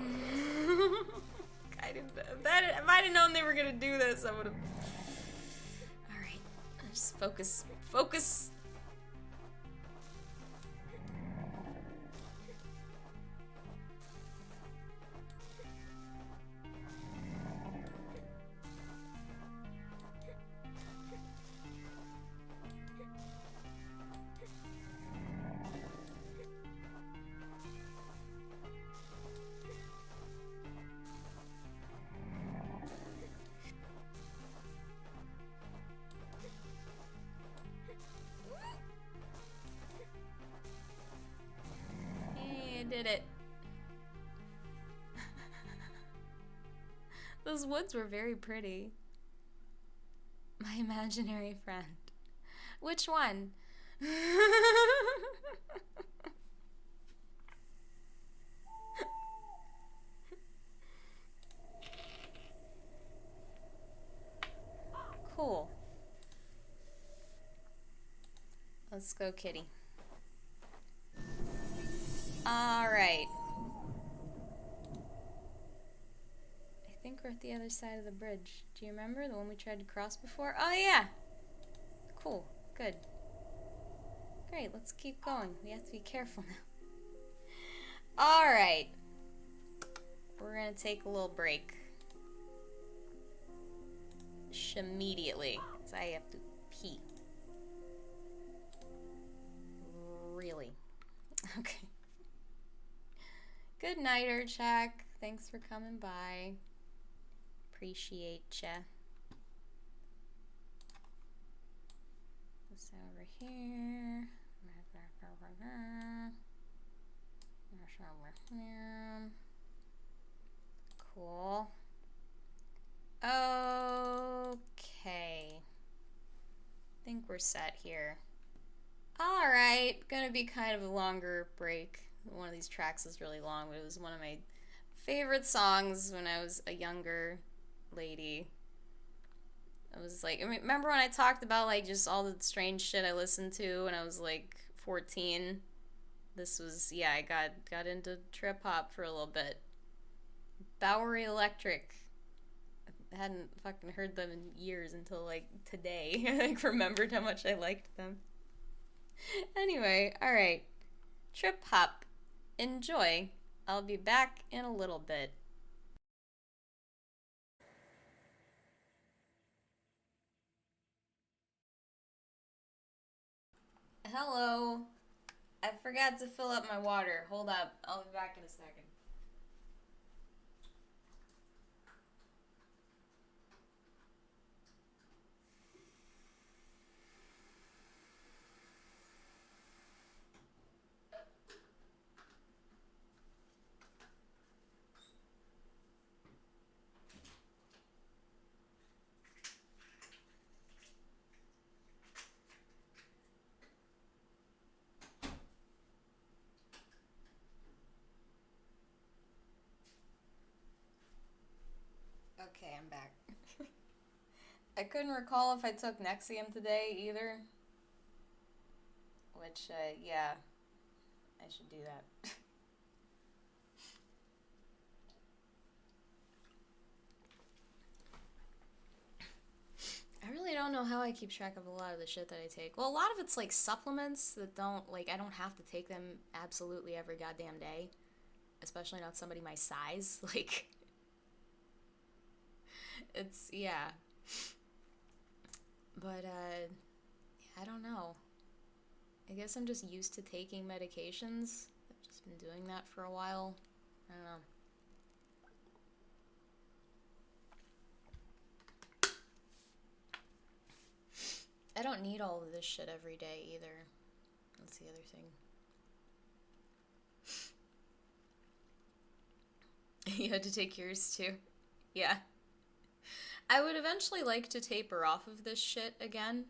I didn't, if I had known they were gonna do this, I would have. Alright, just focus. Focus! Did it. Those woods were very pretty. My imaginary friend. Which one? Cool. Let's go, kitty. Alright. I think we're at the other side of the bridge. Do you remember the one we tried to cross before? Oh, yeah! Cool. Good. Great, let's keep going. We have to be careful now. Alright. We're gonna take a little break. Immediately. Because I have to pee. Really? Okay. Good night, Urchak. Thanks for coming by. Appreciate ya. This over here. This over here. Cool. Okay. I think we're set here. Alright, gonna be kind of a longer break. One of these tracks is really long, but it was one of my favorite songs when I was a younger lady. I was like, I mean, remember when I talked about like just all the strange shit I listened to when I was like 14? This was, yeah, I got into trip hop for a little bit. Bowery Electric. I hadn't fucking heard them in years until like today. I like remembered how much I liked them. Anyway, alright. Trip hop. Enjoy. I'll be back in a little bit. Hello. I forgot to fill up my water. Hold up. I'll be back in a second. Okay, I'm back. I couldn't recall if I took Nexium today either. Which, yeah, I should do that. I really don't know how I keep track of a lot of the shit that I take. Well, a lot of it's like supplements that don't, like, I don't have to take them absolutely every goddamn day. Especially not somebody my size. Like, it's, yeah. But, I don't know. I guess I'm just used to taking medications. I've just been doing that for a while. I don't know. I don't need all of this shit every day either. That's the other thing. You had to take yours too? Yeah. I would eventually like to taper off of this shit again.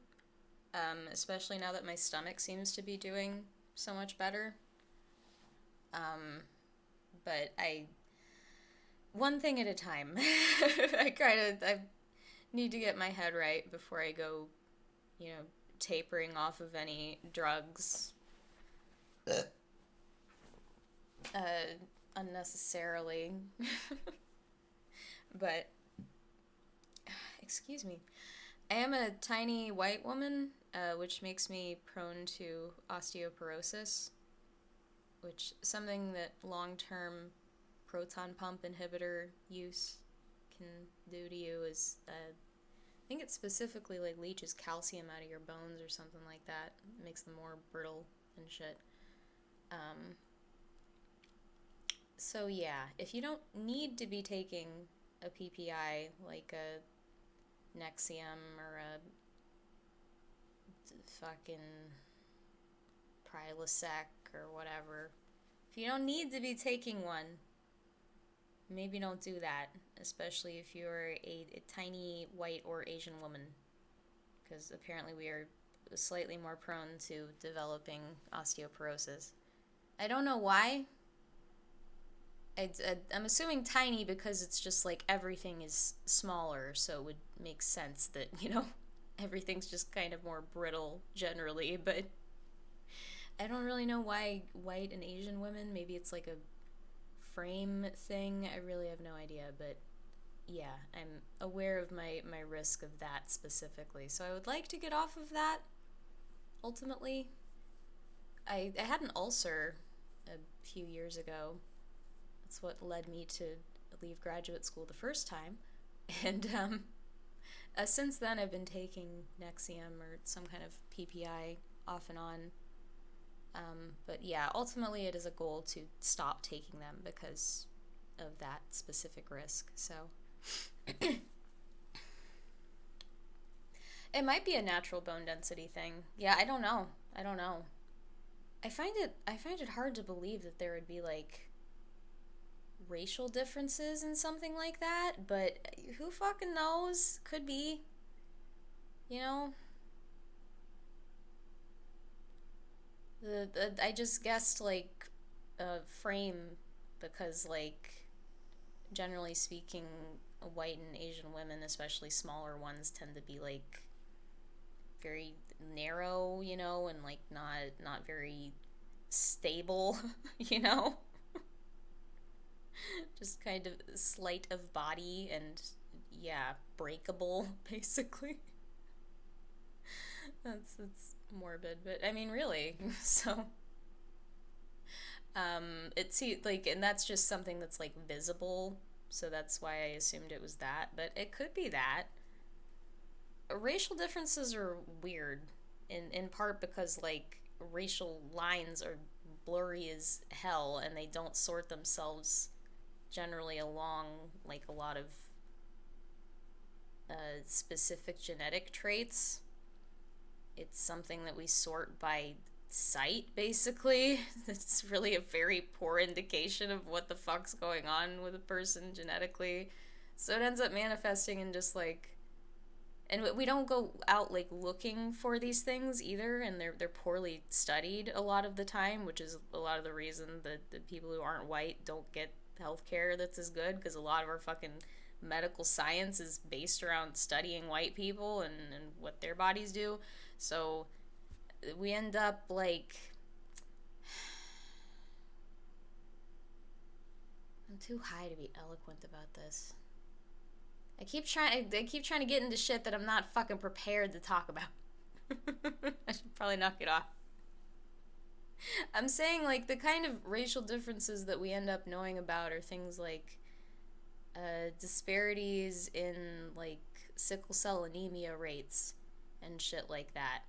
Especially now that my stomach seems to be doing so much better. But one thing at a time. I need to get my head right before I go, tapering off of any drugs. Unnecessarily. But, excuse me. I am a tiny white woman, which makes me prone to osteoporosis, which something that long-term proton pump inhibitor use can do to you is, I think it specifically like leaches calcium out of your bones or something like that. It makes them more brittle and shit. So yeah, if you don't need to be taking a PPI like a Nexium or a fucking Prilosec or whatever, if you don't need to be taking one, maybe don't do that, especially if you're a tiny white or Asian woman, because apparently we are slightly more prone to developing osteoporosis. I don't know why. I'm assuming tiny because it's just like everything is smaller, so it would make sense that, everything's just kind of more brittle generally, but I don't really know why white and Asian women, maybe it's like a frame thing, I really have no idea, but yeah, I'm aware of my risk of that specifically, so I would like to get off of that, ultimately. I had an ulcer a few years ago. That's what led me to leave graduate school the first time. And since then, I've been taking Nexium or some kind of PPI off and on. But yeah, ultimately it is a goal to stop taking them because of that specific risk. So it might be a natural bone density thing. Yeah, I don't know. I find it hard to believe that there would be like racial differences in something like that, but who fucking knows? Could be. You know? I just guessed like frame because like generally speaking white and Asian women, especially smaller ones, tend to be like very narrow, you know, and like not very stable, you know? Just kind of slight of body and yeah, breakable basically. That's morbid, but I mean really. So it's like, and that's just something that's like visible, so that's why I assumed it was that, but it could be that. Racial differences are weird in part because like racial lines are blurry as hell and they don't sort themselves generally along like a lot of specific genetic traits. It's something that we sort by sight, basically. It's really a very poor indication of what the fuck's going on with a person genetically. So it ends up manifesting in just like, and we don't go out like looking for these things either, and they're poorly studied a lot of the time, which is a lot of the reason that the people who aren't white don't get healthcare that's as good, because a lot of our fucking medical science is based around studying white people and what their bodies do. So we end up like, I'm too high to be eloquent about this. I keep trying to get into shit that I'm not fucking prepared to talk about. I should probably knock it off. I'm saying like the kind of racial differences that we end up knowing about are things like disparities in like sickle cell anemia rates and shit like that.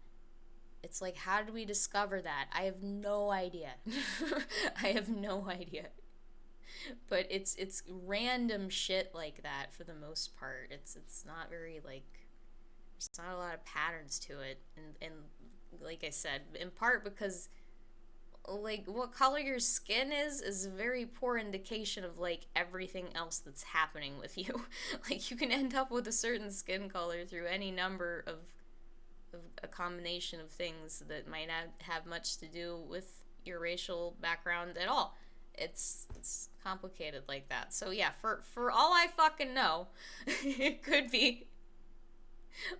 It's like, how did we discover that? I have no idea. I have no idea. But it's random shit like that for the most part. It's not very like, there's not a lot of patterns to it, and like I said, in part because like what color your skin is a very poor indication of like everything else that's happening with you. Like you can end up with a certain skin color through any number of a combination of things that might not have much to do with your racial background at all. It's complicated like that. So yeah, for all I fucking know, it could be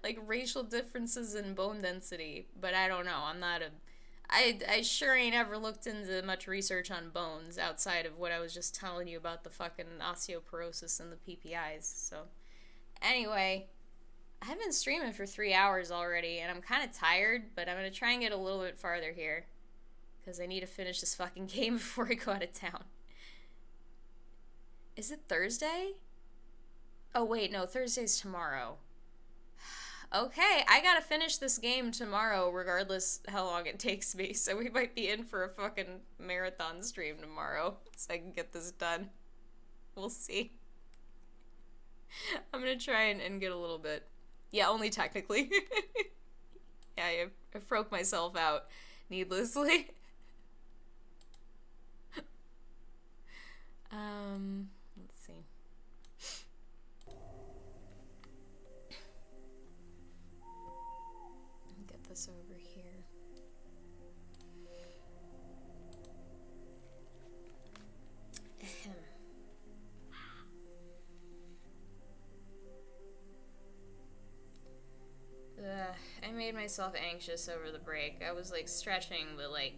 like racial differences in bone density, but I don't know. I sure ain't ever looked into much research on bones outside of what I was just telling you about the fucking osteoporosis and the PPIs. So anyway, I've been streaming for 3 hours already, and I'm kind of tired, but I'm going to try and get a little bit farther here, because I need to finish this fucking game before I go out of town. Is it Thursday? Oh, wait, no, Thursday's tomorrow. Okay, I gotta finish this game tomorrow, regardless how long it takes me, so we might be in for a fucking marathon stream tomorrow, so I can get this done. We'll see. I'm gonna try and get a little bit. Yeah, only technically. Yeah, I broke myself out needlessly. Let's see. Get this over here. Ahem. I made myself anxious over the break. I was like stretching, but like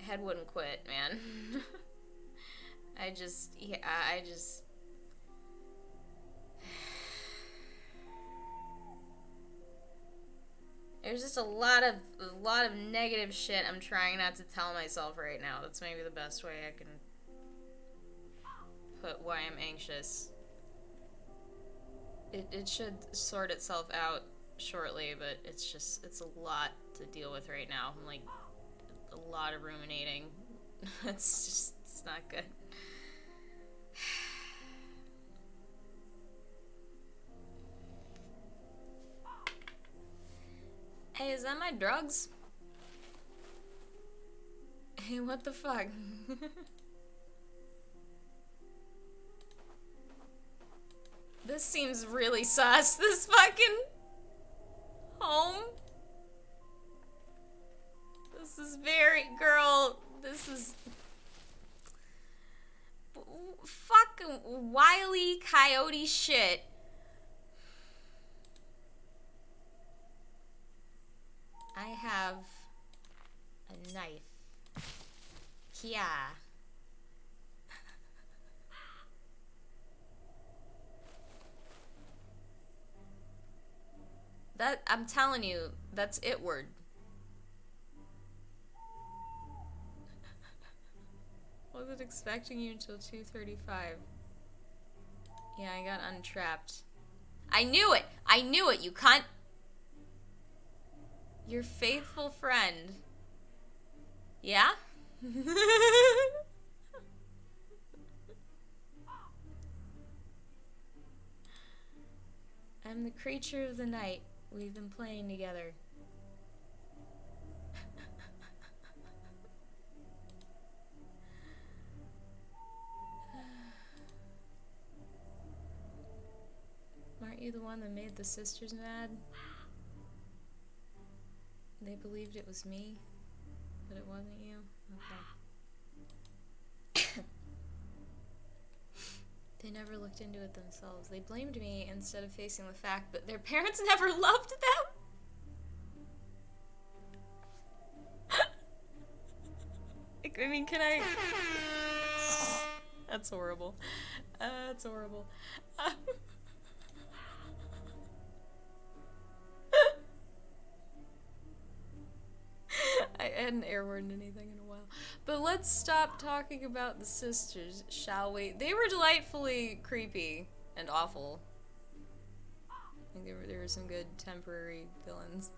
head wouldn't quit, man. I just There's just a lot of negative shit I'm trying not to tell myself right now. That's maybe the best way I can put why I'm anxious. It should sort itself out shortly, but it's a lot to deal with right now. I'm like a lot of ruminating. It's not good. Hey, is that my drugs? Hey, what the fuck? This seems really sus, this fucking home. This is very, girl, this is fucking wily coyote shit. I have a knife. Yeah. That, I'm telling you, that's it word. Wasn't expecting you until 2:35. Yeah, I got untrapped. I knew it! I knew it, you cunt! Your faithful friend. Yeah? I'm the creature of the night. We've been playing together. Aren't you the one that made the sisters mad? They believed it was me, but it wasn't you? Okay. They never looked into it themselves. They blamed me instead of facing the fact that their parents never loved them. I mean, can I... That's horrible. That's horrible. I hadn't airborne anything in a while. But let's stop talking about the sisters, shall we? They were delightfully creepy and awful. I think there were some good temporary villains.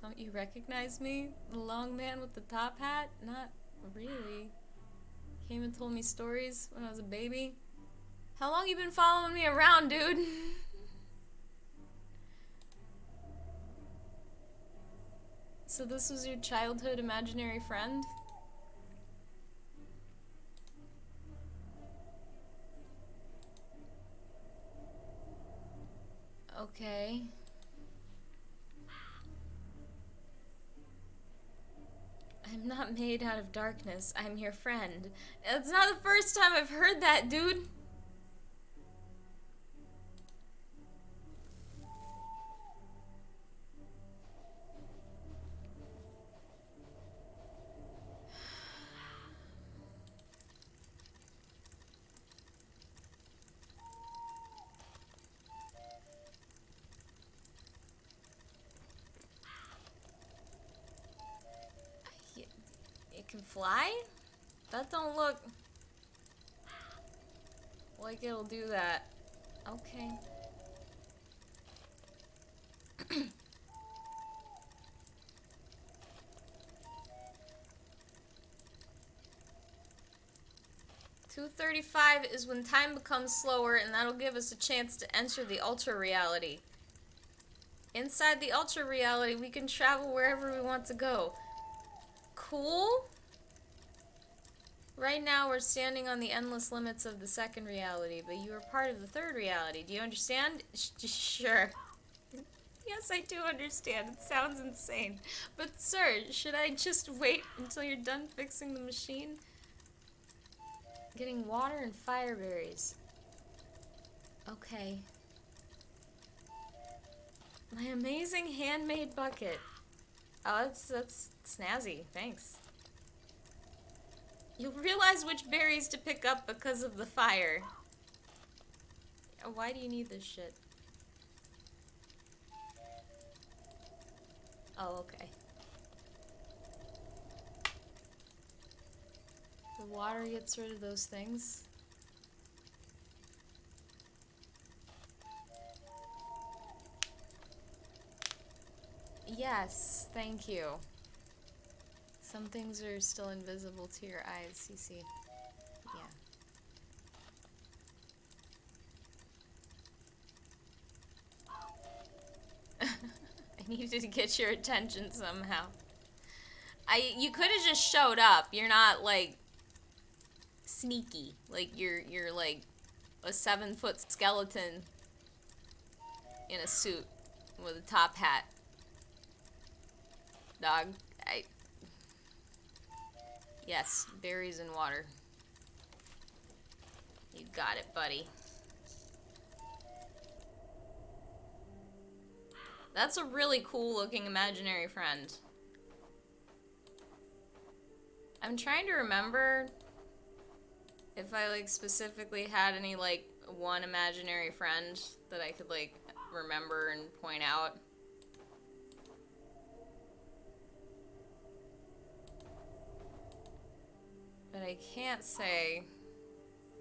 Don't you recognize me? The long man with the top hat? Not really. Came and told me stories when I was a baby. How long you been following me around, dude? So this was your childhood imaginary friend? Okay. I'm not made out of darkness. I'm your friend. It's not the first time I've heard that, dude. It can fly? That don't look like it'll do that. Okay. $2:35 is when time becomes slower, and that'll give us a chance to enter the ultra reality. Inside the ultra reality, we can travel wherever we want to go. Cool? Right now, we're standing on the endless limits of the second reality, but you are part of the third reality. Do you understand? Sure. Yes, I do understand. It sounds insane. But, sir, should I just wait until you're done fixing the machine? Getting water and fire berries. Okay. My amazing handmade bucket. Oh, that's snazzy. Thanks. You'll realize which berries to pick up because of the fire. Why do you need this shit? Oh, okay. The water gets rid of those things. Yes, thank you. Some things are still invisible to your eyes, you see. Yeah. I needed to get your attention somehow. You could have just showed up. You're not, like, sneaky. Like, you're like a 7-foot skeleton in a suit with a top hat. Dog, yes, berries and water. You got it, buddy. That's a really cool looking imaginary friend. I'm trying to remember if I, like, specifically had any, like, one imaginary friend that I could, like, remember and point out. But I can't say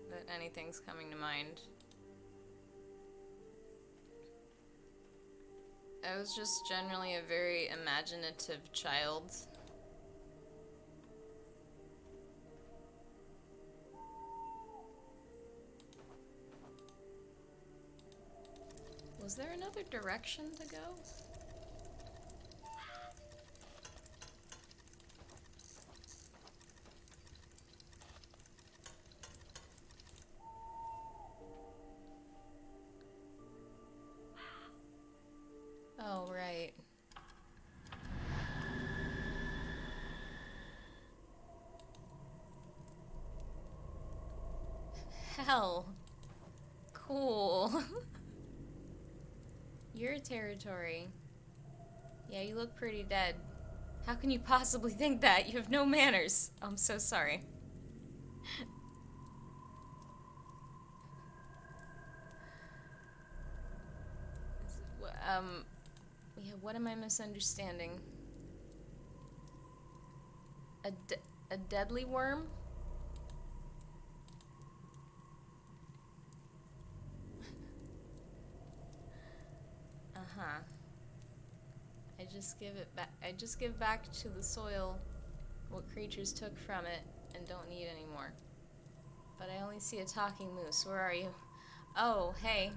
that anything's coming to mind. I was just generally a very imaginative child. Was there another direction to go? Oh, right. Hell. Cool. Your territory. Yeah, you look pretty dead. How can you possibly think that? You have no manners. Oh, I'm so sorry. Yeah, what am I misunderstanding? A deadly worm? Uh-huh. I just give back to the soil what creatures took from it and don't need anymore. But I only see a talking moose. Where are you? Oh, hey.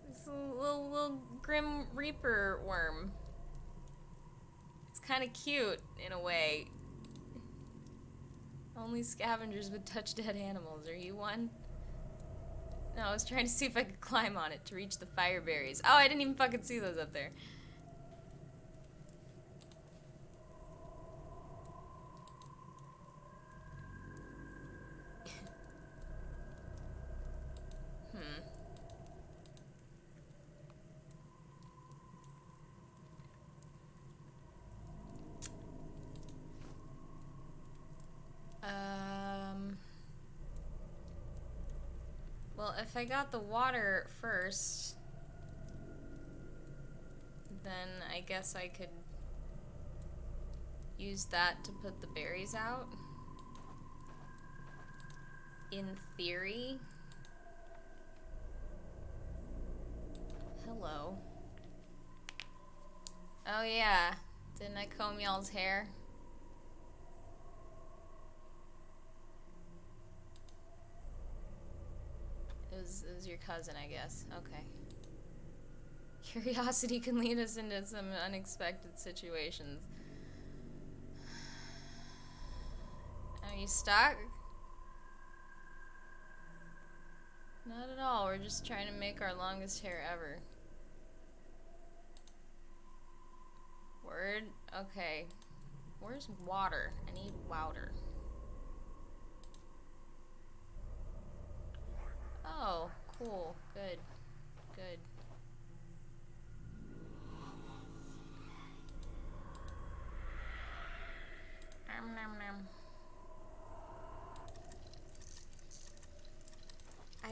This little Grim Reaper worm. It's kind of cute, in a way. Only scavengers would touch dead animals. Are you one? No, I was trying to see if I could climb on it to reach the fire berries. Oh, I didn't even fucking see those up there. Well, if I got the water first, then I guess I could use that to put the berries out. In theory. Hello. Oh yeah, didn't I comb y'all's hair? It was your cousin, I guess. Okay. Curiosity can lead us into some unexpected situations. Are you stuck? Not at all. We're just trying to make our longest hair ever. Word? Okay. Where's water? I need water. Oh, cool. Good. Good. Nom nom nom.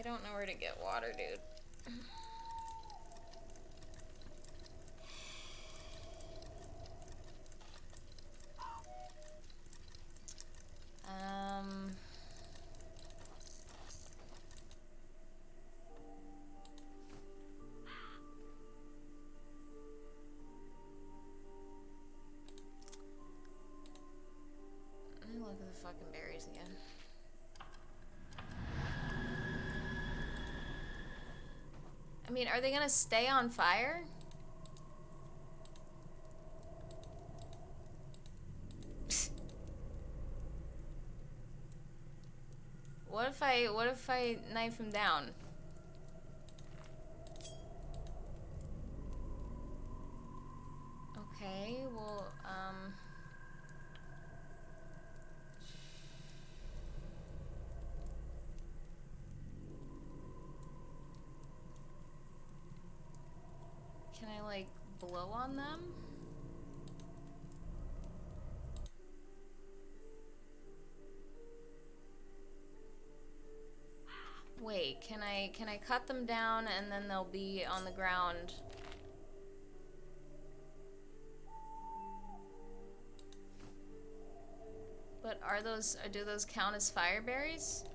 I don't know where to get water, dude. Let me look at the fucking berries again. I mean, are they gonna stay on fire? What if I knife him down? Okay, well, can I, like, blow on them? Wait, can I cut them down and then they'll be on the ground? But do those count as fire berries?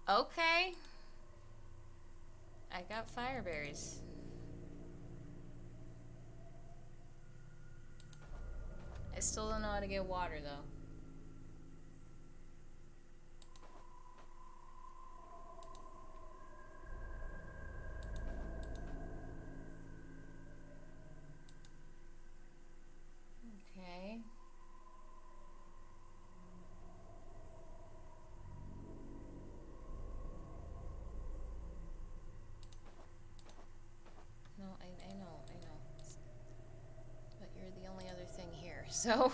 Okay. I got fire berries. I still don't know how to get water though. Okay. No, I know. But you're the only other thing here, so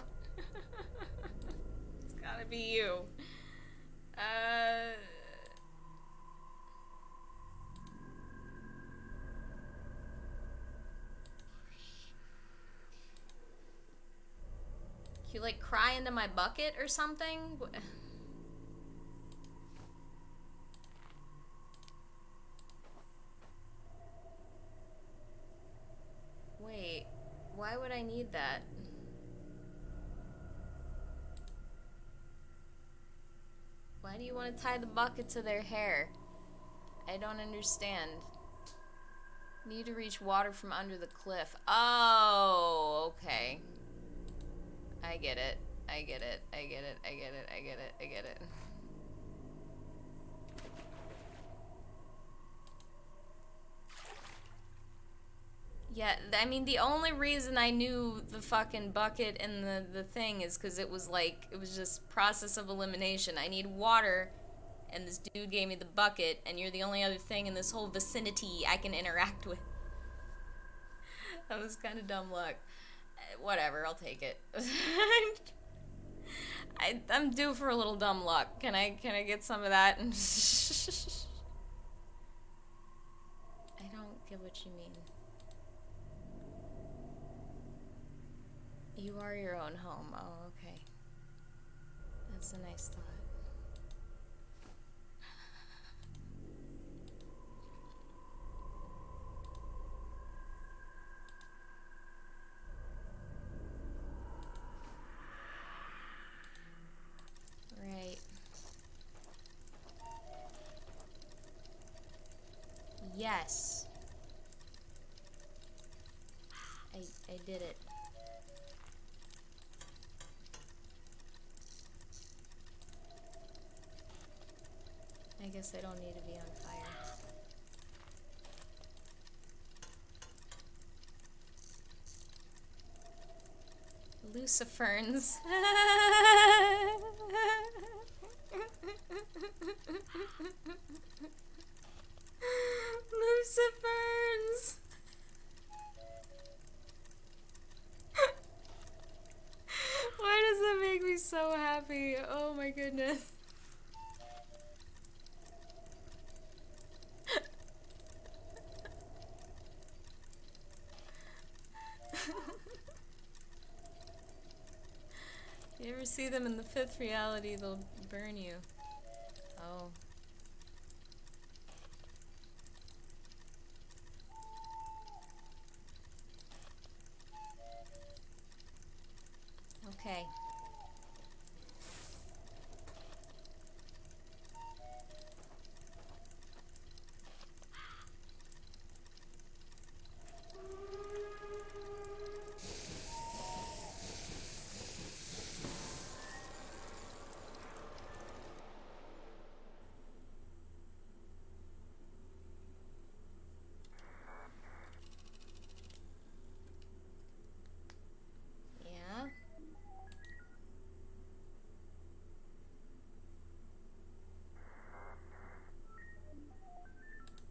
it's gotta be you. You like cry into my bucket or something? Wait, why would I need that? Why do you want to tie the bucket to their hair? I don't understand. Need to reach water from under the cliff. Oh, okay. I get it. I get it. Yeah, I mean, the only reason I knew the fucking bucket and the thing is because it was just process of elimination. I need water, and this dude gave me the bucket, and you're the only other thing in this whole vicinity I can interact with. That was kind of dumb luck. Whatever, I'll take it. I'm due for a little dumb luck. Can I get some of that? I don't get what you mean. You are your own home. Oh, okay. That's a nice thought. Right. Yes. I did it. I guess I don't need to be on fire. Luciferns. Luciferns. Why does that make me so happy? Oh my goodness. ever see them in the fifth reality, they'll burn you. Oh. Okay. Yeah.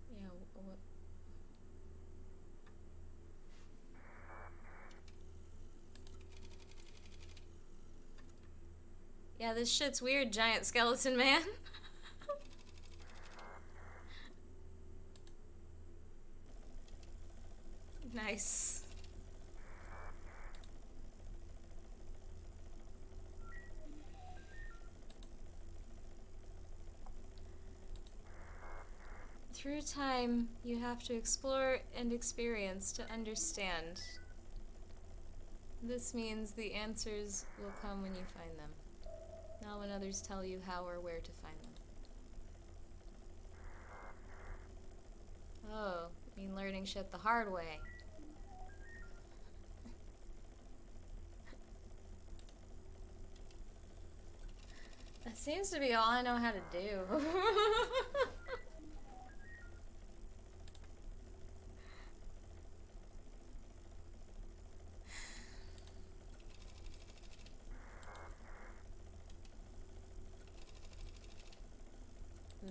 Yeah, what? Yeah, this shit's weird, giant skeleton man. Nice. Through time, you have to explore and experience to understand. This means the answers will come when you find them, not when others tell you how or where to find them. Oh, you mean learning shit the hard way. That seems to be all I know how to do.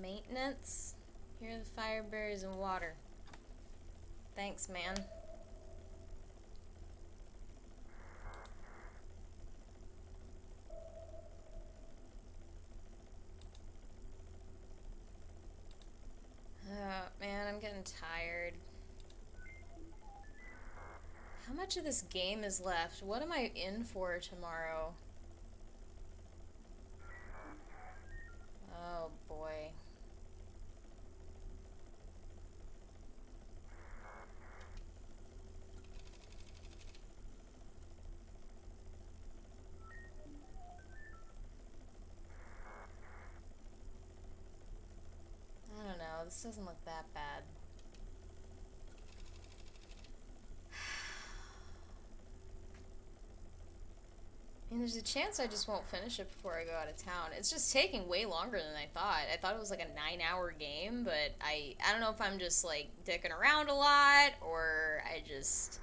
Maintenance? Here are the fire berries and water. Thanks, man. Oh, man, I'm getting tired. How much of this game is left? What am I in for tomorrow? Oh, boy. I don't know, this doesn't look that bad. I mean, there's a chance I just won't finish it before I go out of town. It's just taking way longer than I thought. I thought it was like a 9-hour game, but I don't know if I'm just like dicking around a lot or I just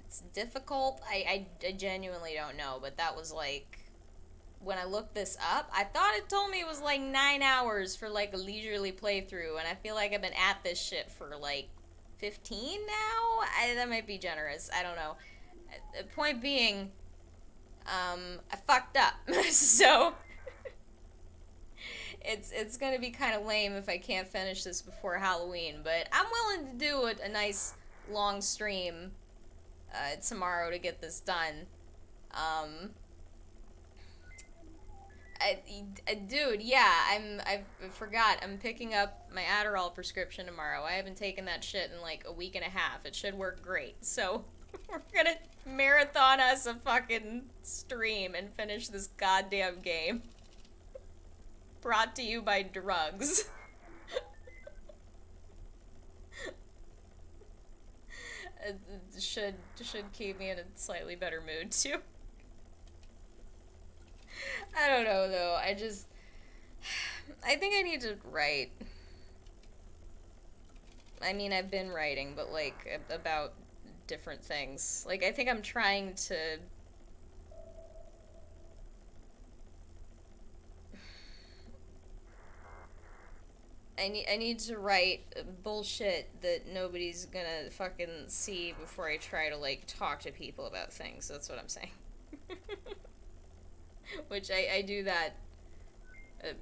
it's difficult. I genuinely don't know, but that was like when I looked this up, I thought it told me it was like 9 hours for like a leisurely playthrough, and I feel like I've been at this shit for like 15 now. That might be generous. I don't know. Point being, I fucked up, so it's gonna be kind of lame if I can't finish this before Halloween. But I'm willing to do a nice long stream tomorrow to get this done. Dude, yeah, I forgot. I'm picking up my Adderall prescription tomorrow. I haven't taken that shit in like a week and a half. It should work great. So we're gonna marathon us a fucking stream and finish this goddamn game. Brought to you by drugs. It should keep me in a slightly better mood too. I don't know though. I think I need to write. I mean, I've been writing, but like about different things. Like I think I'm trying to I need to write bullshit that nobody's gonna fucking see before I try to like talk to people about things. That's what I'm saying. Which I do that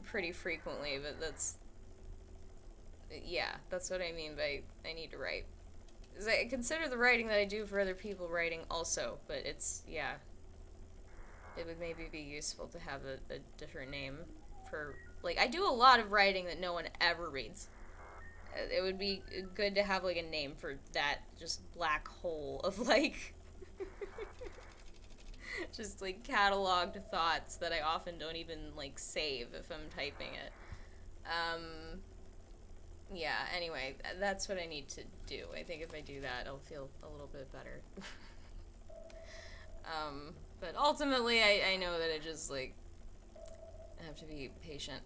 pretty frequently, but yeah, that's what I mean by I need to write. 'Cause I consider the writing that I do for other people writing also, but it's, yeah. it would maybe be useful to have a different name for, like, I do a lot of writing that no one ever reads. It would be good to have, like, a name for that just black hole of, like, just, like, cataloged thoughts that I often don't even, like, save if I'm typing it. Um, yeah, anyway, that's what I need to do. I think if I do that, I'll feel a little bit better. But ultimately, I know that I just, like, have to be patient.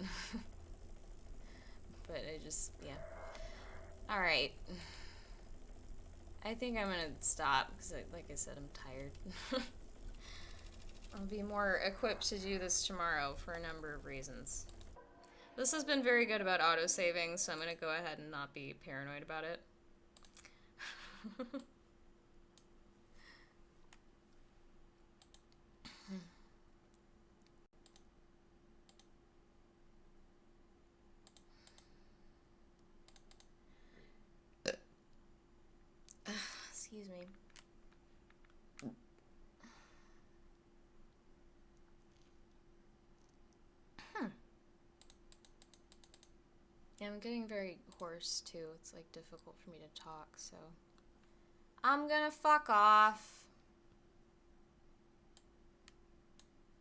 But I just, yeah. Alright. I think I'm gonna stop, because, like I said, I'm tired. I'll be more equipped to do this tomorrow for a number of reasons. This has been very good about autosaving, so I'm gonna go ahead and not be paranoid about it. Excuse me. Yeah, I'm getting very hoarse too. It's like difficult for me to talk, so I'm gonna fuck off.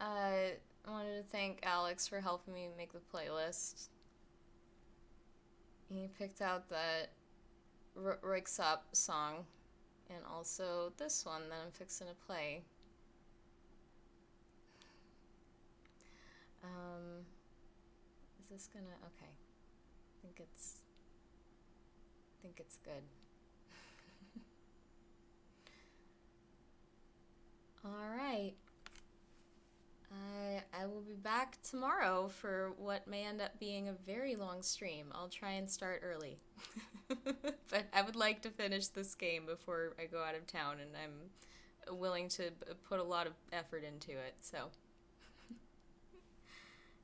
I wanted to thank Alex for helping me make the playlist. He picked out that Röyksopp song and also this one that I'm fixing to play. Is this gonna, okay. I think it's good. Alright. I will be back tomorrow for what may end up being a very long stream. I'll try and start early. But I would like to finish this game before I go out of town, and I'm willing to put a lot of effort into it, so.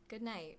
Good night.